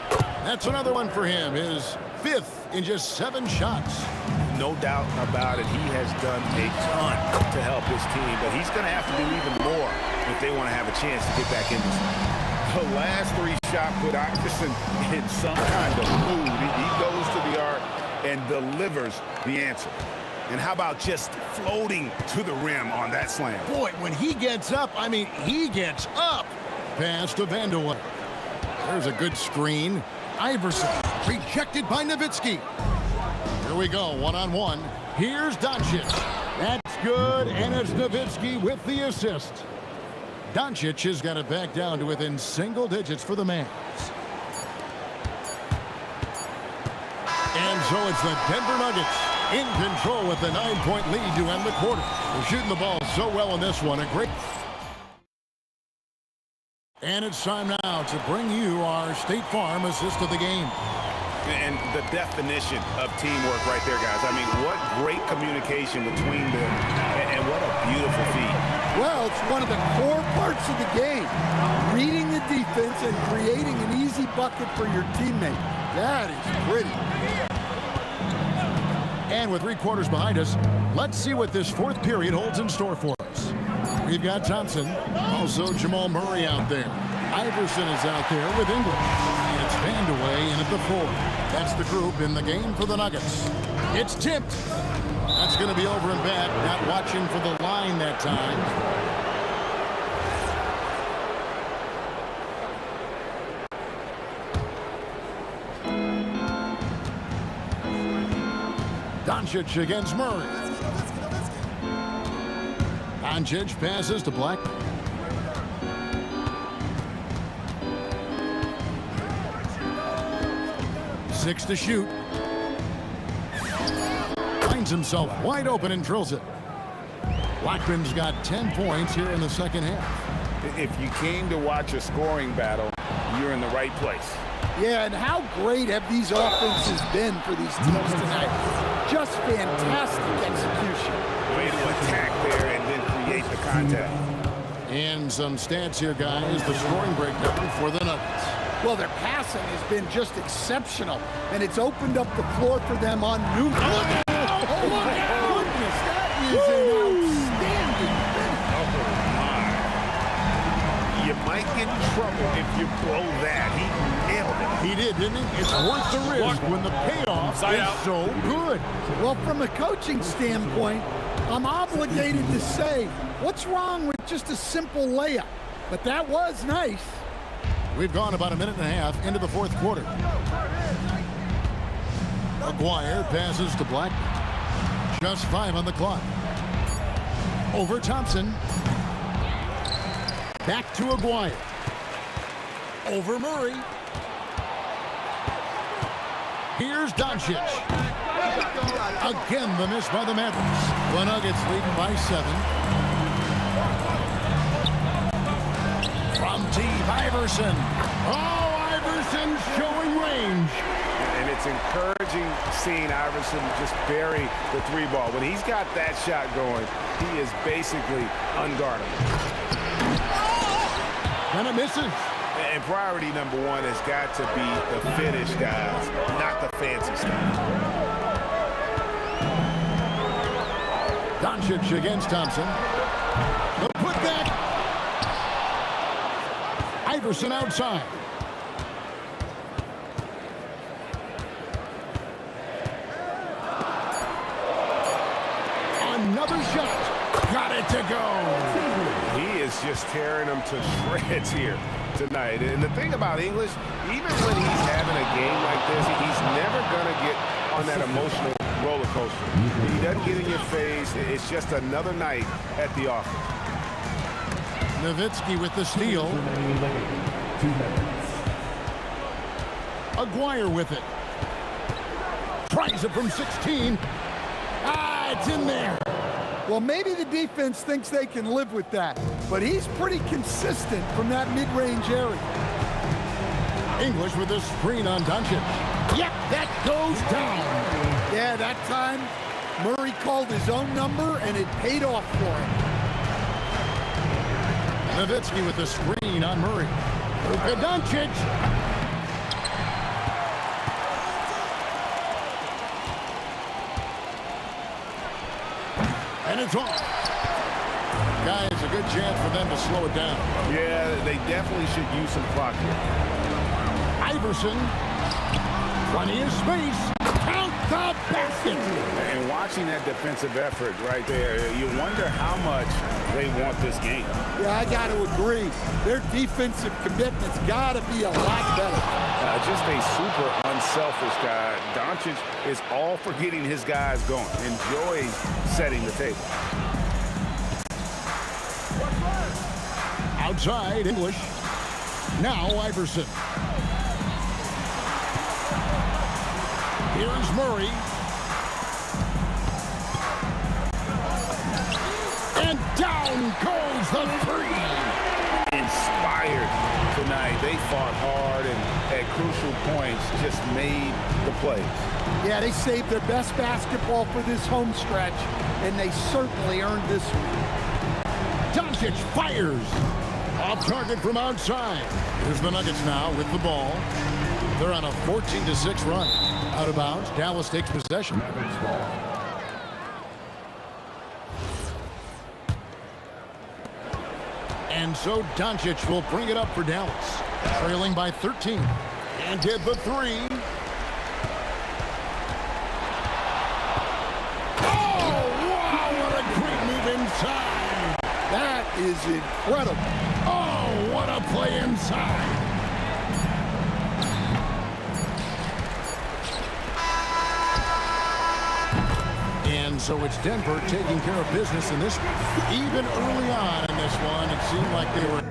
That's another one for him. His fifth in just 7 shots. No doubt about it. He has done a ton to help his team, but he's going to have to do even more if they want to have a chance to get back in this. The last 3 shots put Iverson in some kind of mood. He goes to the arc and delivers the answer. And how about just floating to the rim on that slam? Boy, when he gets up, I mean, he gets up. Pass to Vandeweghe. There's a good screen. Iverson rejected by Nowitzki. Here we go, one-on-one. Here's Doncic. That's good, and it's Nowitzki with the assist. Doncic has got it back down to within single digits for the Mavs. And so it's the Denver Nuggets in control with the 9-point lead to end the quarter. They're shooting the ball so well in this one. A great... And it's time now to bring you our State Farm assist of the game. And the definition of teamwork right there, guys. I mean, what great communication between them, and what a beautiful feat. Well, it's one of the core parts of the game. Reading the defense and creating an easy bucket for your teammate. That is pretty. And with 3 quarters behind us, let's see what this 4th period holds in store for us. We've got Thompson, also Jamal Murray out there. Iverson is out there with English. And it's Vandeweghe in at the 4. That's the group in the game for the Nuggets. It's tipped. That's going to be over and back. Not watching for the line that time. Doncic against Murray. Doncic passes to Black. Six to shoot. Finds himself wide open and drills it. Blackman's got 10 points here in the second half. If you came to watch a scoring battle, you're in the right place. Yeah, and how great have these offenses been for these teams tonight? Just fantastic execution. Way to attack there and then create the contact. And some stats here, guys. The scoring breakdown for the Nuggets. Well, their passing has been just exceptional, and it's opened up the floor for them on numerous. Oh, my goodness, that is an outstanding finish. You might get in trouble if you blow that. He nailed it. He did, didn't he? It's worth the risk when the payoff is so good. Well, from a coaching standpoint, I'm obligated to say, what's wrong with just a simple layup? But that was nice. We've gone about a minute and a half into the fourth quarter. Aguirre passes to Blackman. Just 5 on the clock. Over Thompson. Back to Aguirre. Over Murray. Here's Doncic. Again, the miss by the Mavericks. The Nuggets leading by 7. From deep, Iverson. Oh, Iverson showing range. And it's encouraging seeing Iverson just bury the 3-ball. When he's got that shot going, he is basically unguardable. And it misses. And priority number 1 has got to be the finish, guys, not the fancy stuff. Doncic against Thompson. The putback. Iverson outside. Another shot. Got it to go. He is just tearing them to shreds here tonight. And the thing about English, even when he's having a game like this, he's never going to get on that emotional roller coaster. He doesn't get in your face. It's just another night at the office. Nowitzki with the steal. Aguirre with it. Tries it from 16. Ah, it's in there. Well, maybe the defense thinks they can live with that, but he's pretty consistent from that mid-range area. English with a screen on Doncic. Yep, that goes down. Yeah, that time Murray called his own number, and it paid off for him. Nowitzki with the screen on Murray. Luka Doncic. And it's off. Guys, a good chance for them to slow it down. Yeah, they definitely should use some clock here. Iverson. Plenty of space. Count the basket. And watching that defensive effort right there, you wonder how much they want this game. Yeah, I got to agree. Their defensive commitment's got to be a lot better. Just a super unselfish guy. Doncic is all for getting his guys going. Enjoys setting the table. Outside, English. Now Iverson. Here's Murray. And down goes the 3. Inspired tonight. They fought hard and at crucial points just made the plays. Yeah, they saved their best basketball for this home stretch, and they certainly earned this one. Doncic fires. Off target from outside. Here's the Nuggets now with the ball. They're on a 14-6 run. Out of bounds. Dallas takes possession. And so Doncic will bring it up for Dallas. Trailing by 13. And hit the 3. Oh, wow, what a great move inside. That is incredible. Oh, what a play inside. And so it's Denver taking care of business in this one. Even early on in this one, it seemed like they were...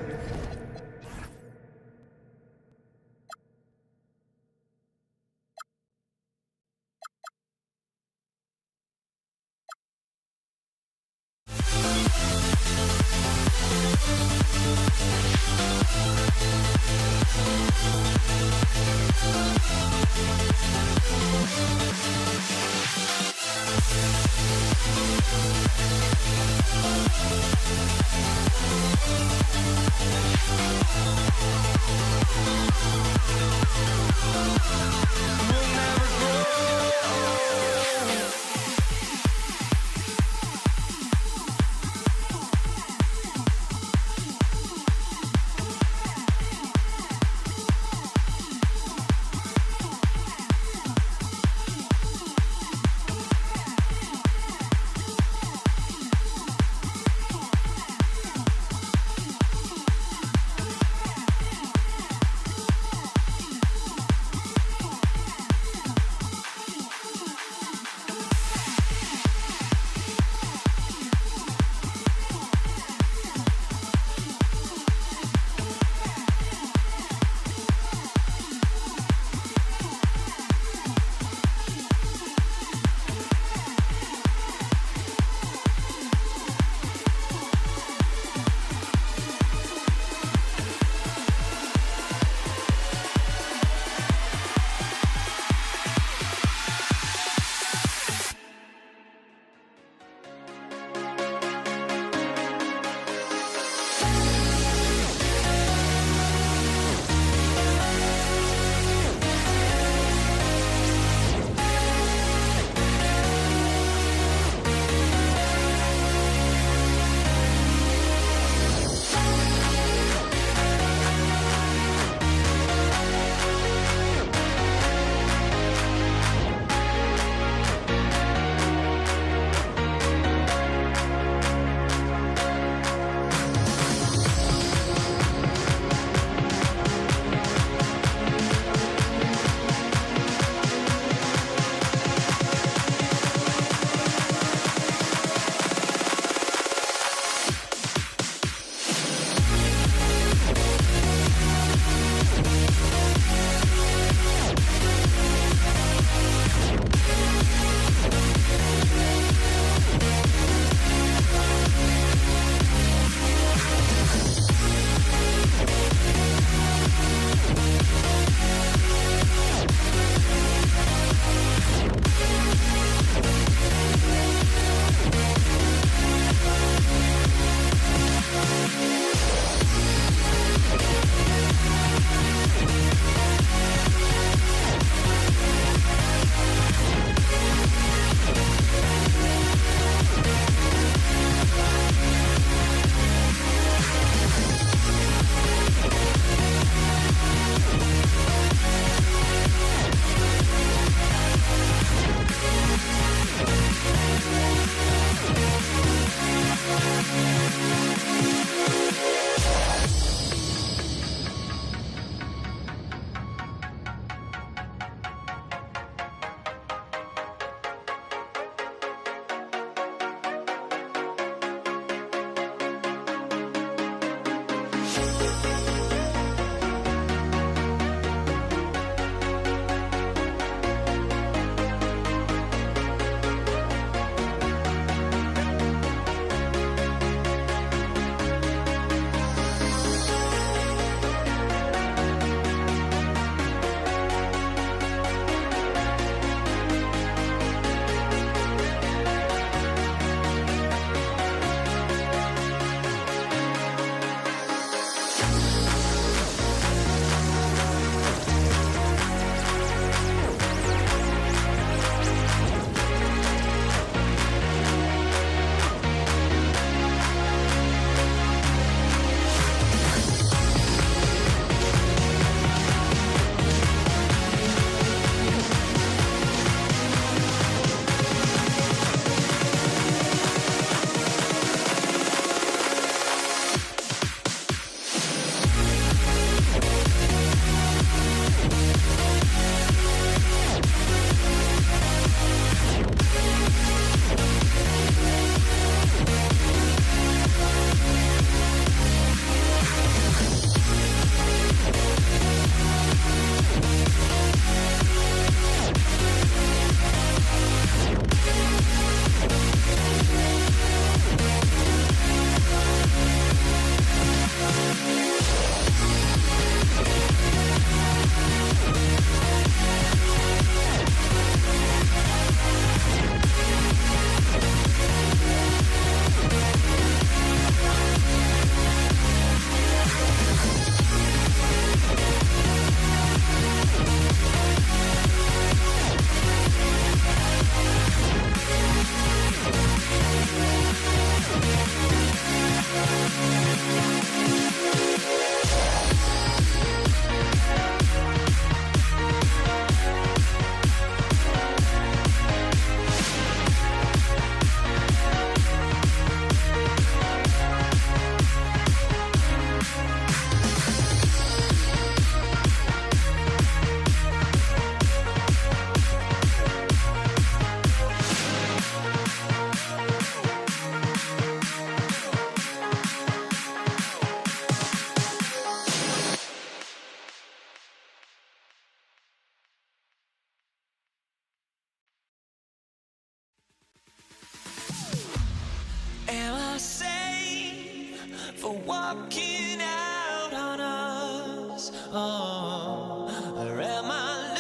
walking out on us? Oh, or am I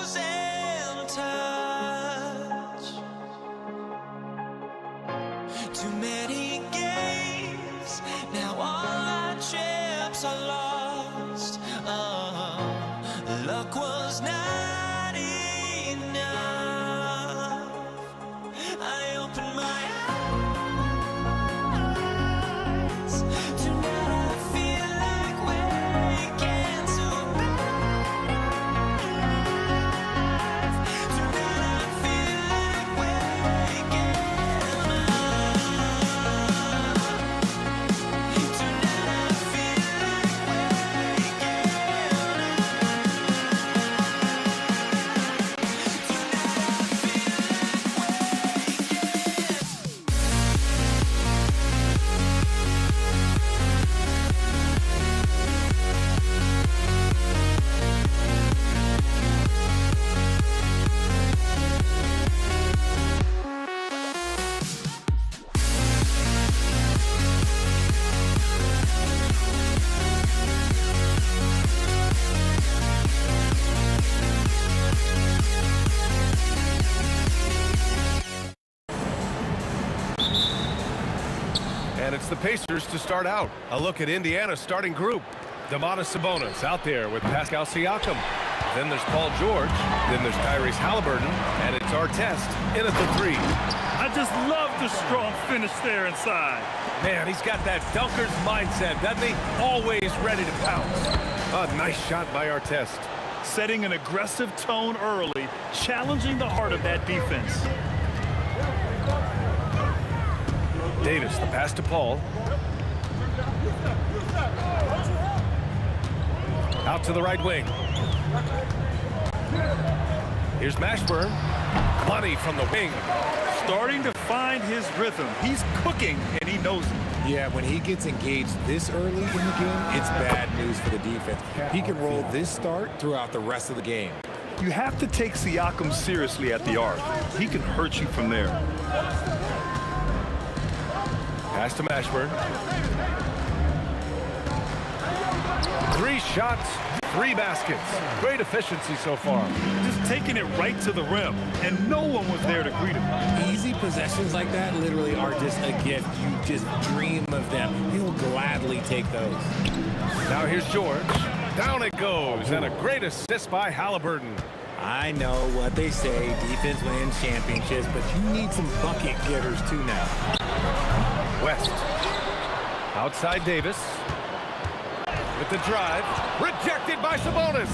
losing touch? Too many games, now all our chips are lost. Oh, luck was not enough. I opened my eyes. Tonight I feel like waking to a better life. Tonight I feel like waking up. Tonight I feel like waking And it's the Pacers to start out. A look at Indiana's starting group. Domantas Sabonis out there with Pascal Siakam. Then there's Paul George. Then there's Tyrese Halliburton. And it's Artest in at the 3. I just love the strong finish there inside. Man, he's got that dunker's mindset, doesn't he? Always ready to pounce. A nice shot by Artest. Setting an aggressive tone early, challenging the heart of that defense. Davis, the pass to Paul. Out to the right wing. Here's Mashburn. Money from the wing. Starting to find his rhythm. He's cooking, and he knows it. Yeah, when he gets engaged this early in the game, it's bad news for the defense. He can roll this start throughout the rest of the game. You have to take Siakam seriously at the arc. He can hurt you from there. Pass to Mashburn. 3 shots, 3 baskets. Great efficiency so far. Just taking it right to the rim, and no one was there to greet him. Easy possessions like that literally are just a gift. You just dream of them. He'll gladly take those. Now here's George. Down it goes, and a great assist by Halliburton. I know what they say, defense wins championships, but you need some bucket getters too now. West. Outside Davis. With the drive. Rejected by Sabonis.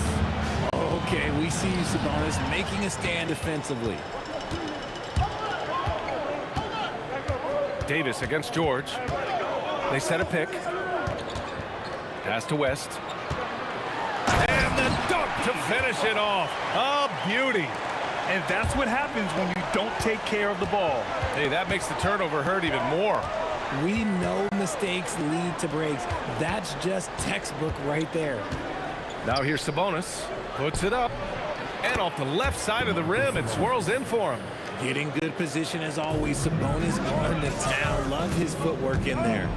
Okay, we see Sabonis making a stand defensively. Davis against George. They set a pick. Pass to West. And the dunk to finish it off. A beauty. And that's what happens when you don't take care of the ball. Hey, that makes the turnover hurt even more. We know mistakes lead to breaks. That's just textbook right there. Now here's Sabonis. Puts it up. And off the left side of the rim, it swirls in for him. Getting good position as always. Sabonis on the town. Love his footwork in there.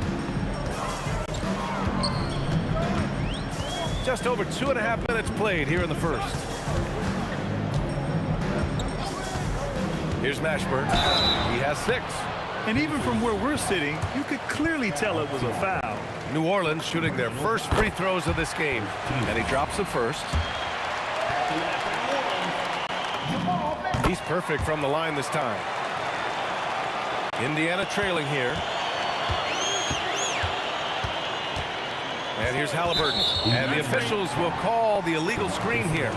Just over 2.5 minutes played here in the first. Here's Mashburn. He has 6. And even from where we're sitting, you could clearly tell it was a foul. New Orleans shooting their first free throws of this game. And he drops the first. He's perfect from the line this time. Indiana trailing here. And here's Halliburton. And the officials will call the illegal screen here.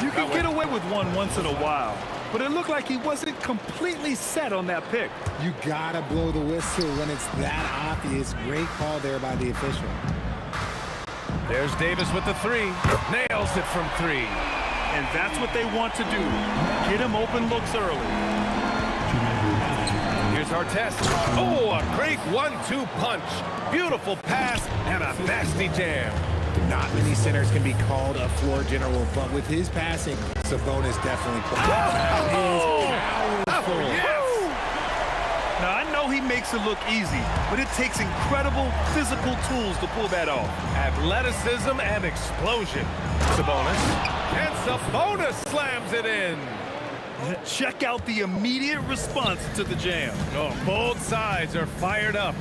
You can get away with one once in a while, but it looked like he wasn't completely set on that pick. You gotta blow the whistle when it's that obvious. Great call there by the official. There's Davis with the 3. Nails it from 3. And that's what they want to do. Get him open looks early. Here's Artest. Oh, a great 1-2 punch. Beautiful pass and a nasty jam. Not many centers can be called a floor general, but with his passing, Sabonis definitely plays. Now, I know know he makes it look easy, but it takes incredible physical tools to pull that off. Athleticism and explosion. Sabonis. And Sabonis slams it in. Check out the immediate response to the jam. Oh, both sides are fired up.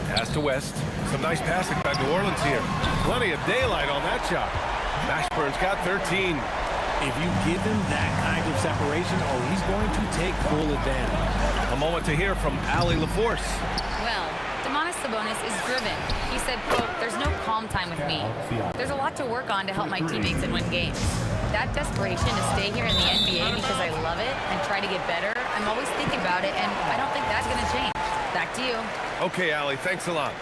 Pass to West. Some nice passing by New Orleans here. Plenty of daylight on that shot. Mashburn's got 13. If you give him that kind of separation, he's going to take full advantage. A moment to hear from Allie LaForce. Well, Domantas Sabonis is driven. He said, quote, "There's no calm time with me. There's a lot to work on to help my teammates and win games. That desperation to stay here in the NBA because I love it and try to get better, I'm always thinking about it, and I don't think that's going to change." Back to you. Okay, Allie, thanks a lot.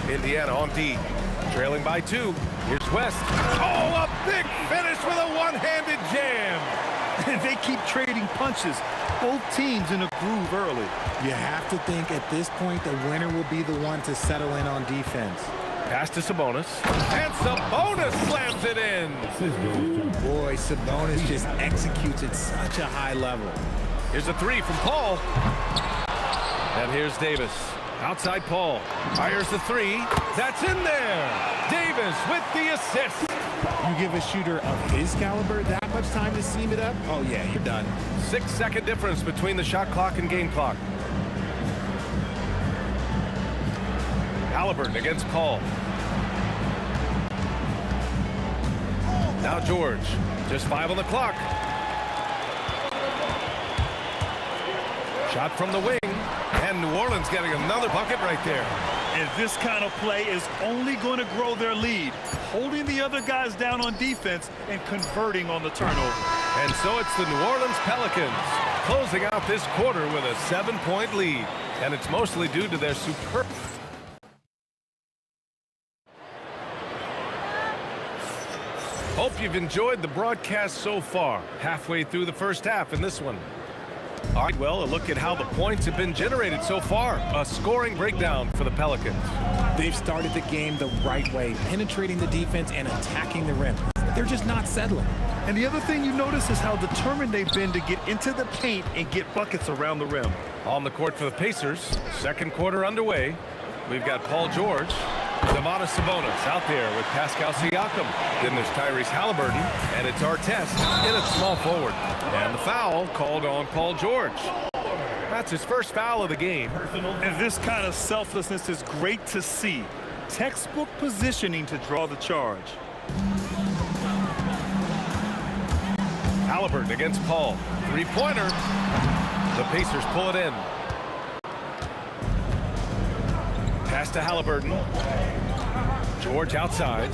Indiana on D, trailing by 2. Here's West. Oh, a big finish with a one-handed jam. They keep trading punches. Both teams in a groove early. You have to think at this point the winner will be the one to settle in on defense. Pass to Sabonis. And Sabonis slams it in. Boy, Sabonis just executes at such a high level. Here's a 3 from Paul. And here's Davis. Outside Paul. Fires the 3. That's in there. Davis with the assist. You give a shooter of his caliber that much time to seam it up? Oh, yeah, you're done. 6-second difference between the shot clock and game clock. Halliburton against Paul. Now George. Just 5 on the clock. Shot from the wing. And New Orleans getting another bucket right there. And this kind of play is only going to grow their lead, holding the other guys down on defense and converting on the turnover. And so it's the New Orleans Pelicans closing out this quarter with a 7-point lead. And it's mostly due to their superb... Hope you've enjoyed the broadcast so far. Halfway through the first half in this one. All right, well, a look at how the points have been generated so far. A scoring breakdown for the Pelicans. They've started the game the right way, penetrating the defense and attacking the rim. They're just not settling. And the other thing you notice is how determined they've been to get into the paint and get buckets around the rim. On the court for the Pacers, second quarter underway. We've got Paul George, Domantas Sabonis out there with Pascal Siakam. Then there's Tyrese Halliburton, and it's Artest in at small forward. And the foul called on Paul George. That's his first foul of the game. And this kind of selflessness is great to see. Textbook positioning to draw the charge. Halliburton against Paul. Three-pointer. The Pacers pull it in. Pass to Halliburton. George outside.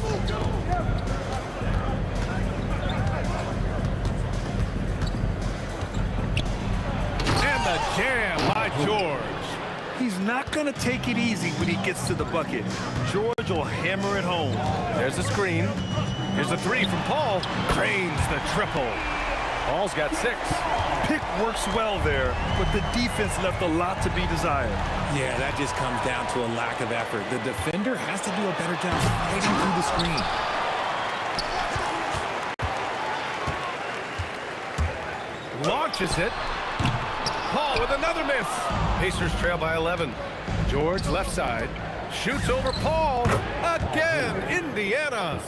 And the jam by George. He's not going to take it easy when he gets to the bucket. George will hammer it home. There's a screen. Here's a 3 from Paul. Drains the triple. Paul's got 6. Pick works well there, but the defense left a lot to be desired. Yeah, that just comes down to a lack of effort. The defender has to do a better job fighting through the screen. Launches it. Paul with another miss. Pacers trail by 11. George left side. Shoots over Paul. Again, Indiana.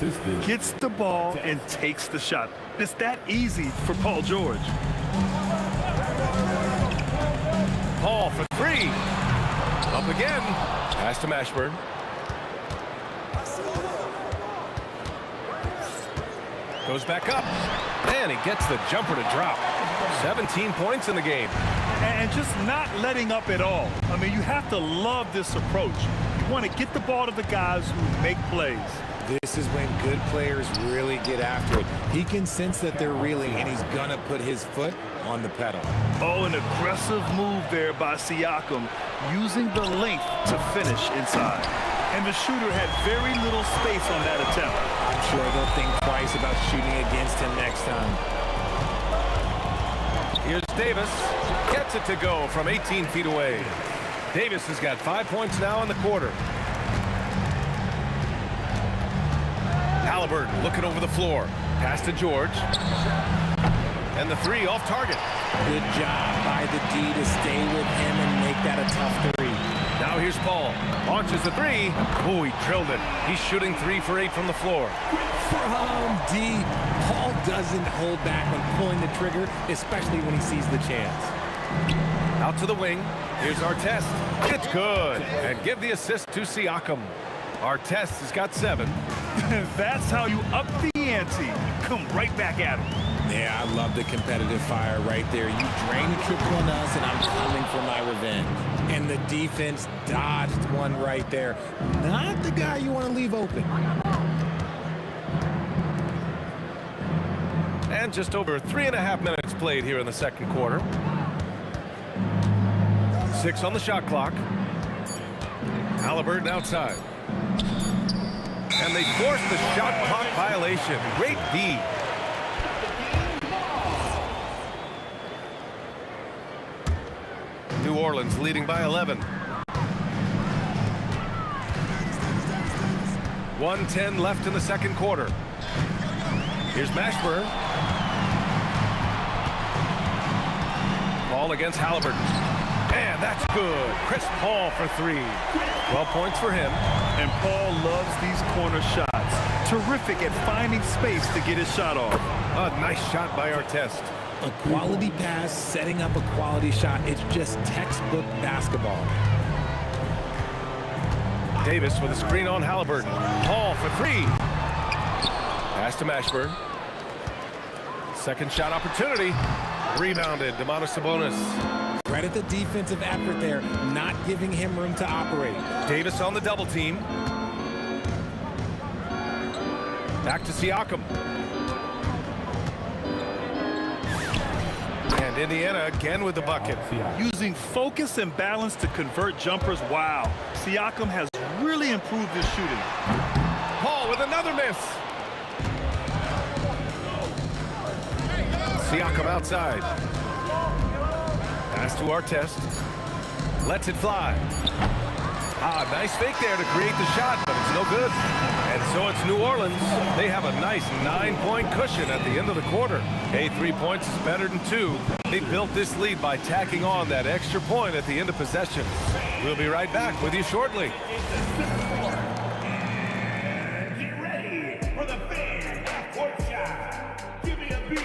Gets the ball and takes the shot. It's that easy for Paul George. Paul for 3. Up again. Pass to Mashburn. Goes back up. And he gets the jumper to drop. 17 points in the game. And just not letting up at all. I mean, you have to love this approach. You want to get the ball to the guys who make plays. This is when good players really get after it. He can sense that they're reeling, and he's going to put his foot on the pedal. Oh, an aggressive move there by Siakam, using the length to finish inside. And the shooter had very little space on that attempt. I'm sure they'll think twice about shooting against him next time. Here's Davis. Gets it to go from 18 feet away. Davis has got 5 points now in the quarter. Halliburton looking over the floor. Pass to George. And the three off target. Good job by the D to stay with him and make that a tough three. Now here's Paul. Launches the three. Oh, he drilled it. He's shooting 3 for 8 from the floor. From D, Paul doesn't hold back when pulling the trigger, especially when he sees the chance. Out to the wing. Here's Artest. It's good. And give the assist to Siakam. Artest has got 7. That's how you up the ante. Come right back at him. Yeah, I love the competitive fire right there. You drain a triple on us, and I'm coming for my revenge. And the defense dodged one right there. Not the guy you want to leave open. And just over 3.5 minutes played here in the second quarter. 6 on the shot clock. Halliburton outside. And they forced the shot clock violation. Great D. New Orleans leading by 11. 1:10 left in the second quarter. Here's Mashburn. Ball against Halliburton. And that's good. Chris Paul for 3. 12 points for him. And Paul loves these corner shots. Terrific at finding space to get his shot off. A nice shot by Artest. A quality pass, setting up a quality shot. It's just textbook basketball. Davis with a screen on Halliburton. Paul for 3. Pass to Mashburn. Second shot opportunity. Rebounded. Domantas Sabonis. Credit the defensive effort there, not giving him room to operate. Davis on the double team. Back to Siakam. And Indiana again with the bucket. Using focus and balance to convert jumpers. Wow. Siakam has really improved his shooting. Paul with another miss. Siakam outside. Pass to Artest. Lets it fly. Nice fake there to create the shot, but it's no good. And so it's New Orleans. They have a nice 9-point cushion at the end of the quarter. Hey, 3 points is better than 2. They built this lead by tacking on that extra point at the end of possession. We'll be right back with you shortly. Get ready for the fan half-court shot. Give me a beat.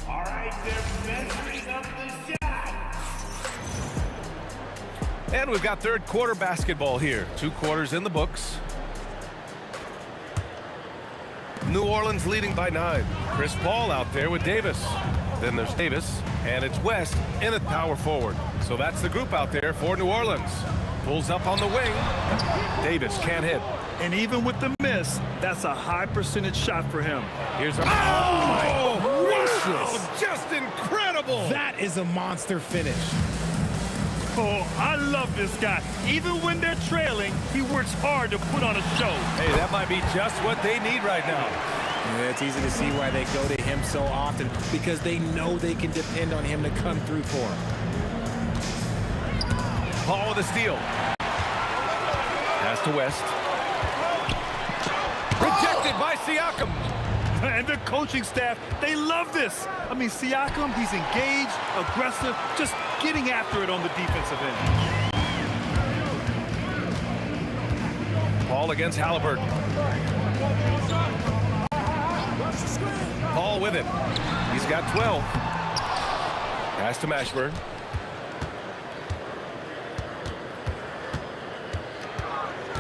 All right, they're measuring up the shot. And we've got third quarter basketball here. 2 quarters in the books. New Orleans leading by 9. Chris Paul out there with Davis. Then there's Davis, and it's West in at power forward. So that's the group out there for New Orleans. Pulls up on the wing. Davis can't hit. And even with the miss, that's a high percentage shot for him. Here's a... Oh, wow, just incredible! That is a monster finish. Oh, I love this guy. Even when they're trailing, he works hard to put on a show. Hey, that might be just what they need right now. Yeah, it's easy to see why they go to him so often, because they know they can depend on him to come through for them. Paul with a steal. Pass to West. Rejected by Siakam. And the coaching staff, they love this. I mean, Siakam, he's engaged, aggressive, just getting after it on the defensive end. Paul against Halliburton. Paul with it. He's got 12. Pass to Mashburn.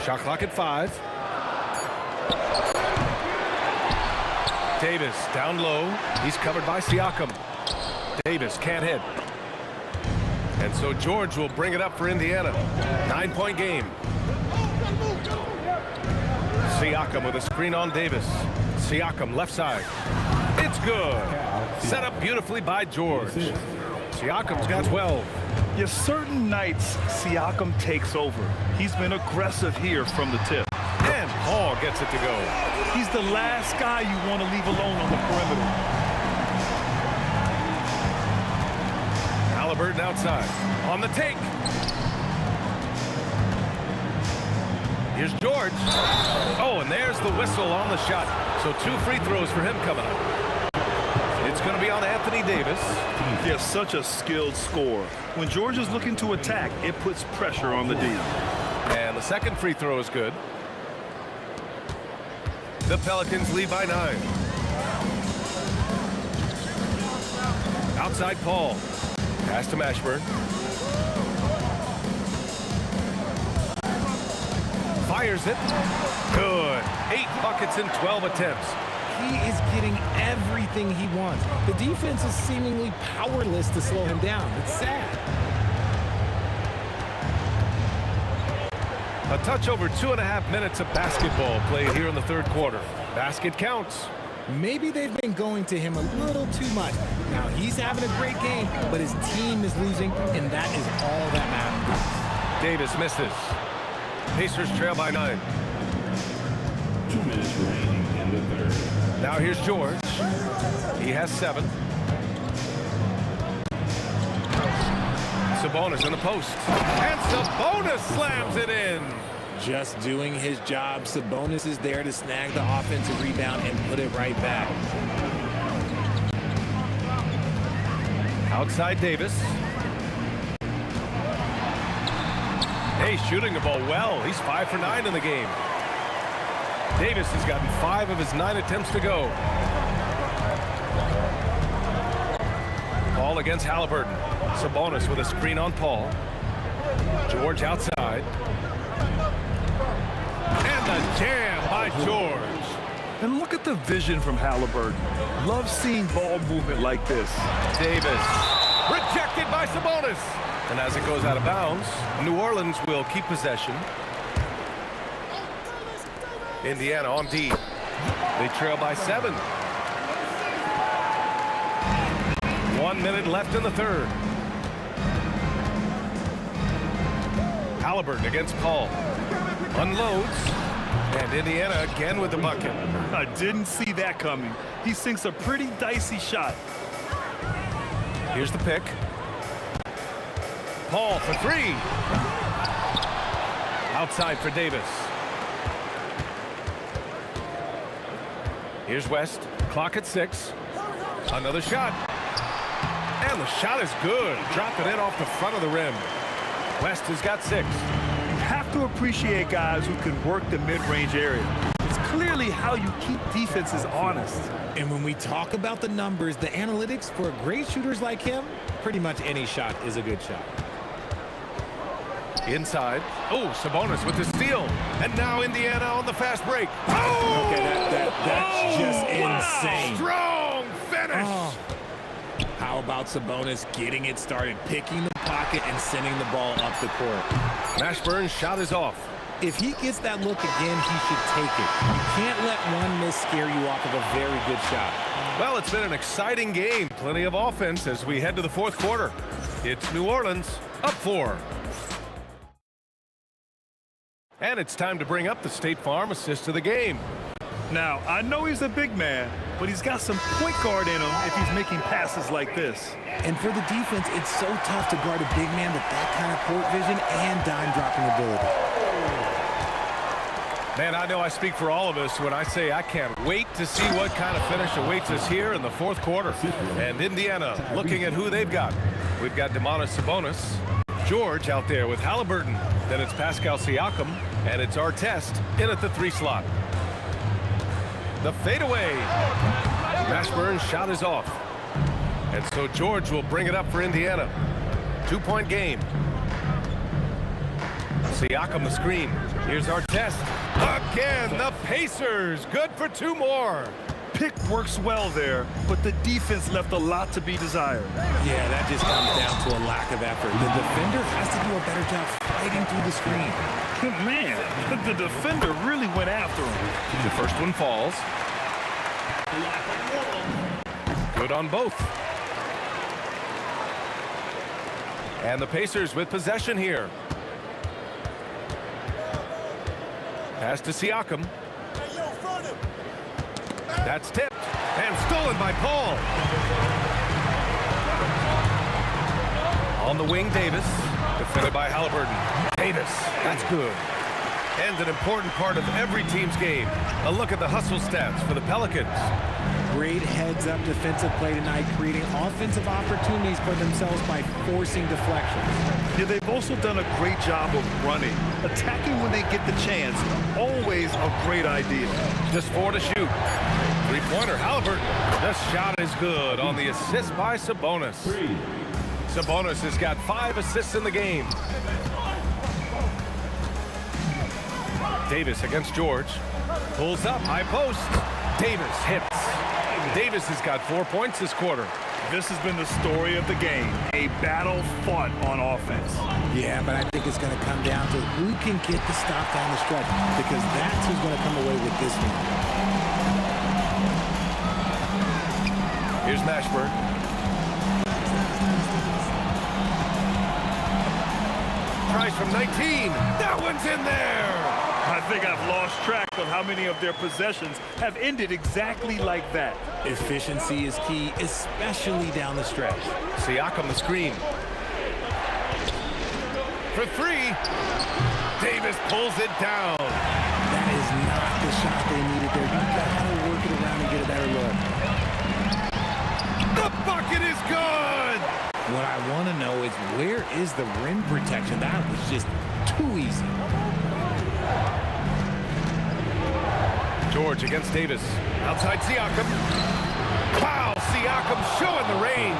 Shot clock at 5. Davis down low. He's covered by Siakam. Davis can't hit. And so George will bring it up for Indiana. 9-point game. Siakam with a screen on Davis. Siakam left side. It's good. Set up beautifully by George. Siakam's got 12. Yeah, certain nights, Siakam takes over. He's been aggressive here from the tip. And Paul gets it to go. He's the last guy you want to leave alone on the perimeter. Halliburton outside. On the take. Here's George. Oh, and there's the whistle on the shot. So 2 free throws for him coming up. It's going to be on Anthony Davis. He has such a skilled scorer. When George is looking to attack, it puts pressure on the D. And the second free throw is good. The Pelicans lead by 9. Outside Paul. Pass to Mashburn. Fires it. Good. 8 buckets in 12 attempts. He is getting everything he wants. The defense is seemingly powerless to slow him down. It's sad. A touch over 2.5 minutes of basketball played here in the third quarter. Basket counts. Maybe they've been going to him a little too much. Now, he's having a great game, but his team is losing, and that is all that matters. Davis misses. Pacers trail by 9. 2 minutes remaining in the third. Now here's George. He has 7. Sabonis in the post. And Sabonis slams it in. Just doing his job. Sabonis is there to snag the offensive rebound and put it right back. Outside Davis. Hey, shooting the ball well. He's 5 for 9 in the game. Davis has gotten 5 of his 9 attempts to go. Paul against Halliburton. Sabonis with a screen on Paul. George outside. And the jam by George. And look at the vision from Halliburton. Love seeing ball movement like this. Davis rejected by Sabonis. And as it goes out of bounds, New Orleans will keep possession. Indiana on D. They trail by 7. 1 minute left in the third. Halliburton against Paul. Unloads. And Indiana again with the bucket. I didn't see that coming. He sinks a pretty dicey shot. Here's the pick. Paul for 3. Outside for Davis. Here's West. Clock at 6. Another shot. And the shot is good. Dropping it off the front of the rim. West has got 6. Have to appreciate guys who can work the mid-range area. It's clearly how you keep defenses honest. And when we talk about the numbers, the analytics for great shooters like him, pretty much any shot is a good shot. Inside. Oh, Sabonis with the steal. And now Indiana on the fast break. Oh! Okay, that's just insane. Strong finish. Oh. How about Sabonis getting it started, picking the pocket and sending the ball up the court? Mashburn's shot is off. If he gets that look again, he should take it. You can't let one miss scare you off of a very good shot. Well, it's been an exciting game. Plenty of offense as we head to the fourth quarter. It's New Orleans up 4. And it's time to bring up the State Farm assist of the game. Now, I know he's a big man, but he's got some point guard in him if he's making passes like this. And for the defense, it's so tough to guard a big man with that kind of court vision and dime-dropping ability. Man, I know I speak for all of us when I say I can't wait to see what kind of finish awaits us here in the fourth quarter. And Indiana looking at who they've got. We've got Domantas Sabonis, George out there with Halliburton. Then it's Pascal Siakam, and it's Artest in at the 3 slot. The fadeaway. Mashburn's shot is off. And so George will bring it up for Indiana. 2-point game. Siakam the screen. Here's Artest. Again, the Pacers. Good for 2 more. Pick works well there, but the defense left a lot to be desired. Yeah, that just comes down to a lack of effort. The defender has to do a better job fighting through the screen. Man, the defender really went after him. The first one falls. Good on both. And the Pacers with possession here. Pass to Siakam. That's tipped and stolen by Paul. On the wing, Davis. Defended by Halliburton. Davis, that's good. And an important part of every team's game. A look at the hustle stats for the Pelicans. Great heads-up defensive play tonight, creating offensive opportunities for themselves by forcing deflections. Yeah, they've also done a great job of running. Attacking when they get the chance, always a great idea. Just 4 to shoot. Three-pointer, Halliburton. The shot is good on the assist by Sabonis. Sabonis has got 5 assists in the game. Davis against George. Pulls up, high post. Davis hits. Davis has got 4 points this quarter. This has been the story of the game. A battle fought on offense. Yeah, but I think it's going to come down to who can get the stop down the stretch, because that's who's going to come away with this one. Here's Mashburn. Tries from 19. That one's in there. I think I've lost track of how many of their possessions have ended exactly like that. Efficiency is key, especially down the stretch. Siakam the screen. For 3. Davis pulls it down. That is not the shot they needed there. You got to work it around and get a better look. The bucket is good. What I want to know is, where is the rim protection? That was just too easy. George against Davis. Outside Siakam. Wow, Siakam showing the range.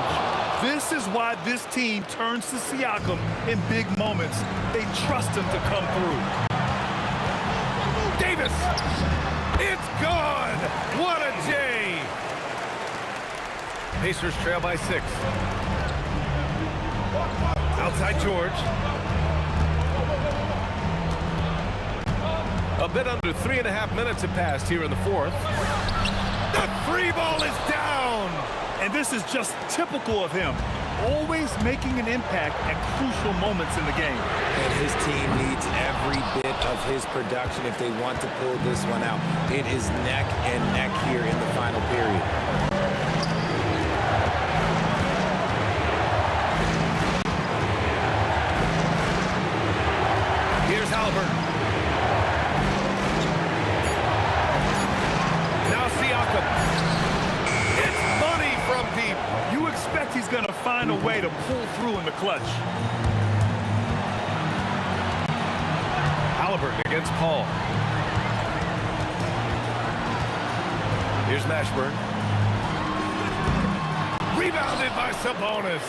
This is why this team turns to Siakam in big moments. They trust him to come through. Davis. It's good. What a J. Pacers trail by 6. Outside George. A bit under 3.5 minutes have passed here in the 4th. The 3 ball is down. And this is just typical of him. Always making an impact at crucial moments in the game. And his team needs every bit of his production if they want to pull this one out. It is neck and neck here in the final period. Here's Halliburton. Now Siakam. It's money from deep. You expect he's going to find a way to pull through in the clutch. Halliburton against Paul. Here's Mashburn. Rebounded by Sabonis.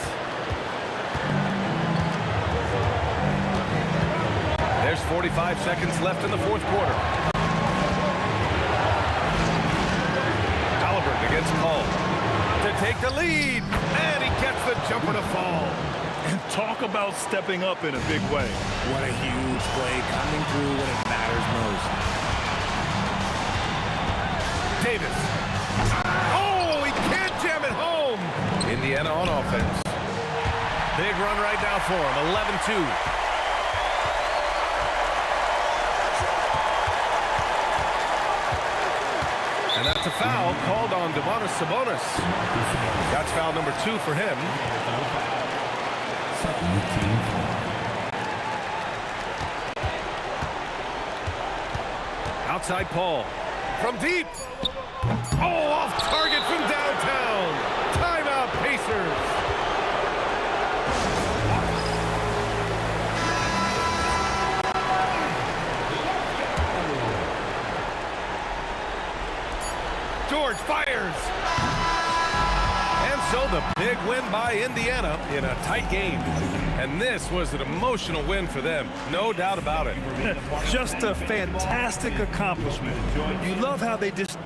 There's 45 seconds left in the 4th quarter. Halliburton against Paul to take the lead, and he gets the jumper to fall. And talk about stepping up in a big way. What a huge play, coming through when it matters most. Davis. Oh, he can't jam it home. Indiana on offense. Big run right now for him, 11-2. And that's a foul called on Domantas Sabonis. That's foul number 2 for him. Outside Paul. From deep. Oh, off target from downtown. Timeout, Pacers. George fires. And so the big win by Indiana in a tight game. And this was an emotional win for them, no doubt about it. Just a fantastic accomplishment. You love how they just